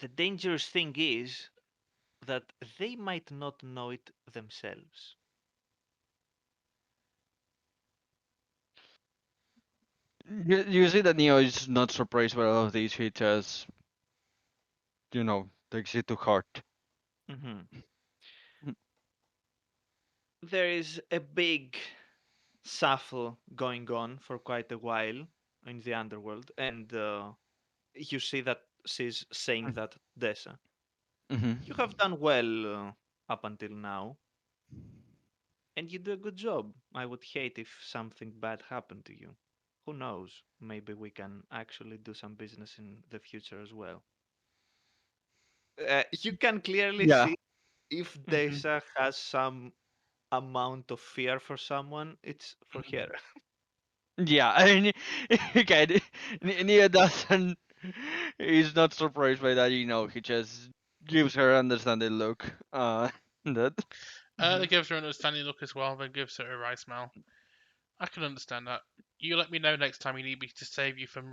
A: The dangerous thing is that they might not know it themselves.
C: You see that Neo is not surprised by all of these. He just, takes it to heart.
A: Mhm. There is a big shuffle going on for quite a while in the underworld, and you see that she's saying that Dessa.
C: Mm-hmm.
A: You have done well up until now, and you do a good job. I would hate if something bad happened to you. Who knows? Maybe we can actually do some business in the future as well. You can clearly
C: Yeah.
A: see if
C: Mhm.
A: Dessa has some amount of fear for someone, it's for her.
C: Yeah, and again, Nia doesn't. He's not surprised by that. He just gives her understanding look. That.
A: Hmm.
B: That gives her an understanding look as well, then gives her a right smile. I can understand that. You let me know next time you need me to save you from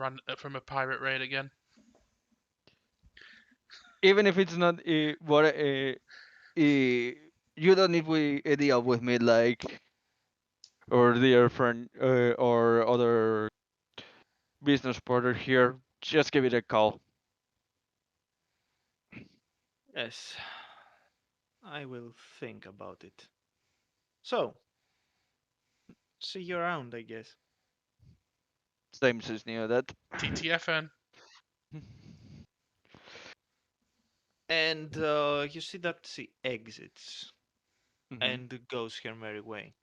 B: a pirate raid again.
C: Even if it's not what you don't need a deal with me like or dear friend or other business partner here. Just give it a call.
A: Yes, I will think about it. So, see you around, I guess.
C: Same says Nia that.
B: TTFN.
A: And you see that she exits
C: Hmm.
A: and goes her merry way.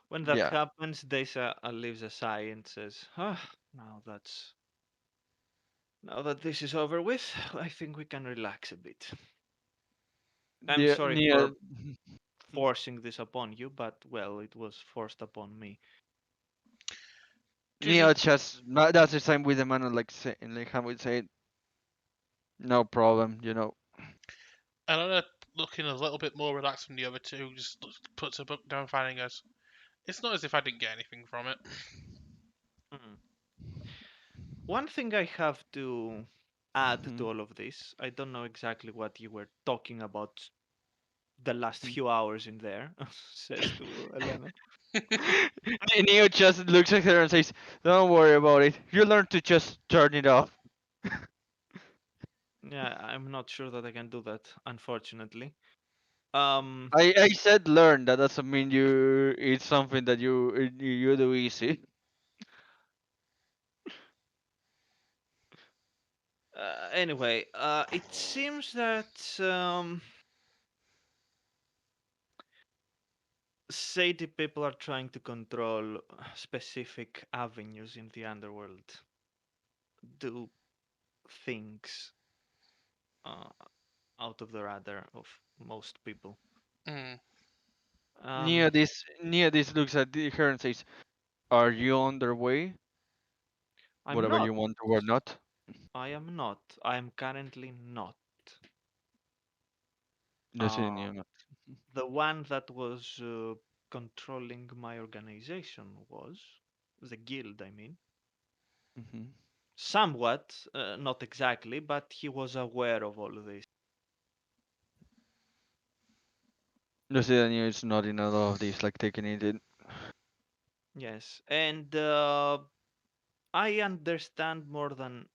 A: When that
C: Yeah.
A: happens, Desa leaves a sigh and says, "Ah, now that this is over with, I think we can relax a bit." I'm sorry
C: Near
A: for forcing this upon you, but well, it was forced upon me.
B: Did he?
C: Neo just that's the same with the man like say, like how we say no problem, you know.
B: Elena, looking a little bit more relaxed from the other two, just puts her book down, finding us. It's not as if I didn't get anything from it.
A: Hmm. One thing I have to add
C: Mhm.
A: to all of this, I don't know exactly what you were talking about the last
C: Mhm.
A: few hours in there, says to Elena.
C: Neo just looks at her and says, "Don't worry about it. You learn to just turn it off."
A: Yeah, I'm not sure that I can do that, unfortunately. Um,
C: I said learn. That doesn't mean you. It's something that you do easy.
A: anyway, it seems that shady people are trying to control specific avenues in the underworld, do things uh, out of the radar of most people.
B: Mm.
A: Um,
C: Neo this looks at her and says, "Are you on their way?
A: I'm
C: Whatever
A: not.
C: you want to or not."
A: I am not. I am currently not.
C: No, sí,
A: Uh,
C: Neo no.
A: the one that was controlling my organization was the guild, I mean.
C: Mhm.
A: Somewhat, not exactly, but he was aware of all this.
C: No, sí, Neo is not in a lot of these, like taking it in.
A: Yes, and I understand more than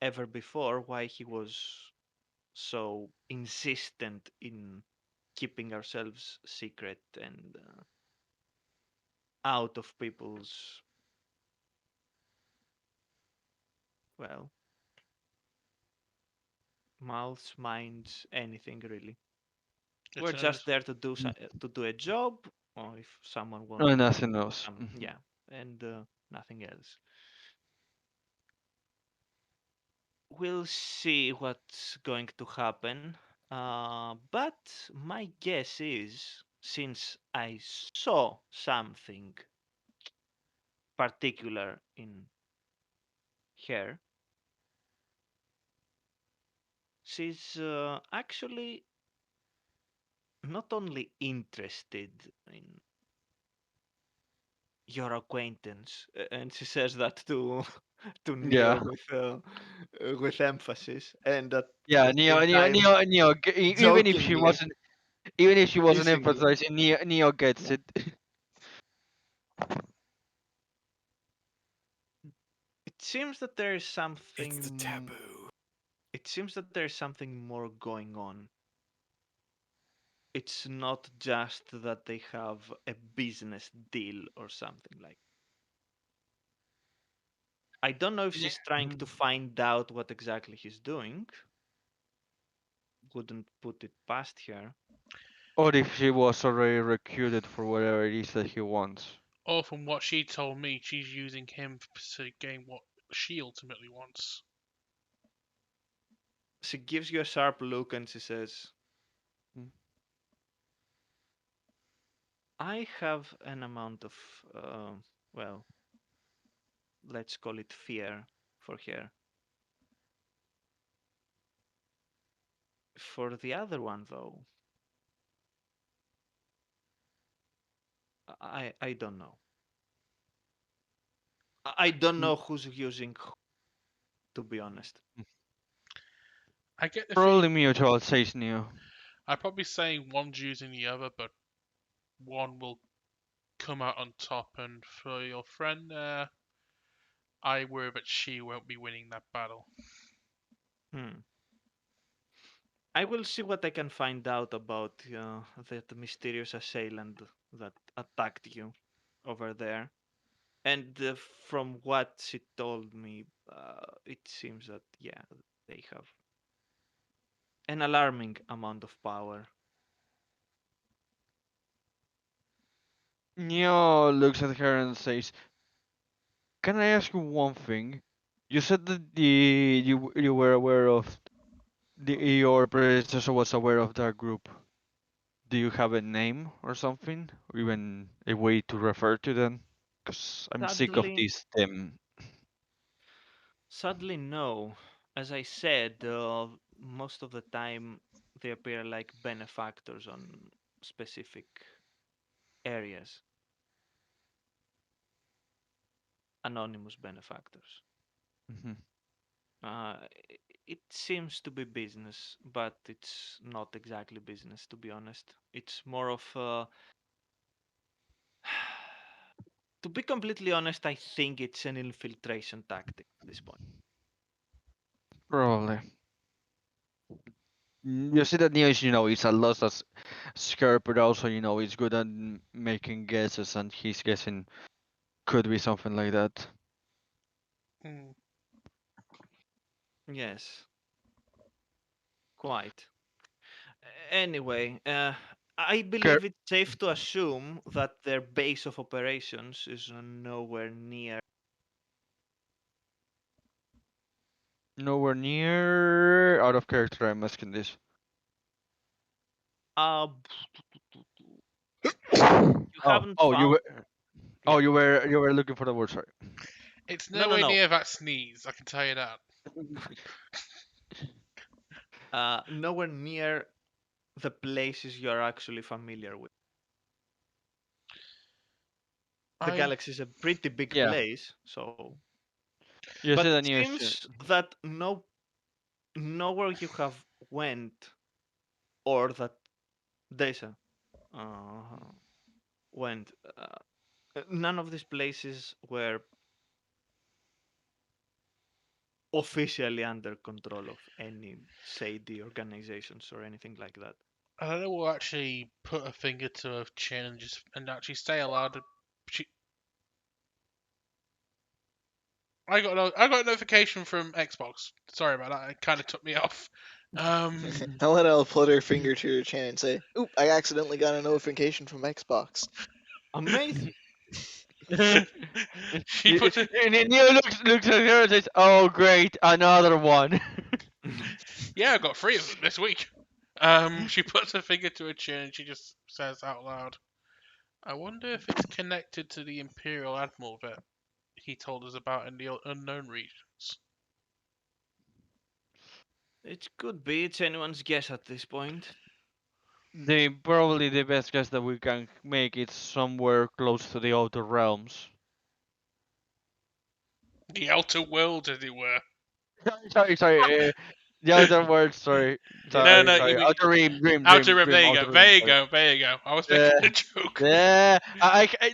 A: ever before why he was so insistent in keeping ourselves secret and out of people's, well, mouths, minds, anything really. We're
B: It
A: just
B: is.
A: there to to do a job, or if someone
C: No,
A: wanted to
C: nothing
A: do
C: else.
A: some,
C: Mhm.
A: yeah, and nothing else. We'll see what's going to happen. But my guess is, since I saw something particular in her, she's actually not only interested in your acquaintance, and she says that to to Neo
C: Yeah.
A: with emphasis, and at
C: Yeah,
A: the same time jokingly,
C: even if she wasn't
A: teasingly.
C: emphasizing, Neo gets it.
A: It seems that there is
D: It's the
A: something.
D: taboo.
A: It seems that there's something more going on. It's not just that they have a business deal or something like. I don't know if
C: Yeah.
A: she's trying to
C: Mhm.
A: find out what exactly he's doing. Wouldn't put it past her.
C: Or if she was already recruited for whatever it is that he wants.
B: Or from what she told me, she's using him to gain what she ultimately wants.
A: She gives you a sharp look and she says,
C: Mm.
A: I have an amount of, well, let's call it fear for her. For the other one, though, I don't know. I don't
C: Mm.
A: know who's using who, to be honest.
B: I get the
C: Probably
B: feeling
C: mutual, says Neo.
B: I'd probably say one's using the other, but one will come out on top. And for your friend there, I worry that she won't be winning that battle.
A: Hmm. I will see what I can find out about that mysterious assailant that attacked you over there. And from what she told me, it seems that, yeah, they have an alarming amount of power.
C: Neo looks at her and says, "Can I ask you one thing? You said that you were aware of your predecessor was aware of that group? Do you have a name or something, or even a way to refer to them? Because I'm sick of
A: Sadly,
C: this them.
A: sadly, no. As I said, most of the time they appear like benefactors on specific areas, anonymous benefactors.
C: Mhm.
A: Uh, it seems to be business, but it's not exactly business, to be honest. It's more of to be completely honest, I think it's an infiltration tactic at this point.
C: Probably. You see that Neo is, he's a lot as scared, but also, he's good at making guesses, and his guessing could be something like that.
B: Hmm.
A: Yes, quite. Anyway, I
C: Okay.
A: believe it's safe to assume that their base of operations is nowhere near.
C: Nowhere near out of character. I'm asking this.
A: Uh, you
C: Oh,
A: haven't
C: oh, you
A: found.
C: were,
A: Yeah.
C: you were looking for the word. Sorry.
B: It's
A: No, no,
B: nowhere
A: no.
B: near that sneeze, I can tell you that.
A: Nowhere near the places you're actually familiar with. The
B: I'm
A: galaxy is a pretty big
C: Yeah,
A: place, so.
C: you
A: But
C: see
A: it
C: that Neo is.
A: seems that nowhere you have went or that Desa uh, went. None of these places were officially under control of any shady organizations or anything like that.
B: I don't know will actually put a finger to a chin and just and actually say aloud. She, I got a notification from Xbox. Sorry about that. It kind of took me off.
E: Helena put her finger to her chin and say, "Oop! I accidentally got a notification from Xbox."
A: Amazing.
B: she puts a,
C: And then Neo looks at her and says, "Oh, great, another one."
B: yeah, I got 3 of them this week. She puts her finger to her chin and she just says out loud, "I wonder if it's connected to the Imperial Admiral that he told us about in the unknown regions."
A: It could be. It's anyone's guess at this point.
C: Probably the best guess that we can make is somewhere close to the outer realms.
B: The outer world, as it were.
C: Sorry. The outer world. Sorry,
A: Yeah,
B: No,
C: sorry,
B: no,
C: sorry. Outer
B: outer rim.
C: rim,
B: There you go.
C: outer rim.
B: There you
C: Sorry.
B: go. There you go. I was making
C: Yeah,
B: a joke.
C: yeah.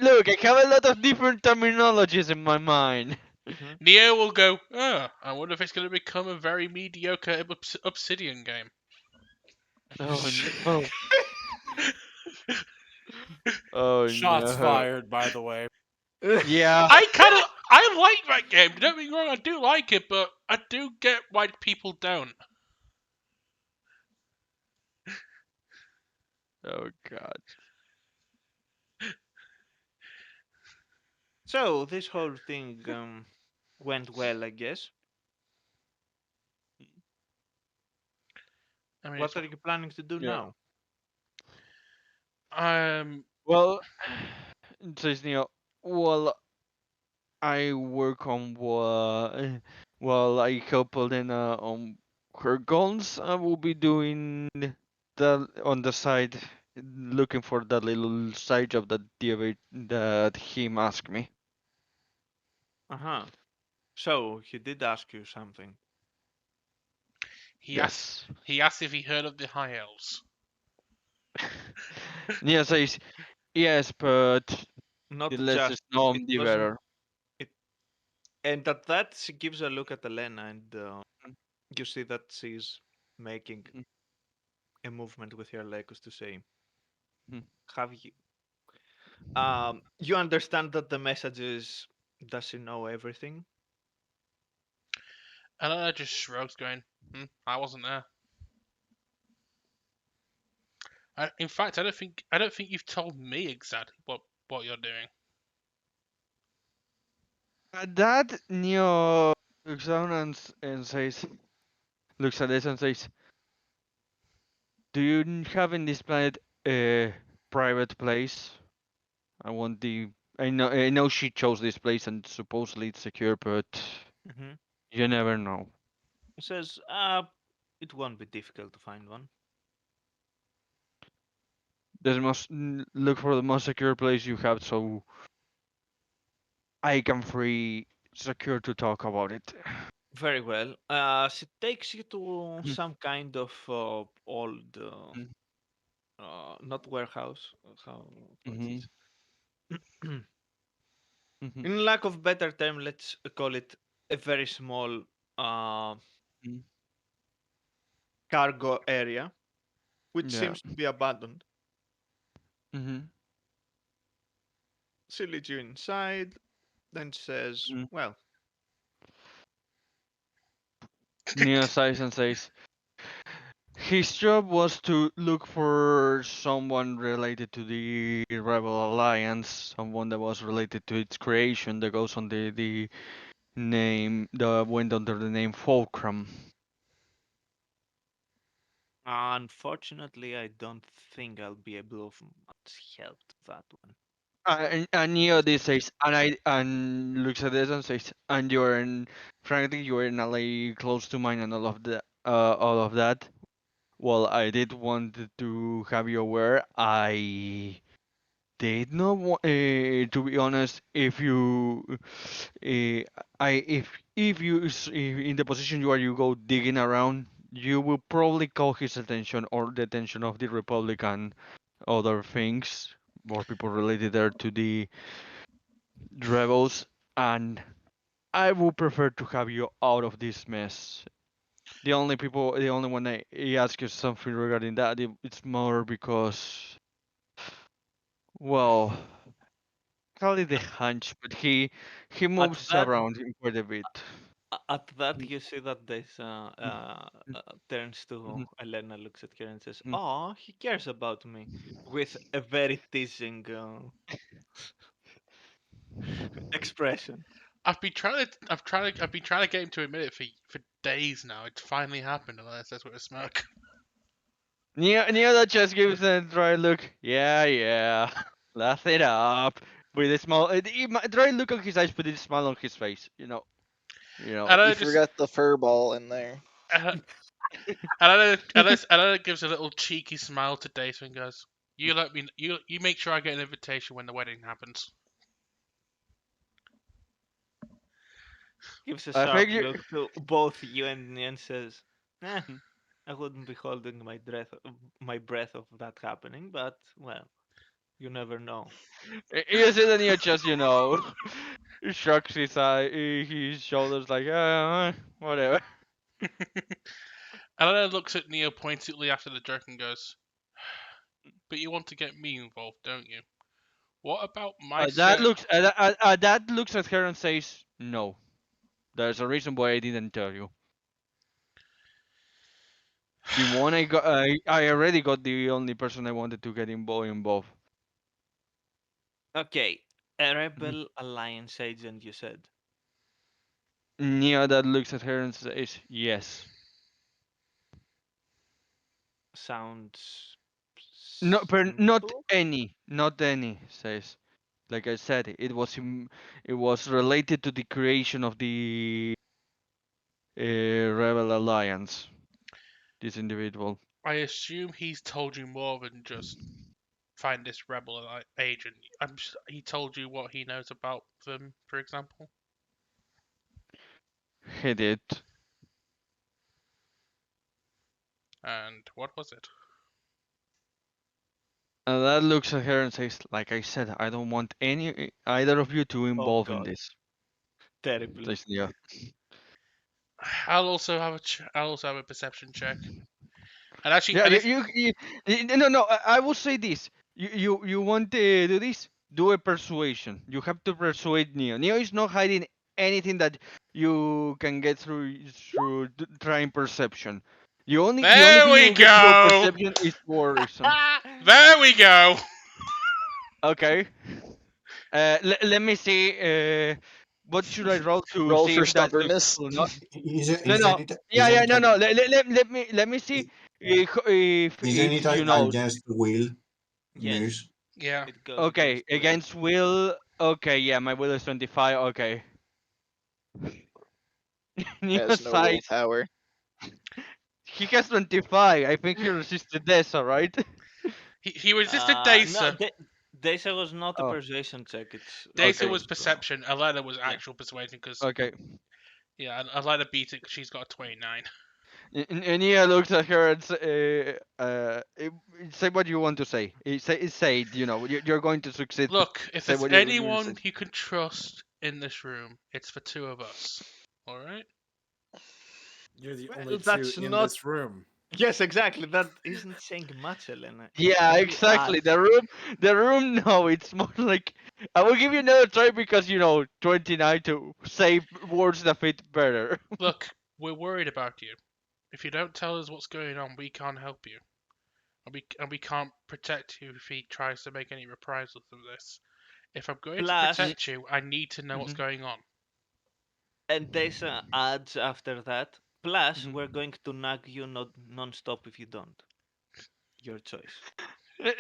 C: Look. I have a lot of different terminologies in my mind.
A: Mhm.
B: Neo will go, oh, I wonder if it's going to become a very mediocre Obsidian game.
C: Oh no. Oh
D: Shots
C: no.
D: fired, by the way.
C: Yeah.
B: I like that game. Don't get me wrong, I do like it, but I do get why people don't.
C: Oh god.
A: So this whole thing went well, I guess.
B: I mean, it's
A: What are you planning to do
C: Yeah.
A: now?
C: Well, says Neo. Well, I work on well, I help Elena on her goals. I will be doing that on the side, looking for that little side job that that him asked me.
A: Uh-huh. So he did ask you something.
B: he asked
C: Yes.
B: he asked if he heard of the High Elves.
C: Nia says yes, but the
A: Not
C: less
A: just
C: is known,
A: it
C: the
A: wasn't
C: better.
A: it, and at that she gives a look at Elena, and you see that she's making a movement with her legs to say,
C: Mhm.
A: "Have you?" You understand that the message is, does she know everything?
B: And I just shrugs, going, I wasn't there. In fact, I don't think you've told me exactly what you're doing.
C: At that, Neo looks down and says, looks at this and says, Do you have in this planet a private place? I want the. I know she chose this place and supposedly it's secure, but
A: Hmm.
C: you never know.
A: It says, it won't be difficult to find one.
C: Look for the most secure place you have, so I can free secure to talk about it.
A: Very well. She takes you to
C: Mhm,
A: some kind of old,
C: mhm,
A: not warehouse. What's
C: mhm,
A: it?
C: mhm,
A: In lack of better term, let's call it a very small uh,
C: mhm.
A: cargo area, which
C: Yeah.
A: seems to be abandoned.
C: Mhm,
A: She leads you inside, then says,
C: mhm.
A: "Well,
C: Neo sighs and says, his job was to look for someone related to the Rebel Alliance, someone that was related to its creation that goes on the name that went under the name Fulcrum.
A: unfortunately, I don't think I'll be able of much help to that one."
C: And Neo this says, and looks at this and says, and frankly, you're in LA close to mine and all of that. Well, I did want to have you aware. I did not want, to be honest, if you, if you if in the position you are, you go digging around, you will probably call his attention or the attention of the Republican other things, more people related there to the rebels, and I would prefer to have you out of this mess. The only one I ask you something regarding that, it's more because, well, call it a hunch, but he
A: At
C: moves
A: that,
C: around him quite a bit.
A: at that,
C: Mm,
A: you see that this
C: mm, mm,
A: turns to
C: mhm,
A: Elena, looks at her and says,
C: mm.
A: "Oh, he cares about me," with a very teasing expression.
B: I've been trying to get him to admit it for days now. It's finally happened, and I says with a smirk.
C: Neo that just gives a dry look. Yeah, yeah. Laugh it up with a smile. Dry look on his eyes, but a smile on his face. You know.
B: And
E: You
B: I just
E: forgot the fur ball in there.
B: and I gives a little cheeky smile to Dace and goes, "You let me. You make sure I get an invitation when the wedding happens."
A: Gives a
C: I
A: sharp
C: think you.
A: look to both you and says, "Eh, I wouldn't be holding my breath of that happening, but well, you never know."
C: You see that Neo just shrugs his shoulders like, whatever.
B: And then looks at Neo pointedly after the joke and goes, "But you want to get me involved, don't you? What about my ser-
C: That looks at her and says, no. There's a reason why I didn't tell you. The one I got, I already got the only person I wanted to get involved.
A: Okay, a
C: Mhm.
A: rebel alliance agent, you said.
C: Nia that looks at her and says, yes.
A: Sounds
C: No,
A: simple.
C: not any, says. Like I said, it was related to the creation of the Rebel Alliance. This individual.
B: I assume he's told you more than just find this agent. He told you what he knows about them, for example.
C: He did.
B: And what was it?
C: And that looks at her and says, like I said, I don't want either of you to
A: Oh
C: involve in
A: God,
C: this.
A: terribly.
C: Says Nia.
B: I'll also have a perception check. And actually,
C: Yeah,
B: and if
C: no. I will say this. You want to do this? Do a persuasion. You have to persuade Neo. Neo is not hiding anything that you can get through trying perception. The only
B: there
C: thing you
B: we
C: will get through
B: go,
C: perception is worrisome.
B: there we go.
C: Okay. Let me see. What should I roll to
E: Roll
C: see
E: for
C: if that's
E: stubbornness.
C: successful or not?
F: Is it,
C: No,
F: is
C: no.
F: it,
C: Yeah,
F: is
C: yeah,
F: it,
C: no, no. Let me see. if
F: Isn't it
C: you know,
F: against will,
A: Yes,
F: Mirs?
B: Yeah.
A: it goes
C: okay,
A: against will.
C: against will. Okay, yeah, my will is 25. Okay. Neo
E: Has no
C: size.
E: willpower.
C: He has 25. I think he resisted this, alright?
B: He resisted
A: No,
B: Dasa.
A: Dasa was not a
C: Oh,
A: persuasion check. It
B: Dasa
C: okay.
B: was
A: was
B: perception. Alena was
A: yeah.
B: actual persuasion because
C: Okay.
B: yeah, Alena beat it 'cause she's got a 29.
C: And Nia looks at her and say what you want to say. Say it, you're going to succeed.
B: Look, if
C: Say
B: there's
C: what you say.
B: anyone you can trust in this room, it's for two of us. All right.
D: You're the
A: Well,
D: only two
A: that's
D: in
A: not.
D: this room.
A: Yes, exactly. That isn't saying much, Elena. It's
C: Yeah,
A: very
C: exactly.
A: odd.
C: The room. No, it's more like I will give you another try because 29 to say words that fit better.
B: Look, we're worried about you. If you don't tell us what's going on, we can't help you, and we can't protect you if he tries to make any reprisals from this. If I'm going to
A: Plus,
B: protect you, I need to know what's
C: Mhm,
B: going on.
A: and there's ads after that. Plus,
C: mhm.
A: we're going to nag you not non-stop if you don't. Your choice.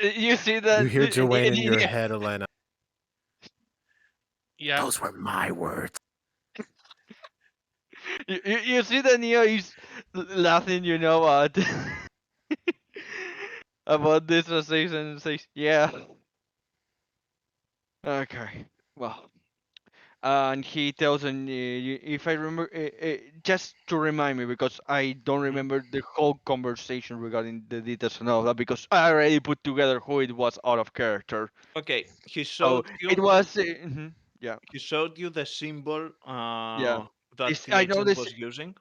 C: You see
D: You
C: that?
D: hear Joanne in your head, Elena.
B: Yeah.
D: Those were my words.
C: You see that Neo is laughing, about this assassin and says, "Yeah, okay, well." And he tells him, if I remember, just to remind me, because I don't
A: Mhm.
C: remember the whole conversation regarding the details and all that, because I already put together who it was out of character.
A: Okay,
C: So it was, yeah,
A: he showed you the symbol
C: yeah.
A: that
C: This
A: the
C: I know
A: agent
C: this,
A: was using.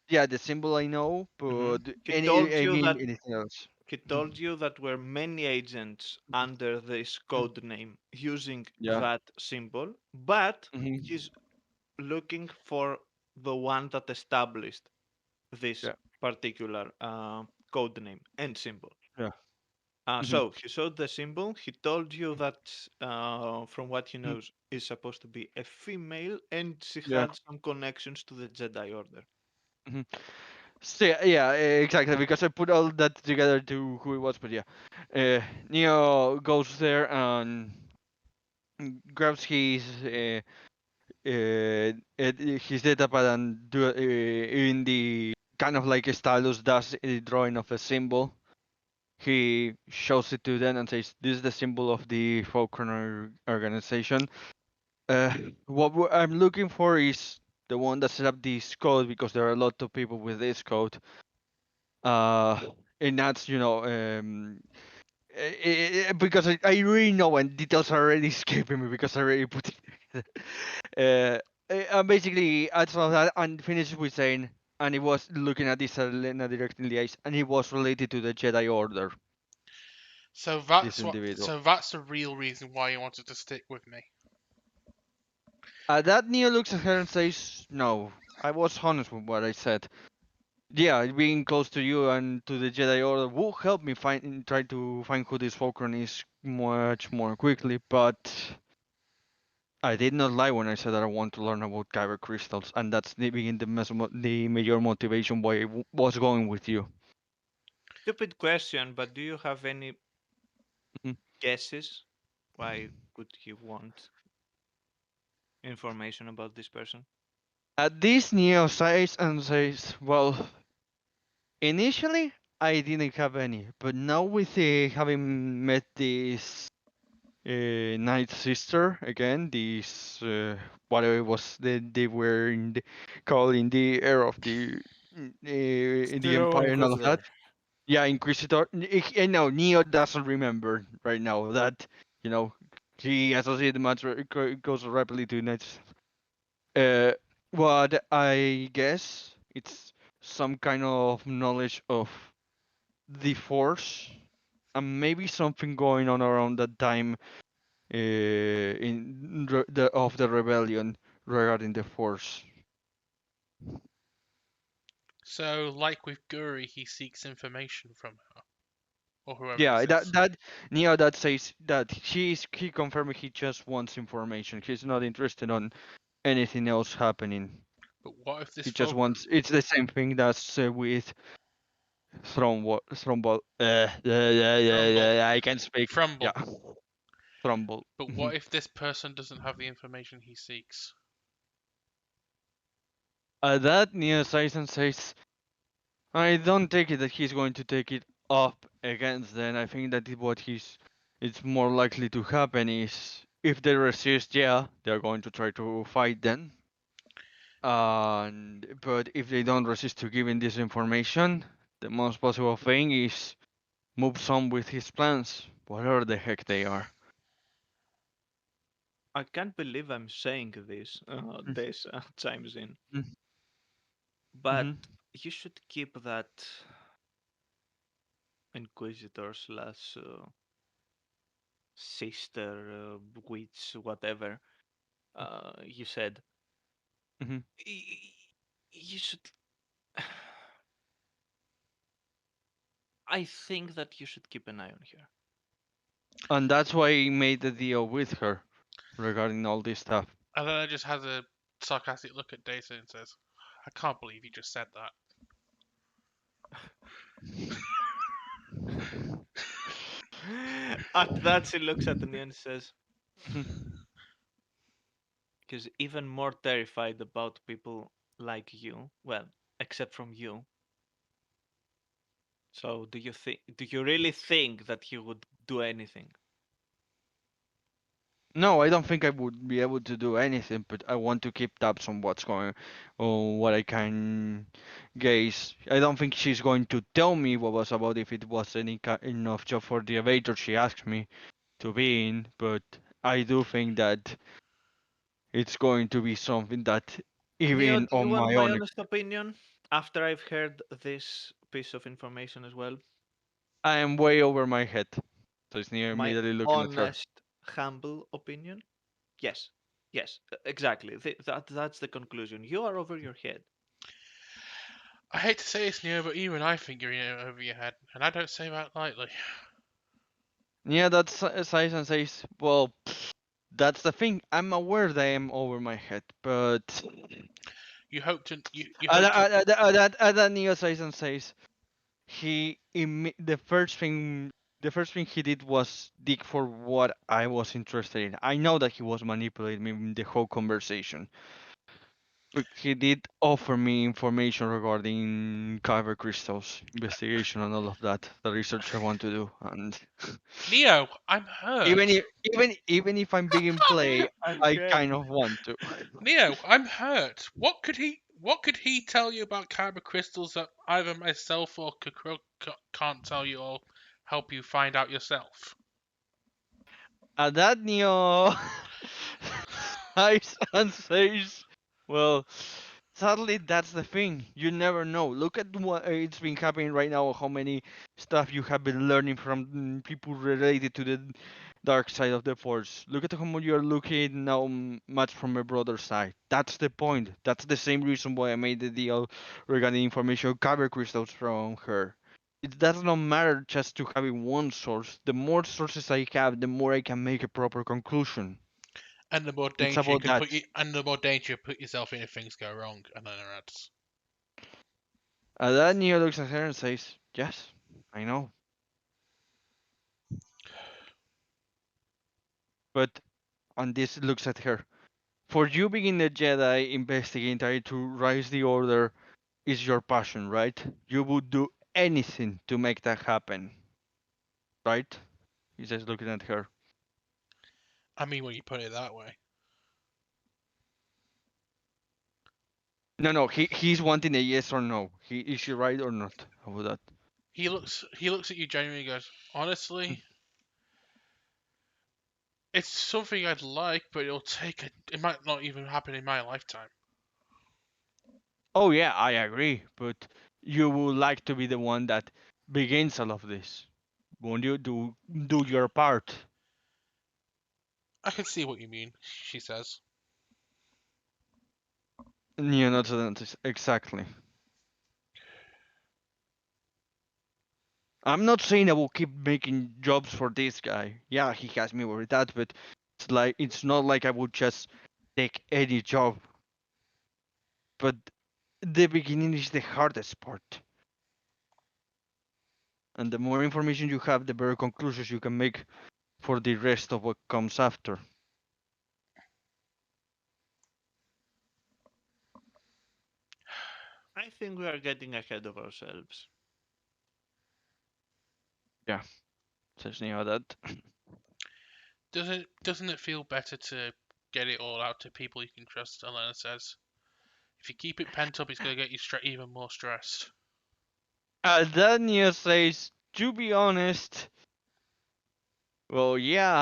C: yeah, the symbol I know,
A: Hmm.
C: but
A: He
C: any,
A: told
C: I
A: you
C: mean
A: that
C: anything else.
A: he told you that were many agents under this
C: Mhm.
A: code name using
C: Yeah.
A: that symbol, but
C: Hmm.
A: he's looking for the one that established this
C: Yeah.
A: particular code name and symbol.
C: Yeah. Hmm.
A: So he showed the symbol. He told you that, from what he knows, is supposed to be a female, and she
C: Yeah.
A: had some connections to the Jedi Order.
C: Hmm. So yeah, exactly. Because I put all that together to who it was, but yeah, Neo goes there and grabs his datapad and do in the kind of like a stylus does a drawing of a symbol. He shows it to them and says, "This is the symbol of the Falconer organization. Uh, what I'm looking for is the one that set up this code because there are a lot of people with this code. Uh, and that's because I really know and details are already escaping me because I already put it together. Basically adds all of that and finishes with saying, and he was looking at this Elena directly in the eyes, and he was related to the Jedi Order.
B: So
C: This
B: that's what.
C: individual.
B: So that's the real reason why he wanted to stick with me.
C: That Neo looks at her and says, "No, I was honest with what I said. Yeah, being close to you and to the Jedi Order will help me try to find who this Falcon is much more quickly, but I did not lie when I said that I want to learn about kyber crystals, and that's the major motivation why I was going with you."
A: Stupid question, but do you have any
C: Mhm.
A: guesses why could he want information about this person?
C: At this, Neo sighs and says, "Well, initially I didn't have any, but now with having met this Night Sister again, this whatever it was that they were called in the era of the
D: Pseudo
C: Empire and all of that."
D: Inquisitor.
C: Yeah, Inquisitor. And no, Neo doesn't remember right now that you know he associated much goes rapidly to Night. Uh, what I guess it's some kind of knowledge of the Force, and maybe something going on around that time of the rebellion regarding the Force.
B: So, like with Guri, he seeks information from her or whoever
C: Yeah,
B: this is.
C: that Neo that says that he confirmed he just wants information. He's not interested on anything else happening.
B: But what if this
C: He just
B: folk?
C: wants. It's the same thing that's with Thrombol. Yeah, I can speak.
B: Frumble.
C: Yeah, Thrombol.
B: But what if this person doesn't have the information he seeks?
C: That Neo Season says, I don't take it that he's going to take it up against them. I think that it's more likely to happen is if they resist, yeah, they're going to try to fight them. But if they don't resist to giving this information, the most possible thing is moves on with his plans, whatever the heck they are.
A: I can't believe I'm saying this. This chimes in, but
C: Mm-hmm.
A: you should keep that inquisitor slash sister, witch, whatever you said.
C: Mm-hmm.
A: You should. I think that you should keep an eye on her.
C: And that's why he made the deal with her regarding all this stuff.
B: And then I just has a sarcastic look at Data and says, I can't believe you just said that.
A: At that, she looks at me and says, because even more terrified about people like you, well, except from you. So, do you really think that he would do anything?
C: No, I don't think I would be able to do anything, but I want to keep tabs on what's going on, what I can gaze. I don't think she's going to tell me what was about if it was enough job for the elevator she asked me to be in, but I do think that it's going to be something that
A: Neo,
C: even
A: do you
C: on
A: want
C: my
A: my
C: own,
A: honest opinion after I've heard this piece of information as well?
C: I am way over my head. So it's near
A: My
C: immediately looking at her.
A: honest, humble opinion? Yes. Yes, exactly. That's the conclusion. You are over your head.
B: I hate to say this, Neo, but even I think you're in over your head, and I don't say that lightly.
C: Yeah, that's size and says, well, that's the thing. I'm aware that I am over my head, but
B: You hope to. You hope to.
C: that Neo says and says the first thing he did was dig for what I was interested in. I know that he was manipulating me in the whole conversation, but he did offer me information regarding kyber crystals investigation and all of that, the research I want to do, and
B: Neo, I'm hurt.
C: even if I'm big in play,
A: I'm
C: I
A: hurt.
C: kind of want to.
B: Neo, I'm hurt. What could he tell you about kyber crystals that either myself or Kakro can't tell you or help you find out yourself?
C: That Neo eyes and says, well, sadly, that's the thing. You never know. Look at what it's been happening right now. How many stuff you have been learning from people related to the dark side of the Force. Look at how much you're looking now much from a broader side. That's the point. That's the same reason why I made the deal regarding information cover crystals from her. It does not matter just to having one source. The more sources I have, the more I can make a proper conclusion.
B: And the more
C: It's
B: danger you
C: about
B: can
C: that.
B: put you, and the more danger you put yourself in if things go wrong. And then it adds,
C: That Neo looks at her and says, yes, I know. But on this looks at her. For you being a Jedi investigating, trying to rise the order is your passion, right? You would do anything to make that happen, right? He's just looking at her.
B: I mean, when you put it that way.
C: No, no, he's wanting a yes or no. Is she right or not? How about that?
B: He looks at you genuinely and goes, honestly, it's something I'd like, but it might not even happen in my lifetime.
C: Oh yeah, I agree. But you would like to be the one that begins all of this. Won't you do your part?
B: I can see what you mean, she says.
C: Yeah, not exactly. I'm not saying I will keep making jobs for this guy. Yeah, he has me with that, but it's not like I would just take any job. But the beginning is the hardest part. And the more information you have, the better conclusions you can make for the rest of what comes after.
A: I think we are getting ahead of ourselves.
C: Yeah, says Neo that.
B: Doesn't it feel better to get it all out to people you can trust? Elena says. If you keep it pent up, it's gonna get you even more stressed.
C: That Neo says, to be honest, well, yeah,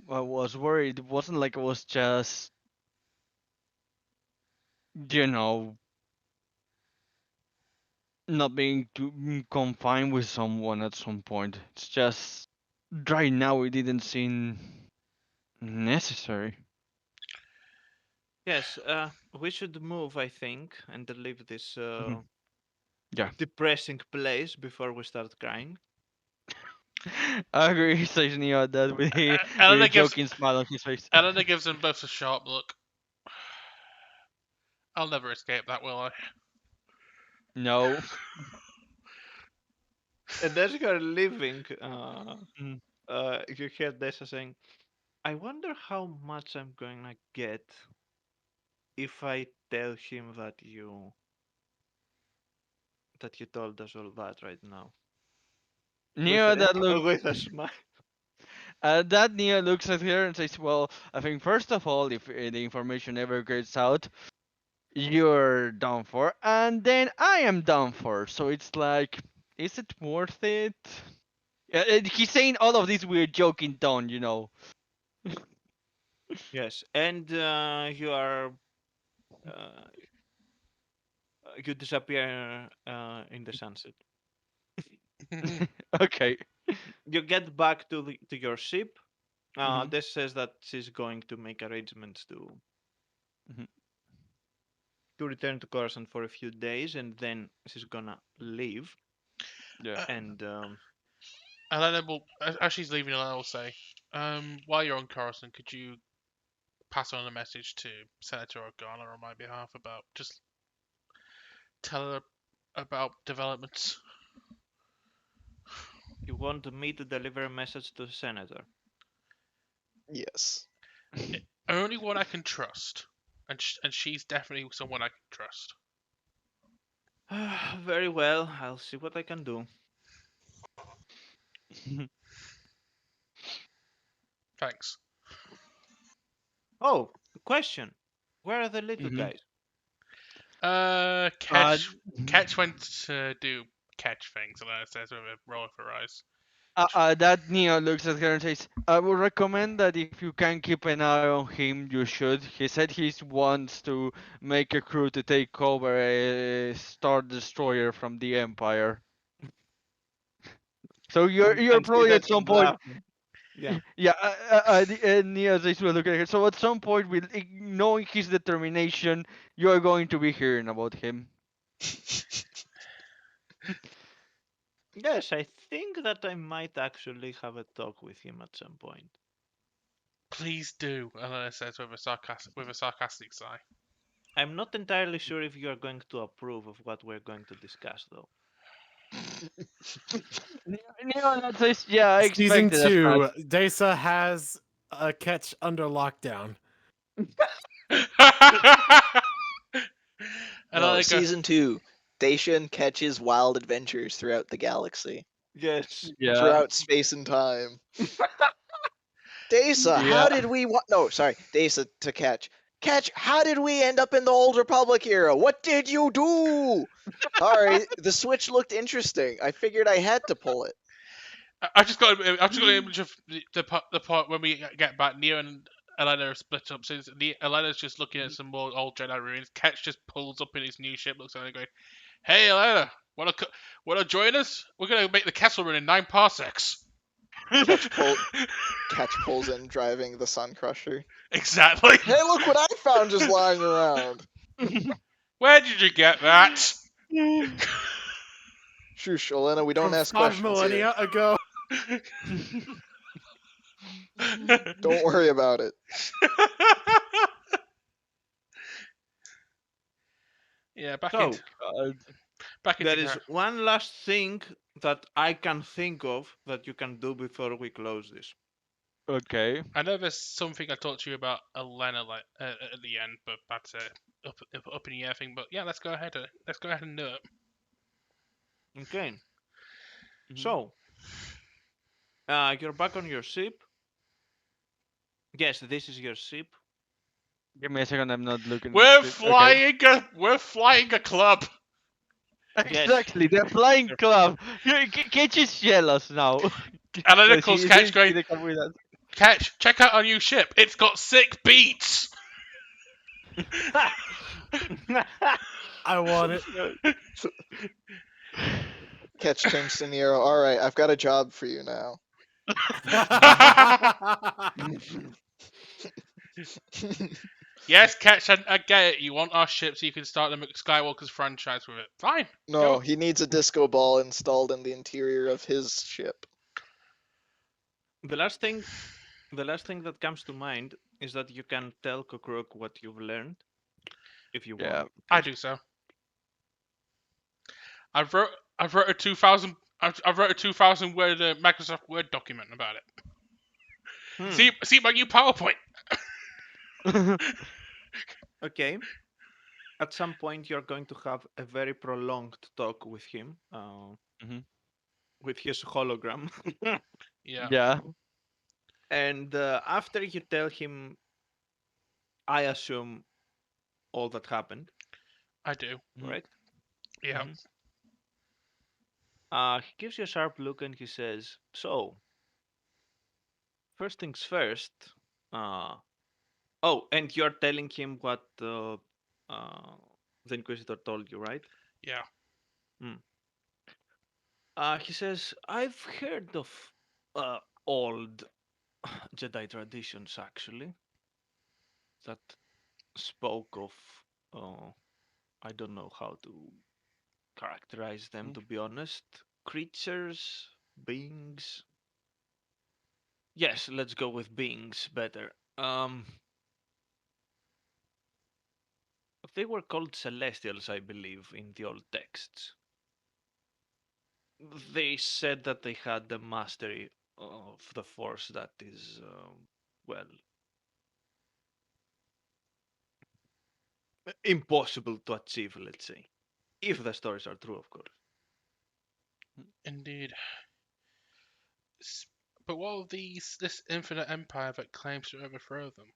C: I was worried. It wasn't like I was just, you know, not being too confined with someone at some point. It's just right now it didn't seem necessary.
A: Yes, we should move, I think, and leave this
C: Yeah.
A: depressing place before we start crying.
C: I agree, says Neo that with
B: Elena
C: a
B: gives
C: joking smile on his face.
B: Elena gives them both a sharp look. I'll never escape that, will I?
C: No.
A: And as you're leaving,
C: Mm.
A: you hear Dessa saying, I wonder how much I'm gonna get if I tell him that you told us all that right now.
C: Neo that look
A: With a smile.
C: that Neo looks at her and says, "Well, I think first of all, if the information ever gets out, you're done for, and then I am done for. So it's like, is it worth it?" He's saying all of this weird joking tone, you know.
A: Yes, and uh, you disappear in the sunset.
C: Okay.
A: You get back to your ship.
C: Mhm.
A: This says that she's going to make arrangements
C: Mhm.
A: to return to Coruscant for a few days, and then she's gonna leave.
C: Yeah.
B: Uh,
A: And
B: Elena will, as she's leaving, Elena will say, while you're on Coruscant, could you pass on a message to Senator Organa on my behalf about just tell her about developments?
A: you want me to deliver a message to the senator?
E: Yes.
B: Only one I can trust, and she's definitely someone I can trust.
A: Very well. I'll see what I can do.
B: Thanks.
A: Oh, question. Where are the little
C: Mhm.
A: guys?
C: Uh,
B: Ketch went to do catch things, Elena says with a roll of her eyes.
C: that Neo looks at her and says, I would recommend that if you can keep an eye on him, you should. He said he wants to make a crew to take over a Star Destroyer from the Empire. So you're
A: And she
C: probably at
A: said
C: some
A: him
C: point,
A: laughing. Yeah.
C: yeah. Neo says, "Well, look at her. So at some point, with knowing his determination, you are going to be hearing about him."
A: Yes, I think that I might actually have a talk with him at some point.
B: Please do, Elena says with a sarcastic sigh.
A: I'm not entirely sure if you are going to approve of what we're going to discuss, though.
C: Neo says, "Yeah, I
D: Season
C: expected as much."
D: 2, Desa has a catch under lockdown.
E: No,
B: Elena go,
E: season 2. Dacian catches wild adventures throughout the galaxy,
A: Yes.
C: Yeah,
E: throughout space and time. Dasa,
C: yeah.
E: how did we No, sorry, Dasa to Catch. Catch, how did we end up in the Old Republic era? What did you do? Sorry, the switch looked interesting. I figured I had to pull it.
B: I just got an image of the part when we get back. Neo and Elena are split up. So Elena's just looking at some more old Jedi ruins. Ketch just pulls up in his new ship, looks at her going, "Hey, Elena, wanna join us? We're gonna make the Kessel Run in 9 parsecs."
E: Catch, pull, Catch pulls in driving the Sun Crusher.
B: Exactly.
E: Hey, look what I found just lying around.
B: Where did you get that?
E: Shush, Elena, we don't
D: From
E: ask
D: 5
E: questions here.
D: millennia ago.
E: Don't worry about it.
B: Yeah, back in
A: So,
B: Back into
A: There is
B: character.
A: one last thing that I can think of that you can do before we close this.
C: Okay.
B: I know there's something I talked to you about Elena like at the end, but that's a up in the air thing. But yeah, let's go ahead. Let's go ahead and do it.
A: Okay.
C: Mhm.
A: So, you're back on your ship. Yes, this is your ship.
C: Give me a second. I'm not looking at
B: We're
C: it. Okay.
B: flying a club.
A: Yes.
C: Exactly. The flying club. Can't you yell us now?
B: And then
C: Because
B: Nicholas
C: he
B: Cage
C: didn't
B: going,
C: see the club with us.
B: Catch, check out our new ship. It's got sick beats.
D: I want it.
E: Catch turns to Nero. All right, I've got a job for you now.
B: Yes, Catch, I get it. You want our ship so you can start the Skywalker's franchise with it. Fine.
E: No,
B: Go.
E: he needs a disco ball installed in the interior of his ship.
A: the last thing, the last thing that comes to mind is that you can tell Kukruk what you've learned, if you
C: Yeah.
A: want.
B: I do so. I've wrote a 2,000 I've wrote a 2,000 word Microsoft Word document about it.
A: Hmm.
B: See my new PowerPoint.
A: Okay. At some point, you're going to have a very prolonged talk with him,
C: Mhm.
A: with his hologram.
B: Yeah,
C: Yeah.
A: And after you tell him, I assume, all that happened,
B: I do.
C: Mhm.
A: correct?
B: Yeah.
A: Mhm. He gives you a sharp look and he says, so, first things first. Uh, oh, and you're telling him what the Inquisitor told you, right?
B: Yeah.
A: Hmm. He says, I've heard of old Jedi traditions, actually, that spoke of, uh, I don't know how to characterize them,
C: Mm.
A: to be honest. Creatures, beings. Yes, let's go with beings better. They were called celestials, I believe, in the old texts. They said that they had the mastery of the force that is, well, impossible to achieve, let's say. If the stories are true, of course.
B: Indeed. But what of this infinite empire that claims to overthrow them?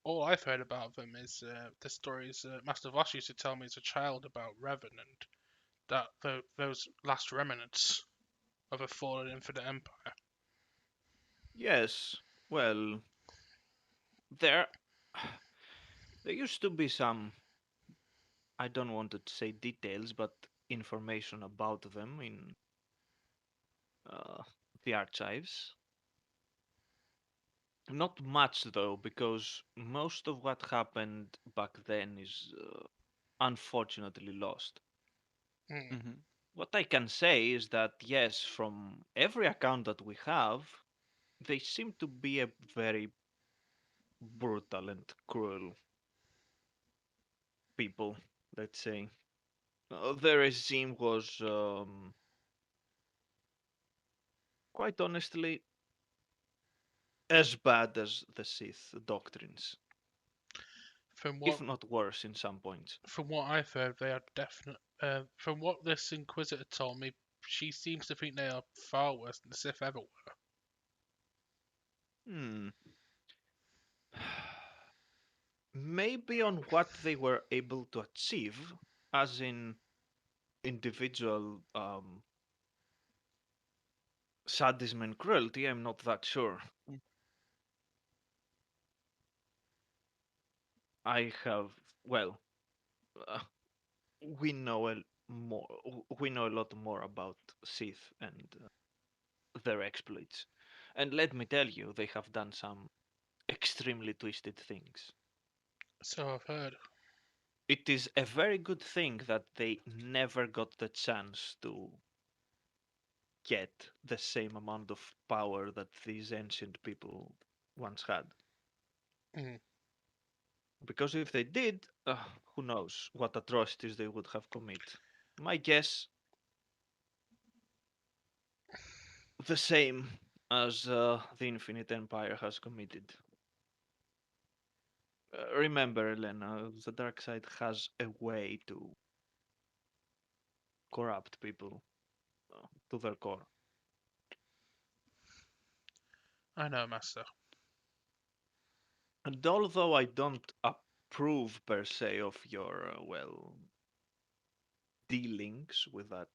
B: All I've heard about them is the stories Master Voss used to tell me as a child about Revan and that those last remnants of a fallen infinite empire.
A: Yes, well, there, there used to be some, I don't want to say details, but information about them in uh, the archives. Not much though, because most of what happened back then is unfortunately lost.
B: Mm.
C: Mhm.
A: What I can say is that, yes, from every account that we have, they seem to be a very brutal and cruel people, let's say. The regime was, quite honestly, as bad as the Sith doctrines,
B: From
A: if
B: what
A: not worse in some points.
B: from what I've heard, they are definite. From what this Inquisitor told me, she seems to think they are far worse than the Sith ever were.
A: Hmm. Maybe on what they were able to achieve, as in individual sadism and cruelty, I'm not that sure.
C: Mm.
A: I have, well, uh, we know more, we know a lot more about Sith and their exploits. And let me tell you, they have done some extremely twisted things.
B: So I've heard.
A: It is a very good thing that they never got the chance to get the same amount of power that these ancient people once had.
B: Mm.
A: Because if they did, who knows what atrocities they would have committed. My guess, the same as the Infinite Empire has committed. Remember, Elena, the dark side has a way to corrupt people to their core.
B: I know, Master.
A: And although I don't approve per se of your, well, dealings with that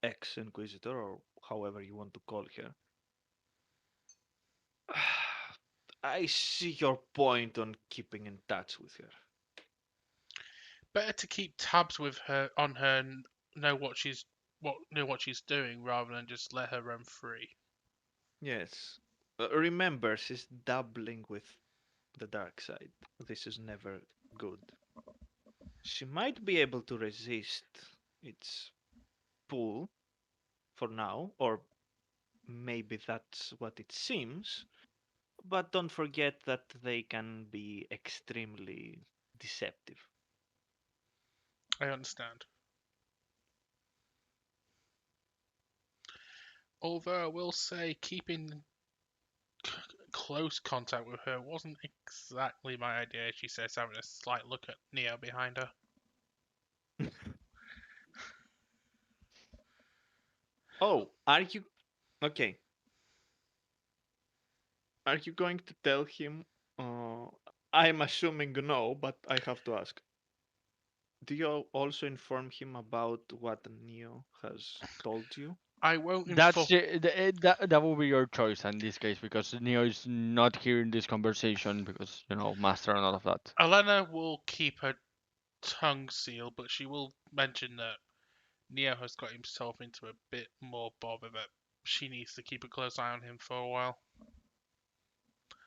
A: ex-Inquisitor, or however you want to call her, I see your point on keeping in touch with her.
B: Better to keep tabs with her on her and know what she's doing rather than just let her roam free.
A: Yes. Remember, she's dabbling with the dark side. This is never good. She might be able to resist its pull for now, or maybe that's what it seems, but don't forget that they can be extremely deceptive.
B: I understand. Although I will say keeping close contact with her wasn't exactly my idea. She says, having a slight look at Neo behind her.
A: Oh, are you okay? Are you going to tell him? Uh, I'm assuming no, but I have to ask. Do you also inform him about what Neo has told you?
B: I won't
C: That's
B: inform.
C: that will be your choice in this case because Neo is not hearing this conversation because master and all of that.
B: Elena will keep her tongue sealed, but she will mention that Neo has got himself into a bit more bother that she needs to keep a close eye on him for a while.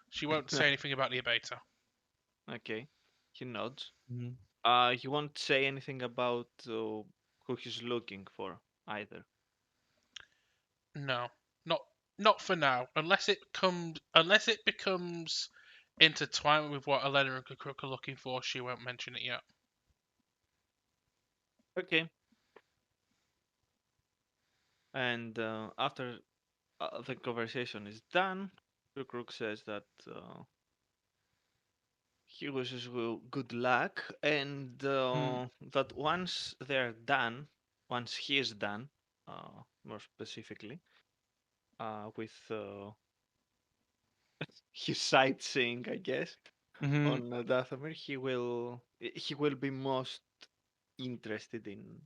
B: She won't say anything about the abater.
A: Okay, he nods.
C: Mhm.
A: He won't say anything about who he's looking for either.
B: No, not not for now. Unless it becomes intertwined with what Elena and Kukuk are looking for, she won't mention it yet.
A: Okay. And after the conversation is done, Rook says that he wishes you good luck, and that once they're done, once he is done, more specifically, with his sightseeing, I guess,
C: Mhm.
A: on Dathomir, he will be most interested in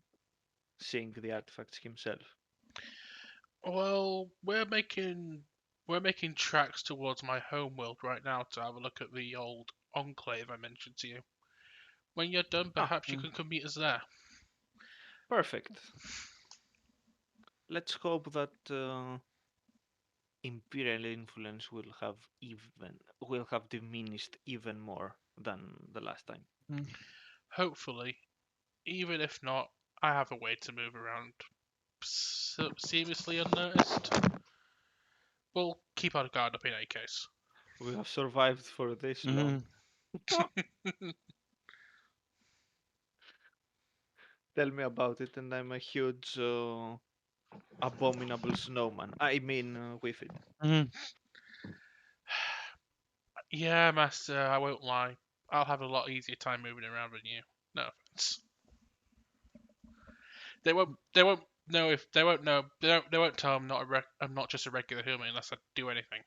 A: seeing the artifacts himself.
B: Well, we're making tracks towards my home world right now to have a look at the old enclave I mentioned to you. When you're done,
A: Ah,
B: perhaps you can come meet us there.
A: perfect. Let's hope that imperial influence will have diminished even more than the last time.
C: Mhm.
B: Hopefully, even if not, I have a way to move around seamlessly unnoticed. We'll keep our guard up in any case.
A: We have survived for this long.
C: Mhm.
A: Tell me about it, and I'm a huge abominable snowman. I mean, with it.
C: Mhm.
B: Yeah, Master, I won't lie. I'll have a lot easier time moving around than you. No offense. They won't. They won't know if they won't know. They won't tell I'm not just a regular human unless I do anything.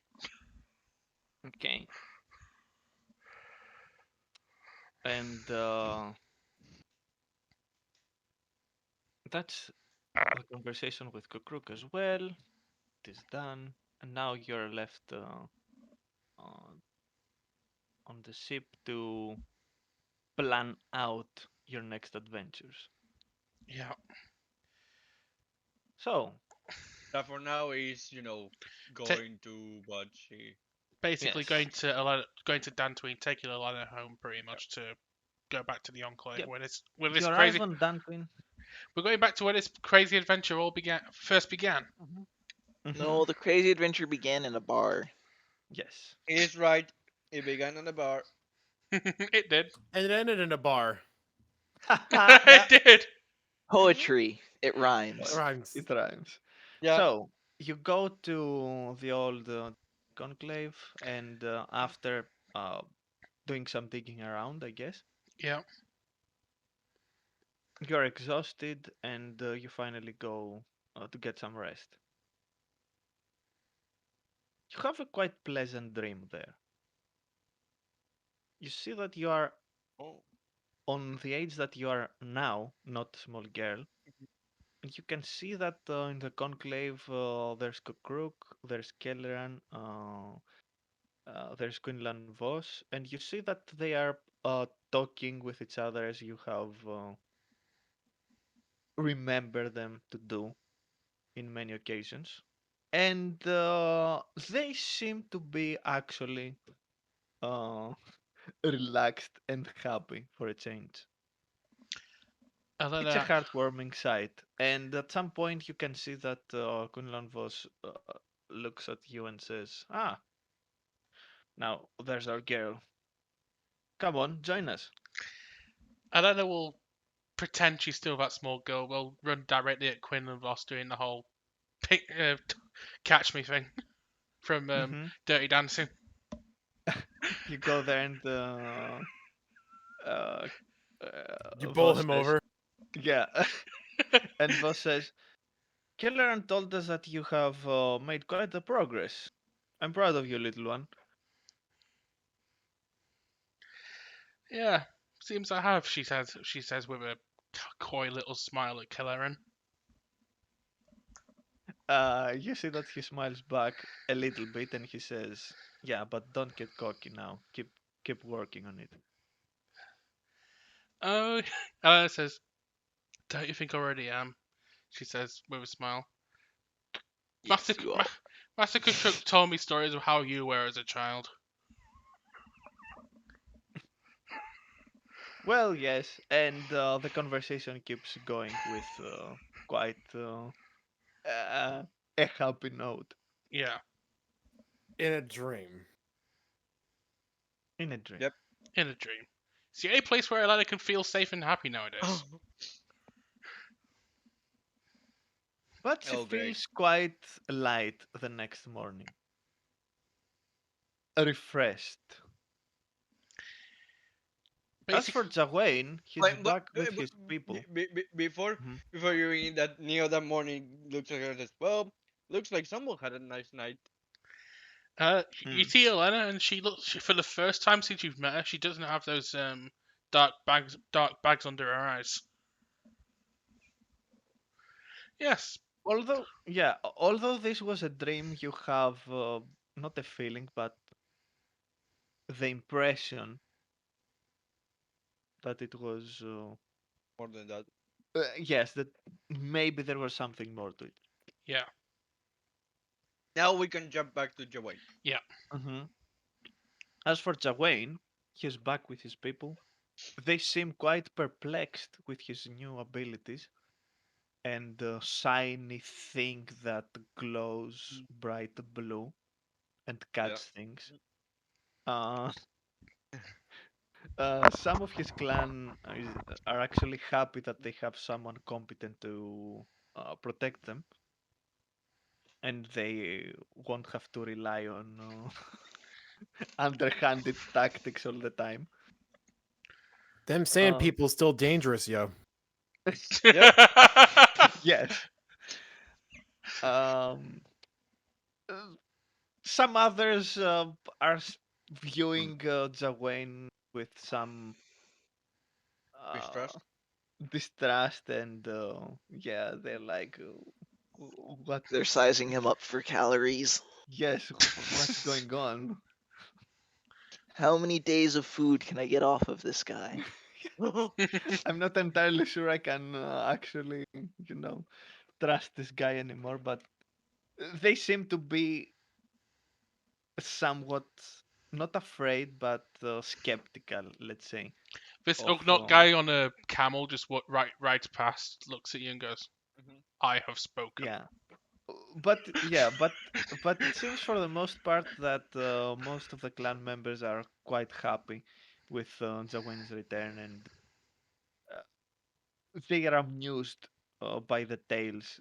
A: Okay. And that's the conversation with Kukruk as well. It is done, and now you're left uh, on the ship to plan out your next adventures.
B: Yeah.
A: So,
C: That for now is
B: Ta
C: going to Bachi.
B: Basically,
A: yes.
B: going to Dantooine, taking Alana home pretty much to go back to the Enclave
A: Yep.
B: where this
A: You arrive
B: crazy.
A: on Dantooine.
B: We're going back to where this crazy adventure first began.
A: Mm-hmm.
E: No, the crazy adventure began in a bar.
A: Yes.
C: He's right. It began on the bar.
B: It did.
D: And it ended in a bar.
B: It did.
E: Poetry. It
D: It
E: rhymes.
D: rhymes.
A: It rhymes.
C: Yeah.
A: So you go to the old conclave, and after doing some digging around, I guess
B: Yeah.
A: you're exhausted, and you finally go to get some rest. You have a quite pleasant dream there. You see that you are
C: Oh.
A: on the age that you are now, not a small girl. And you can see that in the conclave there's Kukruk, there's Kelleran, there's Quinlan Voss, and you see that they are talking with each other as you have remember them to do in many occasions. And they seem to be actually uh, relaxed and happy for a change. It's a
B: Elena,
A: heartwarming sight, and at some point you can see that Kunlan Vos looks at you and says, "Ah, now there's our girl. Come on, join us."
B: Elena will pretend she's still that small girl. Will run directly at Quinn and Ross doing the whole catch me thing from
A: Hmm.
B: Dirty Dancing.
A: You go there, and uh,
D: You bowl
A: Vos
D: him
A: says,
D: over.
A: "Yeah," and Vos says, "Kelleran told us that you have made quite a progress. I'm proud of you, little one."
B: Yeah, seems I have. She says. She says with a coy little smile at Kelleran.
A: You see that he smiles back a little bit, and he says, "Yeah, but don't get cocky now. Keep working on it."
B: Oh, Elena says, "Don't you think I already am?" She says with a smile. Master
E: Yes, you are.
B: Master Kushuk told me stories of how you were as a child.
A: Well, yes, and the conversation keeps going with quite a happy note
B: Yeah,
D: In a dream.
A: in a dream.
C: Yep.
B: in a dream. It's the only place where Elena can feel safe and happy nowadays.
A: But she
C: Oh, great.
A: feels quite light the next morning, refreshed. As
B: Basically,
A: for Jawayne, he's back with his people.
C: Before
A: Mhm.
C: before you read that, Neo that morning looks at her and says, "Well, looks like someone had a nice night."
B: you
A: Mm.
B: see Elena, and for the first time since you've met her, she doesn't have those dark bags under her eyes. Yes,
A: Although this was a dream, you have not a feeling, but the impression that it was,
C: More than that.
A: yes, that maybe there was something more to it.
B: yeah,
C: Now we can jump back to Jawain.
B: yeah.
A: Hmm. As for Jawayne, he's back with his people. They seem quite perplexed with his new abilities and the shiny thing that glows bright blue and
C: Yeah.
A: catch things. Uh, some of his clan are actually happy that they have someone competent to protect them, and they won't have to rely on underhanded tactics all the time.
D: Them sand
A: Uh,
D: people still dangerous, yo.
C: Yep.
A: yes. Um, uh, some others are viewing Jawayne with some uh,
C: Mistrust.
A: distrust, and yeah, they're like, what?
E: They're sizing him up for calories.
A: Yes, what's going on?"
E: How many days of food can I get off of this guy?
A: I'm not entirely sure I can actually, trust this guy anymore, but they seem to be somewhat not afraid, but skeptical, let's say,
B: This
A: of.
B: Ugnaught guy on a camel just rides past, looks at you, and goes,
C: Mhm.
B: "I have spoken."
A: Yeah, but it seems for the most part that most of the clan members are quite happy with Zawin's return, and they are amused by the tales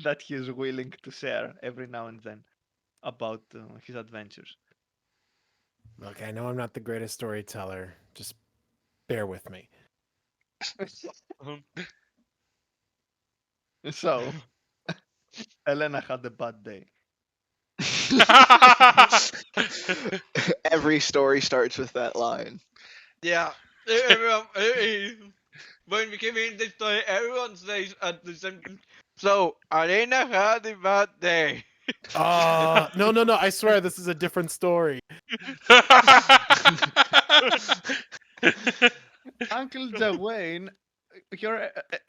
A: that he is willing to share every now and then about his adventures.
D: Look, I know I'm not the greatest storyteller. Just bear with me.
A: So, Elena had a bad day.
E: Every story starts with that line.
C: Yeah. Everyone, when we came in this story, everyone says at the same time. So, Arena had a bad day.
D: No. I swear this is a different story.
A: Uncle Jawain,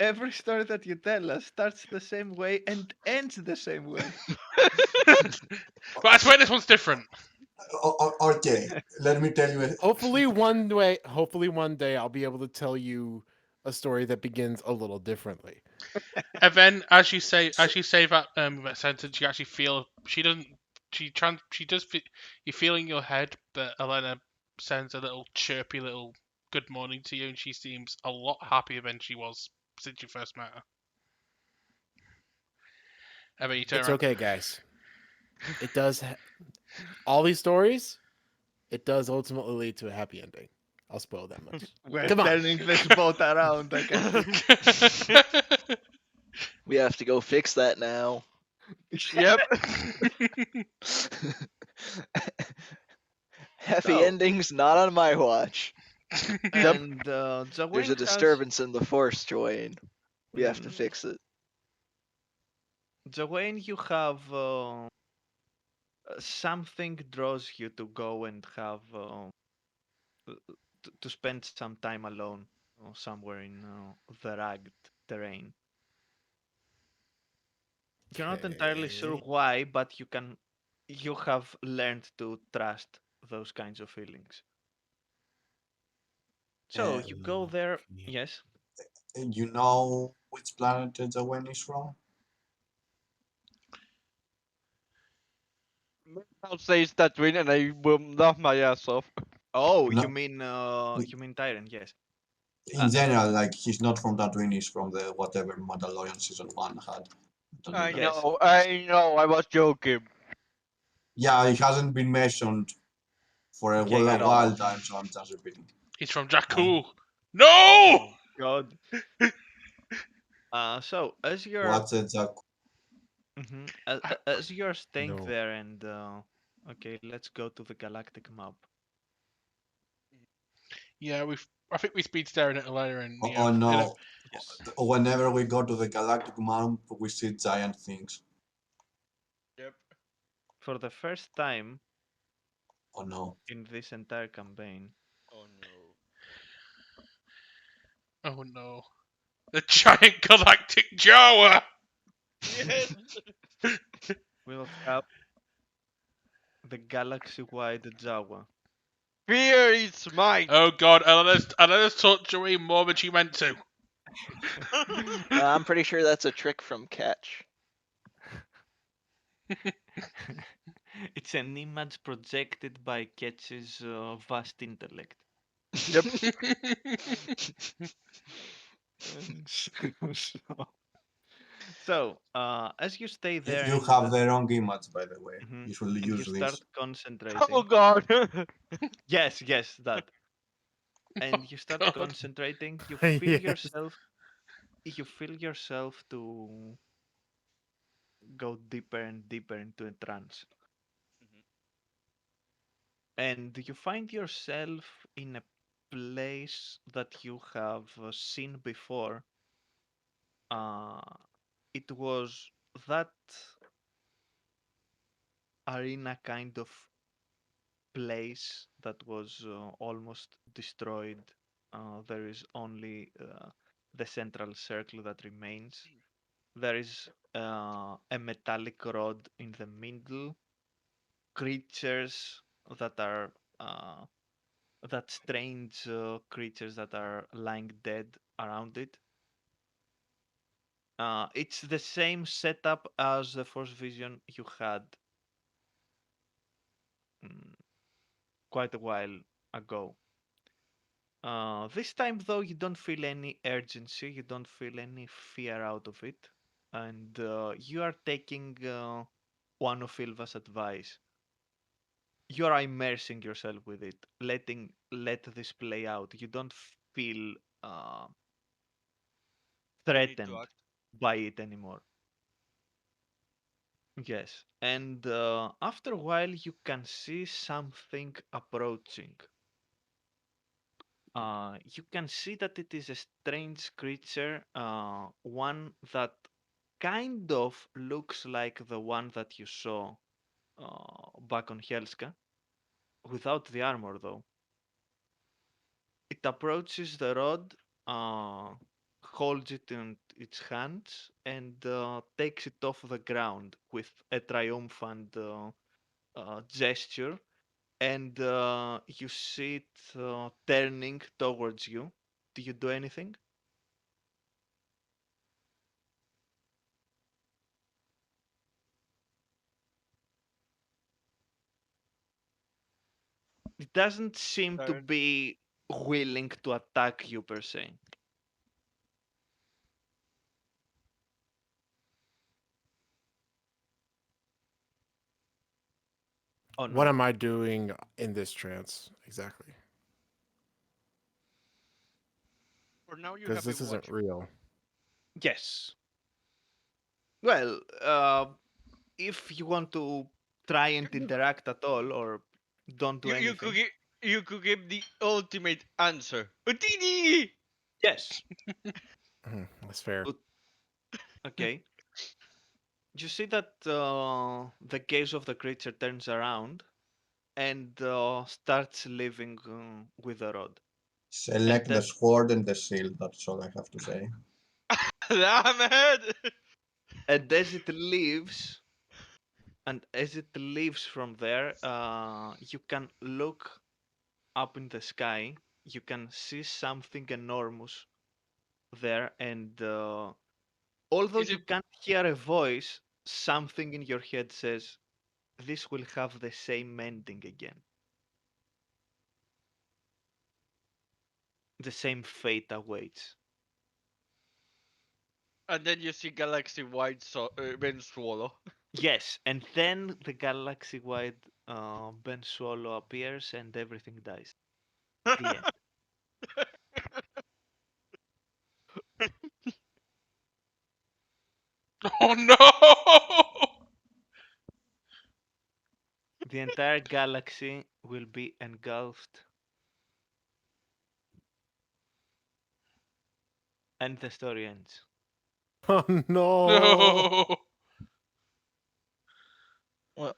A: every story that you tell us starts the same way and ends the same way.
B: But I swear this one's different.
F: Okay, let me tell you.
D: Hopefully one day I'll be able to tell you a story that begins a little differently.
B: And then, as you say that sentence, you actually feel she doesn't. She does. You feel in your head that Elena sends a little chirpy little good morning to you, and she seems a lot happier than she was since you first met her. And then you turn
D: It's
B: around.
D: okay, guys. It does. All these stories, it does ultimately lead to a happy ending. I'll spoil that much.
A: We're
D: Come on.
A: turning this boat around, I can see.
E: We have to go fix that now.
C: Yep.
E: Happy
A: So-
E: endings not on my watch.
A: And
E: There's
A: Jawain
E: a disturbance in the force, Joanne. We have to
A: Mm.
E: fix it.
A: Jawain, you have something draws you to go and have to spend some time alone somewhere in the rugged terrain. You're not entirely sure
D: Okay.
A: why, but you have learned to trust those kinds of feelings. So you go there.
D: Okay.
A: Yes.
F: You know which planet the Wen is from?
C: I'll say Tatooine and I will laugh my ass off.
A: Oh,
F: No,
A: you mean Tyrant? Yes.
F: in general, like he's not from Tatooine. He's from the whatever Mandalorian season one had. Don't
C: I
F: remember.
A: Yes.
C: know, I was joking.
F: Yeah, it hasn't been mentioned for a,
A: Okay,
F: a
A: at
F: while
A: all.
F: time, so I'm just repeating.
B: He's from Jakku. No.
A: Oh God. So as you're
F: What's it?
A: mhm, as you're staying
D: No.
A: there and okay, let's go to the galactic map.
B: Yeah, I think we speed staring at Elena and
F: Oh no!
A: Yes.
F: Whenever we go to the galactic map, we see giant things.
C: Yep.
A: For the first time
F: Oh no!
A: in this entire campaign,
C: Oh no.
B: Oh no, the giant galactic Jawa.
C: Yes.
A: we'll have the galaxy-wide Jawa.
C: Fear is might.
B: Oh god, Elena's taught Joey more than she meant to.
E: I'm pretty sure that's a trick from Catch.
A: It's an image projected by Ketch's vast intellect.
C: Yep.
A: so, as you stay there
F: You
A: and
F: have the wrong image, by the way.
A: mhm,
F: You should
A: and you
F: use
A: start
F: this.
A: concentrating,
C: Oh god.
A: yes, that, and you start
B: God.
A: concentrating,
D: Yes.
A: you feel yourself to go deeper and deeper into a trance, and you find yourself in a place that you have seen before. Uh, it was that arena kind of place that was almost destroyed. There is only the central circle that remains. There is a metallic rod in the middle, creatures that are that strange creatures that are lying dead around it. It's the same setup as the Force Vision you had mm, quite a while ago. This time, though, you don't feel any urgency, you don't feel any fear out of it, and you are taking one of Ilva's advice. You are immersing yourself with it, let this play out. You don't feel uh,
C: The need to
A: threatened
C: act.
A: by it anymore. Yes, and after a while, you can see something approaching. You can see that it is a strange creature, one that kind of looks like the one that you saw back on Helska, without the armor though. It approaches the rod, holds it in its hands, and takes it off the ground with a triumphant gesture. And you see it turning towards you. Do you do anything? It doesn't seem to
C: Turn.
A: be willing to attack you per se. Oh
D: What
A: no.
D: am I doing in this trance exactly?
C: For now, you
D: Because
C: have
D: this
C: been
D: isn't
C: watching.
D: real.
A: Yes. Well, if you want to try and interact at all or don't do
C: You could
A: anything,
C: give the ultimate answer. Utini!
A: yes.
D: That's fair.
A: But, okay. You see that the gaze of the creature turns around and starts living with the rod. And
F: Select the
A: then,
F: sword and the shield. That's all I have to say.
C: Damn it!
A: and as it leaves, and as it leaves from there, you can look up in the sky. You can see something enormous there, and although
C: Is
A: you
C: it
A: can't hear a voice, something in your head says, "This will have the same ending again. The same fate awaits."
C: and then you see galaxy-wide Ben Swallow.
A: Yes, and then the galaxy-wide Ben Solo appears, and everything dies. The end.
B: Oh no!
A: The entire galaxy will be engulfed, and the story ends.
D: Oh no!
B: No!
E: Well,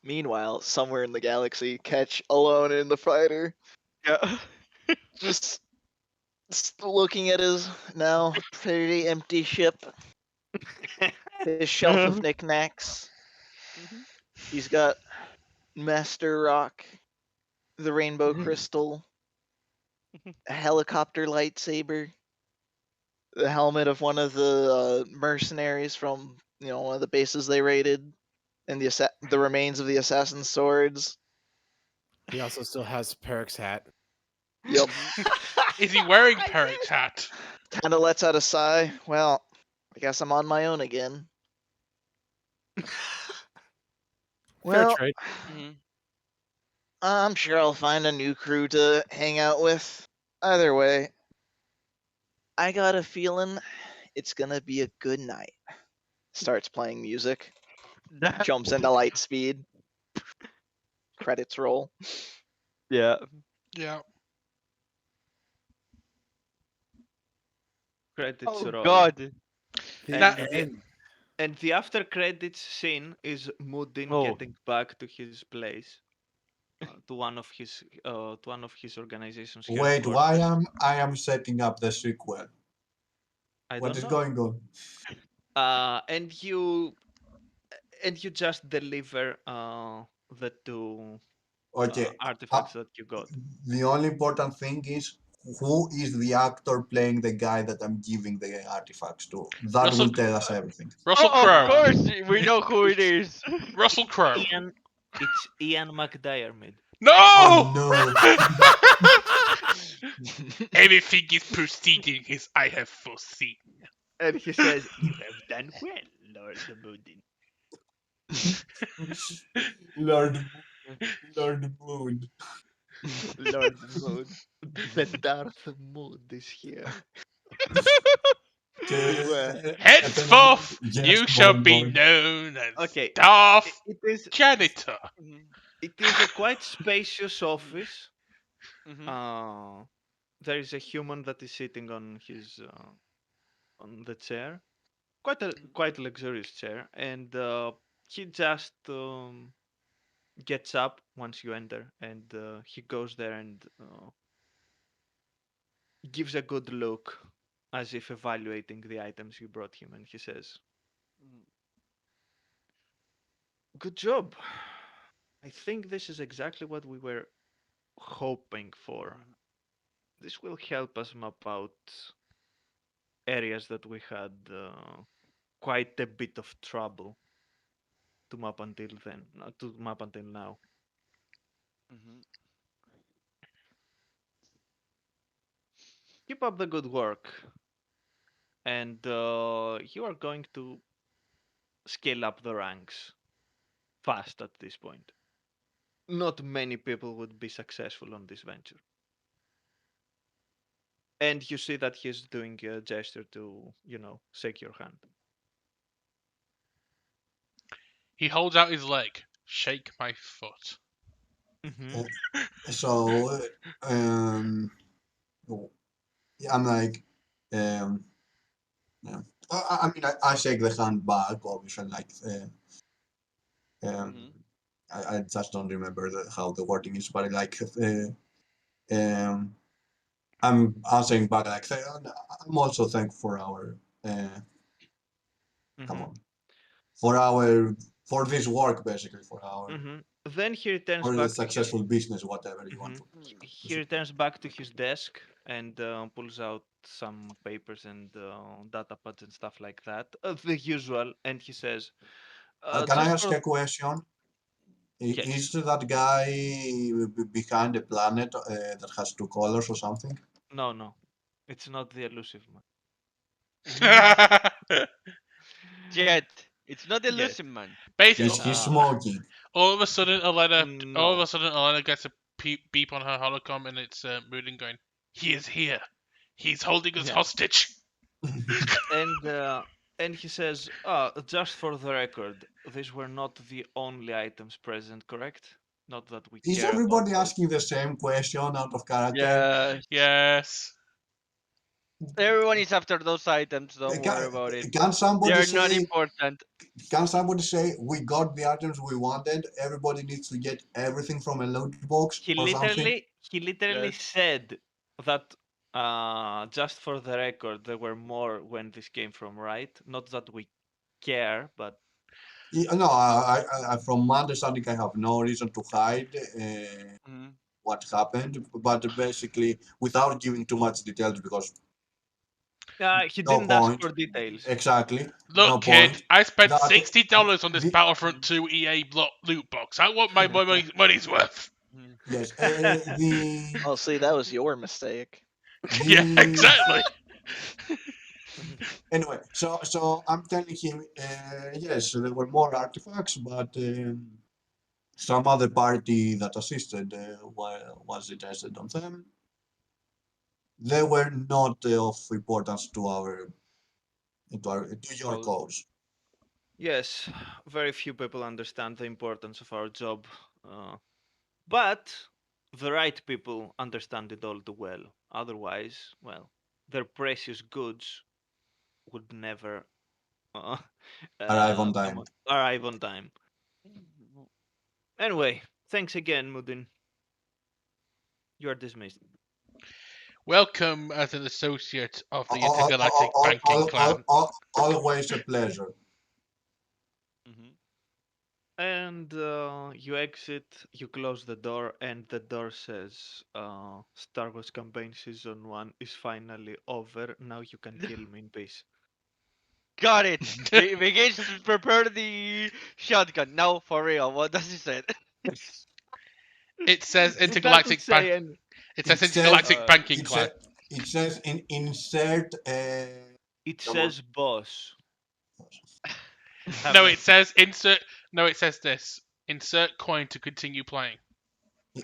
E: meanwhile, somewhere in the galaxy, Ketch alone in the fighter,
C: Yeah.
E: just looking at his now pretty empty ship, his shelf of knickknacks.
C: Mhm.
E: He's got Master Rock, the Rainbow Crystal, a helicopter lightsaber, the helmet of one of the mercenaries from one of the bases they raided, and the remains of the assassin's swords.
D: He also still has Peric's hat.
E: Yep.
C: Mhm.
B: Is he wearing Peric's hat?
E: Kind of lets out a sigh. Well, I guess I'm on my own again.
D: Fair
E: Well,
D: trade.
C: Mhm.
E: I'm sure I'll find a new crew to hang out with. Either way, I got a feeling it's gonna be a good night. Starts playing music,
C: That-
E: jumps into light speed, credits roll.
C: yeah.
B: Yeah.
A: Credits
C: Oh
A: roll.
C: God.
D: The
B: Now,
A: And the
D: end.
A: and the after credits scene is Mudin
C: Oh.
A: getting back to his place, to one of his organization's
F: Wait, why
A: headquarters.
F: I am setting up the sequel?
A: I
F: What
A: don't
F: is
A: know.
F: going on?
A: And you just deliver the two
F: Okay,
A: artifacts that you got.
F: the only important thing is who is the actor playing the guy that I'm giving the artifacts to. That
B: Russell
F: will tell us everything.
B: Russell
C: Oh, of
B: Crowe.
C: course we know who it
A: It's
C: is.
B: Russell Crowe.
A: Ian. It's Ian McDiarmid.
B: No!
F: Oh
B: Everything is proceeding as I have foreseen.
A: And he says, "You have done well, Lord Moodin."
F: no! Lord, Lord Moon.
A: Lord Mood, the Darth Mood is here. Well,
B: Henceforth,
F: Yes,
B: you shall
F: boy,
B: be
F: boy.
B: known as
A: okay,
B: Darth
A: it is
B: Janitor.
A: it is a quite spacious office.
C: Mm-hmm.
A: Uh, there is a human that is sitting on his on the chair, quite luxurious chair, and he just gets up once you enter, and he goes there and gives a good look, as if evaluating the items you brought him, and he says, "Good job. I think this is exactly what we were hoping for. This will help us map out areas that we had quite a bit of trouble to map until then, to map until now.
C: Mm-hmm.
A: Keep up the good work, and you are going to scale up the ranks fast at this point. Not many people would be successful on this venture." And you see that he's doing a gesture to, shake your hand.
B: He holds out his leg. Shake my foot.
A: Mm-hmm.
F: Uh, so, um, I'm like, um, yeah. I mean, I shake the hand back, obviously, like, um,
C: Mm-hmm.
F: I just don't remember how the wording is, but like, um, I'm answering back like, I'm also thankful for our, come
A: Mm-hmm.
F: on, for our, for this work, basically, for our,
A: Mm-hmm. Then he returns
F: for the
A: back to his.
F: successful business, whatever you
A: Mm-hmm.
F: want to
A: He
F: say.
A: returns back to his desk and pulls out some papers and data pads and stuff like that, the usual. And he says,
F: Can I
A: "Just
F: ask
A: for
F: a question?
A: yes,
F: Is that guy behind a planet that has two colors or something?
A: no, no, it's not the elusive man."
C: Jet. It's not
A: Yes,
C: elusive man.
F: Is
B: Basically,
F: he
A: uh,
F: smoking?
B: all of a sudden, all of
A: no,
B: a sudden, Elena gets a beep on her holocom, and it's Moodin going, "He is here. He's holding us
A: yeah.
B: hostage."
A: and and he says, just for the record, these were not the only items present, correct? Not that we
F: Is
A: care about
F: everybody
A: those."
F: asking the same question out of character?
C: Yes.
B: Yes.
C: Everyone is after those items. Don't worry
F: Can,
C: about it.
F: can
C: They
F: somebody
C: are not
F: say?
C: important.
F: Can somebody say we got the items we wanted? Everybody needs to get everything from a loot box
A: He
F: or something.
A: literally he literally
C: Yes.
A: said that just for the record, there were more when this came from, right? Not that we care, but
F: No, from my understanding, I have no reason to hide
C: Mm-hmm.
F: what happened, but basically, without giving too much details, because
A: he
F: no
A: didn't ask
F: point.
A: for details.
F: Exactly, no
B: Look, kid,
F: point.
B: I spent
F: That
B: $60 on this
F: the
B: Battlefront 2 EA loot box. I want my money's worth.
F: yes, the
E: Oh, see, that was your mistake.
B: Yeah,
F: the
B: exactly.
F: anyway. So I'm telling him, yes, there were more artifacts, but some other party that assisted was interested on them. They were not of importance to your
C: Cause.
F: cause.
A: Yes, very few people understand the importance of our job, uh, but the right people understand it all too well. Otherwise, well, their precious goods would never uh,
F: Arrive on
A: come
F: time.
A: on, arrive on time. Anyway, thanks again, Mudin. You are dismissed.
B: Welcome as an associate of the
F: Al-
B: intergalactic banking clan.
F: Always a pleasure.
C: Mm-hmm.
A: And you exit, you close the door, and the door says, Star Wars Campaign Season 1 is finally over. Now you can kill me in peace.
C: Got it. Begins to prepare the shotgun. Now, for real, what does he say?
B: It says
A: It doesn't
B: intergalactic
A: say
B: bank.
A: any.
B: It says
F: It says
B: intergalactic banking
F: it
B: clan.
F: says it says insert.
A: It
F: Come on.
A: says boss.
B: No, it says insert. No, it says this. Insert coin to continue playing.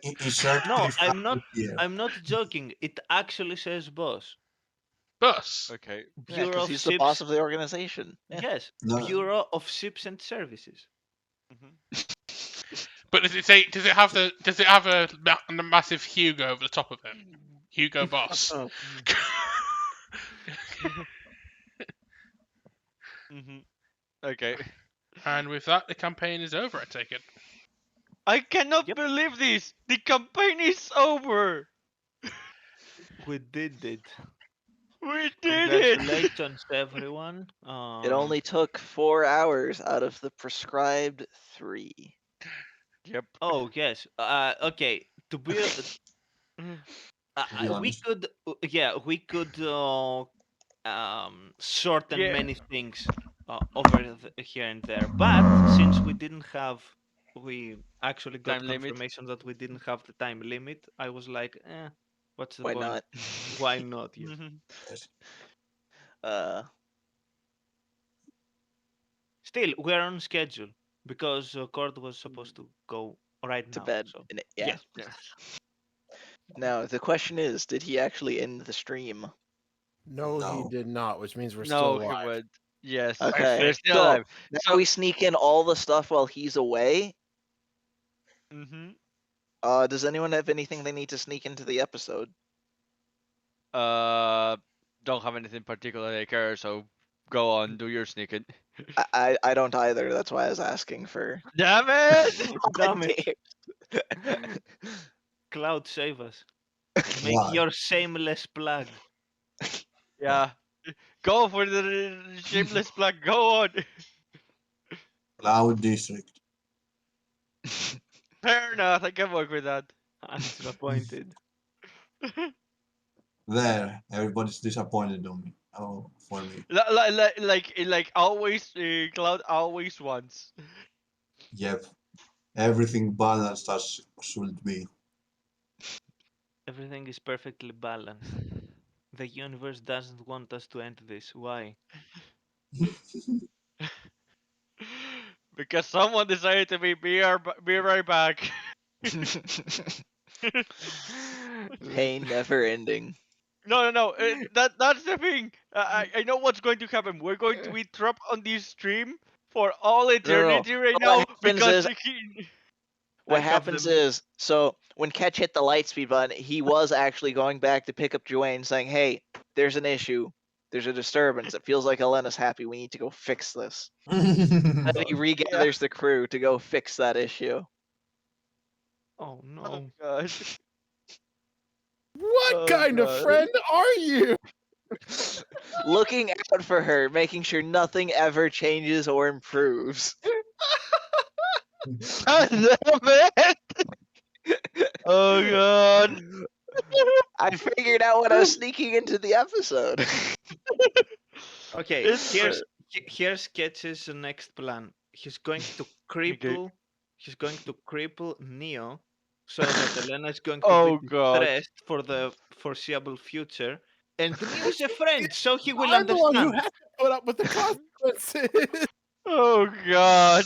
F: Insert
A: No, I'm
F: 500
A: not.
F: here.
A: I'm not joking. It actually says boss.
B: Bus.
C: Okay.
E: Yeah,
A: Bureau
E: because
A: of
E: he's the boss
A: Ships.
E: of the organization. Yeah.
A: Yes,
F: No,
A: Bureau of Ships and Services.
B: But does it say? Does it have the? Does it have a massive Hugo over the top of it? Hugo Boss.
C: Okay.
B: And with that, the campaign is over. I take it.
C: I cannot
A: Yep.
C: believe this. The campaign is over.
A: We did it.
C: We did it.
A: Congratulations, everyone.
E: It only took 4 hours out of the prescribed 3.
C: Yep.
A: Oh yes. Okay. To be.
F: to be
A: We
F: honest.
A: could. Yeah, we could. Shorten
C: Yeah.
A: many things over here and there, but since we didn't have. We actually got
C: Time limit.
A: confirmation that we didn't have the time limit. I was like, what's the
E: Why
A: point?
E: not?
A: Why not? Yes.
F: Yes.
E: Uh,
A: Still, we're on schedule because Cord was supposed to go right
E: to
A: now.
E: bed.
A: So
E: Yeah.
A: yes.
E: Now the question is, did he actually end the stream?
D: No, he
F: No.
D: did not, which means we're
C: No,
D: still
C: he
D: alive.
C: would. Yes.
E: Okay.
C: We're still
E: So
C: alive.
E: now
C: So-
E: we sneak in all the stuff while he's away. Does anyone have anything they need to sneak into the episode?
C: Don't have anything particular I care, so go on, do your sneaking.
E: I don't either. That's why I was asking for.
C: Damn it!
A: Damn it. Cloud, save us. Make
F: Why?
A: your shameless plug.
C: Yeah. Go for the shameless plug. Go on.
F: Cloud District.
C: Fair enough. I can work with that.
A: I'm disappointed.
F: There, everybody's disappointed on me. Oh, for me.
C: Like always, Cloud always wants.
F: Yep. Everything balanced as should be.
A: Everything is perfectly balanced. The universe doesn't want us to end this. Why?
C: Because someone decided to be right back.
E: Pain never ending.
C: No. That's the thing. I know what's going to happen. We're going to be trapped on this stream for all eternity right
E: What
C: now
E: happens
C: because
E: is- What
C: I have
E: happens
C: them.
E: is, so when Ketch hit the light speed button, he was actually going back to pick up Joanne, saying, "Hey, there's an issue. There's a disturbance. It feels like Elena's happy. We need to go fix this." And he regathers the crew to go fix that issue.
A: Oh
C: Oh
A: no.
C: gosh.
D: What
C: Oh,
D: kind of
C: God.
D: friend are you?
E: Looking out for her, making sure nothing ever changes or improves.
C: God damn it! Oh god.
E: I figured out when I was sneaking into the episode.
A: Okay,
C: It's,
A: here's Ketch's next plan. He's going to cripple. He's going to cripple Neo, so that Elena is going to
C: Oh,
A: be
C: God.
A: distressed for the foreseeable future. And Neo is a friend, so he will
D: I'm the one who
A: understand.
D: has to put up with the consequences.
C: Oh god.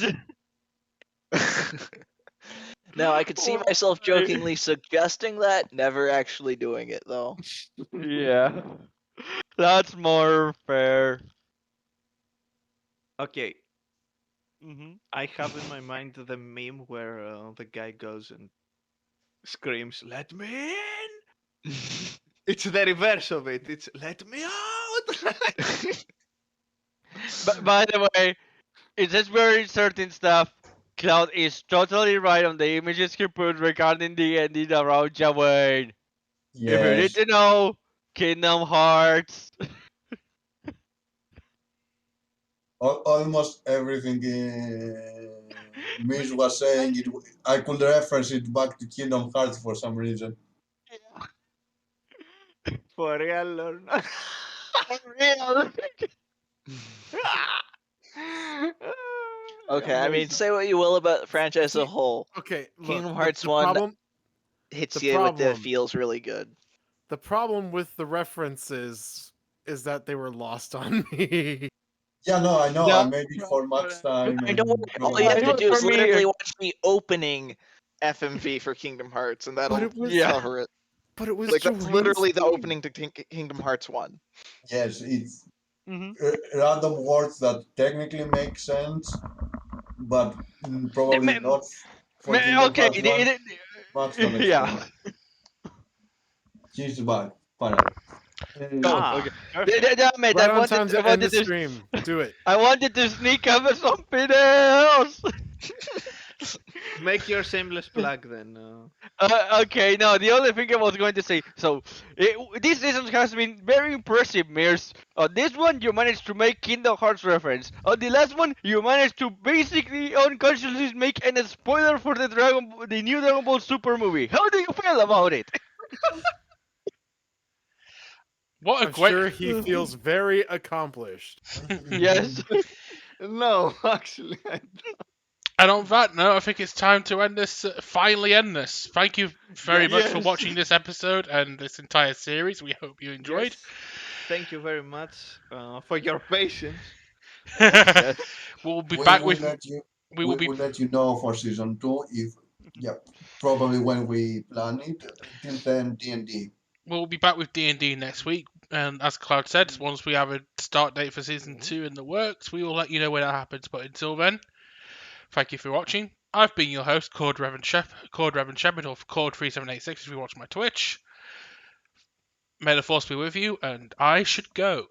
E: Now I could see
C: Poor
E: myself
C: guy.
E: jokingly suggesting that, never actually doing it though.
C: Yeah. That's more fair.
A: Okay,
C: Mm-hmm.
A: I have in my mind the meme where the guy goes and screams, "Let me in!" It's the reverse of it. It's "Let me out!"
C: But by the way, it says very certain stuff. Cloud is totally right on the images he put regarding the ending around Jawain. If you need
F: Yes.
C: to know, Kingdom Hearts.
F: Almost everything Mish was saying, I could reference it back to Kingdom Hearts for some reason.
A: For real or not?
C: For real.
E: Okay, I mean, say what you will about the franchise as a whole.
D: Okay, look,
E: Kingdom
D: the-
E: Hearts
D: the
E: 1
D: problem-
E: hits
D: The
E: you with the
D: problem-
E: feels really good.
D: The problem with the references is that they were lost on me.
F: Yeah, no, I know.
C: No,
F: I made it for Max time,
E: I know.
F: and
E: All you have
C: it
E: to
C: was
E: do is
C: for me-
E: literally watch the opening FMV for Kingdom Hearts, and that'll
D: it was-
C: Yeah.
E: cover it.
D: But it was
E: Like that's
D: Jolene's
E: literally the
D: theme.
E: opening to Kingdom Hearts 1.
F: yes, it's
C: Mhm.
F: random words that technically make sense, but probably not for Kingdom
C: Okay,
F: Hearts 1. Max don't explain.
C: yeah.
F: She's back, finally.
C: Okay.
A: Perfect.
C: Damn it,
D: Right on time to end the stream. Do it.
C: I wanted to sneak up something else.
A: Make your shameless plug then.
C: Okay, no, the only thing I was going to say. So, this season has been very impressive, Mears. On this one, you managed to make Kingdom Hearts reference. On the last one, you managed to basically unconsciously make a spoiler for the new Dragon Ball Super movie. How do you feel about it?
B: What a
D: I'm
B: great.
D: sure he feels very accomplished.
C: Yes.
A: No, actually,
B: And on that note, I think it's time to end this. Finally, end this. Thank you very much for
A: Yes.
B: watching this episode and this entire series. We hope you enjoyed.
A: yes. Thank you very much for your patience.
C: Yes.
B: We'll be
F: we
B: back
F: will
B: with.
F: let you.
B: We will be.
F: will let you know for season 2 if, yeah, probably when we plan it. Till then, D&D.
B: We'll be back with D&D next week. And as Cloud said, once we have a start date for season 2 in the works, we will let you know when that happens. But until then, thank you for watching. I've been your host, Cord Revan-Shepard, or Cord3786 if you watch my Twitch. May the Force be with you, and I should go.